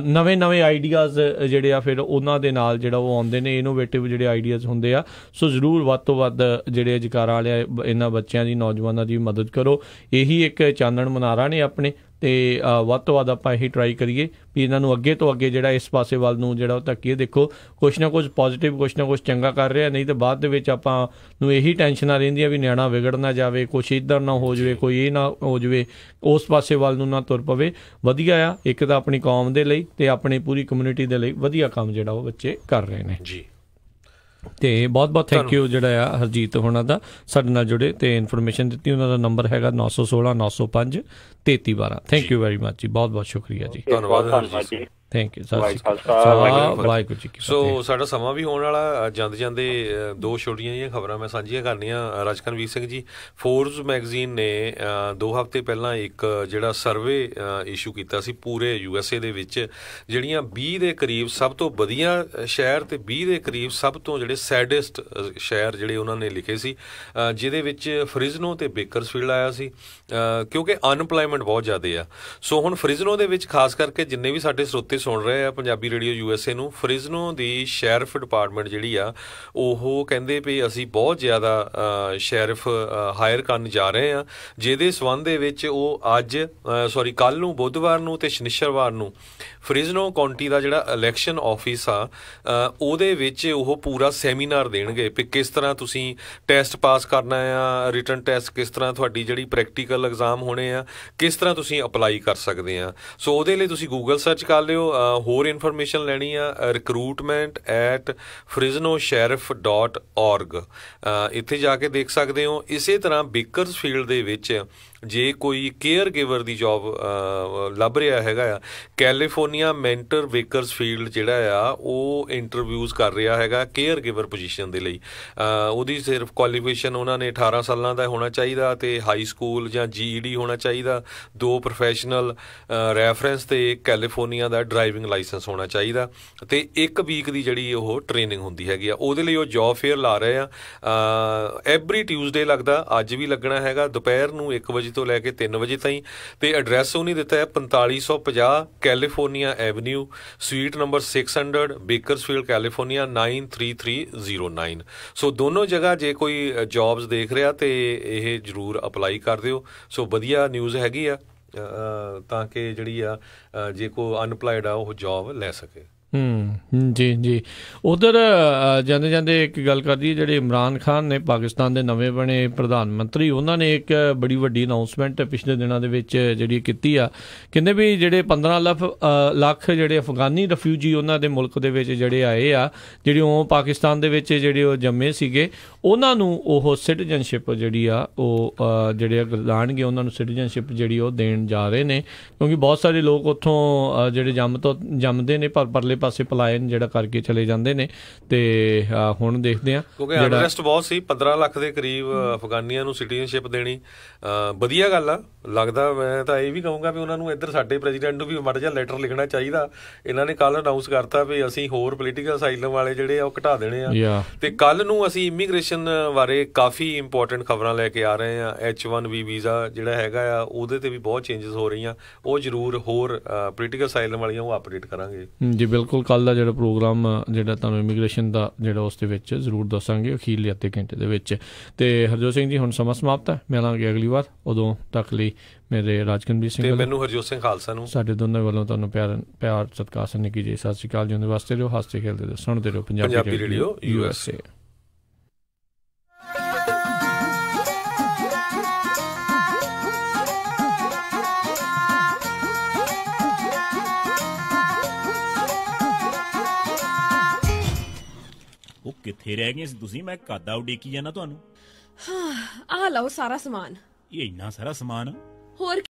ਨਵੇਂ ਆਈਡੀਆਜ਼ ਜਿਹੜੇ ਆ ਫਿਰ ਉਹਨਾਂ ਦੇ ਨਾਲ ਜਿਹੜਾ ਉਹ ਆਉਂਦੇ ਨੇ, ਇਨੋਵੇਟਿਵ ਜਿਹੜੇ ਆਈਡੀਆਜ਼ ਹੁੰਦੇ ਆ। ਸੋ ਜ਼ਰੂਰ ਵੱਧ ਤੋਂ ਵੱਧ ਜਿਹੜੇ ਜਕਾਰਾ ਵਾਲੇ ਇਹਨਾਂ ਬੱਚਿਆਂ ਦੀ, ਨੌਜਵਾਨਾਂ ਦੀ ਮਦਦ ਕਰੋ। ਇਹੀ ਇੱਕ ਚਾਨਣ ਮਨਾਰਾ ਨੇ ਆਪਣੇ, ਤੇ ਵੱਧ ਤੋਂ ਵੱਧ ਆਪਾਂ ਇਹੀ ਟਰਾਈ ਕਰੀਏ ਵੀ ਇਹਨਾਂ ਨੂੰ ਅੱਗੇ ਤੋਂ ਅੱਗੇ ਜਿਹੜਾ ਇਸ ਪਾਸੇ ਵੱਲ ਨੂੰ ਜਿਹੜਾ ਉਹ ਧੱਕੀਏ। ਦੇਖੋ ਕੁਛ ਨਾ ਕੁਛ ਪੋਜ਼ੀਟਿਵ, ਕੁਛ ਨਾ ਕੁਛ ਚੰਗਾ ਕਰ ਰਿਹਾ, ਨਹੀਂ ਤਾਂ ਬਾਅਦ ਦੇ ਵਿੱਚ ਆਪਾਂ ਨੂੰ ਇਹੀ ਟੈਨਸ਼ਨਾਂ ਰਹਿੰਦੀਆਂ ਵੀ ਨਿਆਣਾ ਵਿਗੜ ਨਾ ਜਾਵੇ, ਕੁਛ ਇੱਧਰ ਨਾ ਹੋ ਜਾਵੇ, ਕੋਈ ਇਹ ਨਾ ਹੋ ਜਾਵੇ, ਉਸ ਪਾਸੇ ਵੱਲ ਨੂੰ ਨਾ ਤੁਰ ਪਵੇ। ਵਧੀਆ ਆ, ਇੱਕ ਤਾਂ ਆਪਣੀ ਕੌਮ ਦੇ ਲਈ ਤੇ ਆਪਣੀ ਪੂਰੀ ਕਮਿਊਨਿਟੀ ਦੇ ਲਈ ਵਧੀਆ ਕੰਮ ਜਿਹੜਾ ਉਹ ਬੱਚੇ ਕਰ ਰਹੇ ਨੇ ਜੀ। ਤੇ ਬਹੁਤ ਥੈਂਕ ਯੂ ਜਿਹੜਾ ਆ ਹਰਜੀਤ ਹੋਣਾ ਦਾ ਸਾਡੇ ਨਾਲ ਜੁੜੇ ਤੇ ਇਨਫੋਰਮੇਸ਼ਨ ਦਿੱਤੀ। ਉਹਨਾਂ ਦਾ ਨੰਬਰ ਹੈਗਾ 916 905 3312। ਥੈਂਕ ਯੂ ਵੈਰੀ ਮਚ ਜੀ, ਬਹੁਤ ਸ਼ੁਕਰੀਆ ਜੀ। ਧੰਨਵਾਦ। Thank you. ਵਾਹਿਗੁਰੂ ਜੀ ਕੀ ਫਤਿਹ। ਸੋ ਸਾਡਾ ਸਮਾਂ ਵੀ ਹੋਣ ਵਾਲਾ। ਜਾਂਦੇ ਦੋ ਛੋਟੀਆਂ ਜਿਹੀਆਂ ਖਬਰਾਂ ਮੈਂ ਸਾਂਝੀਆਂ ਕਰਨੀਆਂ। ਰਾਜਕਰਮਵੀਰ ਸਿੰਘ ਜੀ, ਫੋਰਬਸ ਮੈਗਜ਼ੀਨ ਨੇ 2 ਹਫ਼ਤੇ ਪਹਿਲਾਂ ਇੱਕ ਜਿਹੜਾ ਸਰਵੇ ਇਸ਼ੂ ਕੀਤਾ ਸੀ ਪੂਰੇ USA ਦੇ ਵਿੱਚ, ਜਿਹੜੀਆਂ 20 ਦੇ ਕਰੀਬ ਸਭ ਤੋਂ ਵਧੀਆ ਸ਼ਹਿਰ ਤੇ 20 ਦੇ ਕਰੀਬ ਸਭ ਤੋਂ ਜਿਹੜੇ ਸੈਡੈਸਟ ਸ਼ਹਿਰ ਜਿਹੜੇ ਉਹਨਾਂ ਨੇ ਲਿਖੇ ਸੀ, ਜਿਹਦੇ ਵਿੱਚ ਫਰਿਜ਼ਨੋ ਤੇ ਬੇਕਰਸਫੀਲਡ ਆਇਆ ਸੀ ਕਿਉਂਕਿ ਅਨਪਲਾਇਮੈਂਟ ਬਹੁਤ ਜ਼ਿਆਦਾ ਆ। ਸੋ ਹੁਣ ਫਰਿਜ਼ਨੋ ਦੇ ਵਿੱਚ ਖਾਸ ਕਰਕੇ ਜਿੰਨੇ ਵੀ ਸਾਡੇ ਸਰੋਤੇ ਸੁਣ ਰਹੇ ਆ ਪੰਜਾਬੀ ਰੇਡੀਓ USA ਨੂੰ, ਫਰਿਜ਼ਨੋ ਦੀ ਸ਼ੈਰਿਫ ਡਿਪਾਰਟਮੈਂਟ ਜਿਹੜੀ ਆ ਉਹ ਕਹਿੰਦੇ ਵੀ ਅਸੀਂ ਬਹੁਤ ਜ਼ਿਆਦਾ ਸ਼ੈਰਿਫ ਹਾਇਰ ਕਰਨ ਜਾ ਰਹੇ ਆ, ਜਿਹਦੇ ਸੰਬੰਧ ਦੇ ਵਿੱਚ ਉਹ ਕੱਲ੍ਹ ਨੂੰ ਬੁੱਧਵਾਰ ਨੂੰ ਤੇ ਸ਼ਨੀਚਰਵਾਰ ਨੂੰ ਫਰਿਜ਼ਨੋ ਕਾਉਂਟੀ ਦਾ ਜਿਹੜਾ ਇਲੈਕਸ਼ਨ ਆਫਿਸ ਆ ਉਹਦੇ ਵਿੱਚ ਉਹ ਪੂਰਾ ਸੈਮੀਨਾਰ ਦੇਣਗੇ ਵੀ ਕਿਸ ਤਰ੍ਹਾਂ ਤੁਸੀਂ ਟੈਸਟ ਪਾਸ ਕਰਨਾ ਆ, ਰਿਟਨ ਟੈਸਟ ਕਿਸ ਤਰ੍ਹਾਂ, ਤੁਹਾਡੀ ਜਿਹੜੀ ਪ੍ਰੈਕਟੀਕਲ ਐਗਜ਼ਾਮ ਹੋਣੇ ਆ ਕਿਸ ਤਰ੍ਹਾਂ ਤੁਸੀਂ ਅਪਲਾਈ ਕਰ ਸਕਦੇ ਆ। ਸੋ ਉਹਦੇ ਲਈ ਤੁਸੀਂ ਗੂਗਲ ਸਰਚ ਕਰ ਲਿਓ। ਹੋਰ ਇਨਫੋਰਮੇਸ਼ਨ ਲੈਣੀ ਆ recruitment@frisnosheriff.org, ਇੱਥੇ ਜਾ ਕੇ ਦੇਖ ਸਕਦੇ ਹੋ। ਇਸੇ ਤਰ੍ਹਾਂ ਬੇਕਰਸਫੀਲਡ ਦੇ ਵਿੱਚ ਜੇ ਕੋਈ ਕੇਅਰ ਗਿਵਰ ਦੀ ਜੌਬ ਲੱਭ ਰਿਹਾ ਹੈਗਾ ਆ, ਕੈਲੀਫੋਰਨੀਆ ਮੈਂਟਰ ਵੇਕਰਸਫੀਲਡ ਜਿਹੜਾ ਆ ਉਹ ਇੰਟਰਵਿਊਜ਼ ਕਰ ਰਿਹਾ ਹੈਗਾ ਕੇਅਰ ਗਿਵਰ ਪੋਜੀਸ਼ਨ ਦੇ ਲਈ। ਉਹਦੀ ਸਿਰਫ ਕੁਆਲੀਫਿਕੇਸ਼ਨ ਉਹਨਾਂ ਨੇ 18 ਸਾਲਾਂ ਦਾ ਹੋਣਾ ਚਾਹੀਦਾ ਤੇ ਹਾਈ ਸਕੂਲ ਜਾਂ GED ਹੋਣਾ ਚਾਹੀਦਾ, 2 ਪ੍ਰੋਫੈਸ਼ਨਲ ਰੈਫਰੈਂਸ ਤੇ ਕੈਲੀਫੋਰਨੀਆ ਦਾ ਡਰਾਈਵਿੰਗ ਲਾਇਸੈਂਸ ਹੋਣਾ ਚਾਹੀਦਾ ਤੇ 1 ਵੀਕ ਦੀ ਜਿਹੜੀ ਉਹ ਟ੍ਰੇਨਿੰਗ ਹੁੰਦੀ ਹੈਗੀ ਆ। ਉਹਦੇ ਲਈ ਉਹ ਜੌਬ ਫੇਅਰ ਲਾ ਰਹੇ ਆ ਐਵਰੀ ਟਿਊਜ਼ਡੇ ਲੱਗਦਾ, ਅੱਜ ਵੀ ਲੱਗਣਾ ਹੈਗਾ ਦੁਪਹਿਰ ਨੂੰ 1 ਵਜੇ ਤੋਂ ਲੈ ਕੇ 3 ਵਜੇ ਤਾਈਂ। ਤੇ ਐਡਰੈਸ ਉਹਨੇ ਦਿੱਤਾ ਹੈ 4550 California avenue, sweet number 600, Bakersfield California 93309। ਸੋ ਦੋਨੋਂ ਜਗ੍ਹਾ ਜੇ ਕੋਈ ਜੌਬਸ ਦੇਖ ਰਿਹਾ ਤੇ ਇਹ ਜ਼ਰੂਰ ਅਪਲਾਈ ਕਰ ਦਿਓ। ਸੋ ਵਧੀਆ ਨਿਊਜ਼ ਹੈਗੀ ਆ ਤਾਂ ਕਿ ਜਿਹੜੀ ਆ ਜੇ ਕੋਈ ਅਨਪਲਾਈਡ ਆ ਉਹ ਜੌਬ ਲੈ ਸਕੇ। ਜੀ ਉਧਰ ਜਾਂਦੇ ਜਾਂਦੇ ਇੱਕ ਗੱਲ ਕਰਦੀ ਹੈ, ਜਿਹੜੇ ਇਮਰਾਨ ਖਾਨ ਨੇ ਪਾਕਿਸਤਾਨ ਦੇ ਨਵੇਂ ਬਣੇ ਪ੍ਰਧਾਨ ਮੰਤਰੀ, ਉਹਨਾਂ ਨੇ ਇੱਕ ਬੜੀ ਵੱਡੀ ਅਨਾਊਂਸਮੈਂਟ ਪਿਛਲੇ ਦਿਨਾਂ ਦੇ ਵਿੱਚ ਜਿਹੜੀ ਕੀਤੀ ਆ। ਕਹਿੰਦੇ ਵੀ ਜਿਹੜੇ 15 ਲੱਖ ਜਿਹੜੇ ਅਫਗਾਨੀ ਰੈਫਿਊਜੀ ਉਹਨਾਂ ਦੇ ਮੁਲਕ ਦੇ ਵਿੱਚ ਜਿਹੜੇ ਆਏ ਆ, ਜਿਹੜੇ ਉਹ ਪਾਕਿਸਤਾਨ ਦੇ ਵਿੱਚ ਜਿਹੜੇ ਉਹ ਜੰਮੇ ਸੀਗੇ, ਉਹਨਾਂ ਨੂੰ ਉਹ ਸਿਟੀਜ਼ਨਸ਼ਿਪ ਜਿਹੜੀ ਆ ਉਹ ਜਿਹੜੇ ਲਾਣਗੇ, ਉਹਨਾਂ ਨੂੰ ਸਿਟੀਜ਼ਨਸ਼ਿਪ ਜਿਹੜੀ ਉਹ ਦੇਣ ਜਾ ਰਹੇ ਨੇ। ਕਿਉਂਕਿ ਬਹੁਤ ਸਾਰੇ ਲੋਕ ਉੱਥੋਂ ਜਿਹੜੇ ਜੰਮਦੇ ਨੇ ਪਰ ਪਰਲੇ ਪਾਸੇ ਪਲਾਇਨ ਜਿਹੜਾ ਕਰਕੇ ਚਲੇ ਜਾਂਦੇ ਨੇ। ਤੇ ਹੁਣ ਦੇਖਦੇ ਆ ਕਿਉਂਕਿ ਅਨਰੈਸਟ ਬਹੁਤ ਸੀ, 15 ਲੱਖ ਦੇ ਕਰੀਬ ਅਫਗਾਨੀਆਂ ਨੂੰ ਸਿਟੀਜ਼ਨਸ਼ਿਪ ਦੇਣੀ ਵਧੀਆ ਗੱਲ ਆ। ਲੱਗਦਾ ਮੈਂ ਤਾਂ ਇਹ ਵੀ ਕਹੂੰਗਾ ਵੀ ਉਹਨਾਂ ਨੂੰ ਇੱਧਰ ਸਾਡੇ ਪ੍ਰੈਜ਼ੀਡੈਂਟ ਨੂੰ ਵੀ ਮਾੜਾ ਜਿਹਾ ਲੈਟਰ ਲਿਖਣਾ ਚਾਹੀਦਾ। ਇਹਨਾਂ ਨੇ ਕੱਲ੍ਹ ਅਨਾਊਂਸ ਕਰਤਾ ਵੀ ਅਸੀਂ ਹੋਰ ਪੋਲੀਟੀਕਲ ਅਸਾਈਲਮ ਵਾਲੇ ਜਿਹੜੇ ਆ ਉਹ ਘਟਾ ਦੇਣੇ ਆ ਤੇ ਕੱਲ੍ਹ ਨੂੰ ਅਸੀਂ ਇਮੀਗ੍ਰੇਸ਼ਨ ਬਾਰੇ ਕਾਫੀ ਇੰਪੋਰਟੈਂਟ ਖਬਰਾਂ ਲੈ ਕੇ ਆ ਰਹੇ ਆ। H1B ਵੀਜ਼ਾ ਜਿਹੜਾ ਹੈਗਾ ਆ ਉਹਦੇ ਤੇ ਵੀ ਬਹੁਤ ਚੇਂਜਸ ਹੋ ਰਹੀਆਂ, ਉਹ ਜ਼ਰੂਰ ਹੋਰ ਪੋਲੀਟੀਕਲ ਅਸਾਈਲਮ ਵਾਲੀਆਂ ਉਹ ਅਪਡੇਟ ਕਰਾਂਗੇ ਜੀ। ਬਿਲਕੁਲ, ਕੱਲ੍ਹ ਦਾ ਜਿਹੜਾ ਪ੍ਰੋਗਰਾਮ ਜਿਹੜਾ ਤੁਹਾਨੂੰ ਇਮੀਗ੍ਰੇਸ਼ਨ ਦਾ ਜਿਹੜਾ ਉਸ ਦੇ ਵਿੱਚ ਜ਼ਰੂਰ ਦੱਸਾਂਗੇ ਅਖੀਰਲੇ ਅੱਧੇ ਘੰਟੇ ਦੇ ਵਿੱਚ। ਤੇ ਹਰਜੋਤ ਸਿੰਘ ਜੀ, ਹੁਣ ਸਮਾਂ ਸਮਾਪਤ ਹੈ, ਮਿਲਾਂਗੇ ਅਗਲੀ ਵਾਰ। ਉਦੋਂ ਤੱਕ ਲਈ ਮੇਰੇ ਰਾਜਕਨਵੀਰ ਸਿੰਘ ਤੇ ਮੈਨੂੰ ਹਰਜੋਤ ਸਿੰਘ ਖਾਲਸਾ ਨੂੰ ਸਾਡੇ ਦੋਨਾਂ ਵੱਲੋਂ ਤੁਹਾਨੂੰ ਪਿਆਰ ਸਤਿਕਾਰ ਸਨ ਕੀ ਜੀ। ਸਤਿ ਸ਼੍ਰੀ ਅਕਾਲ ਜੀ। ਉਹਦੇ ਵਾਸਤੇ ਰਹੋ, ਹੱਸਦੇ ਖੇਡਦੇ ਰਹੋ, ਸੁਣਦੇ ਰਹੋ ਪੰਜਾਬੀ ਰੇਡੀਓ USA। ਉਹ ਕਿੱਥੇ ਰਹਿ ਗਏ ਸੀ ਤੁਸੀਂ? ਮੈਂ ਕਾਦਾ ਉਡੀਕੀ ਜਾਣਾ ਤੁਹਾਨੂੰ। ਆਹ ਲਓ ਸਾਰਾ ਸਮਾਨ। ਇਹ ਇੰਨਾ ਸਾਰਾ ਸਮਾਨ? ਹੋਰ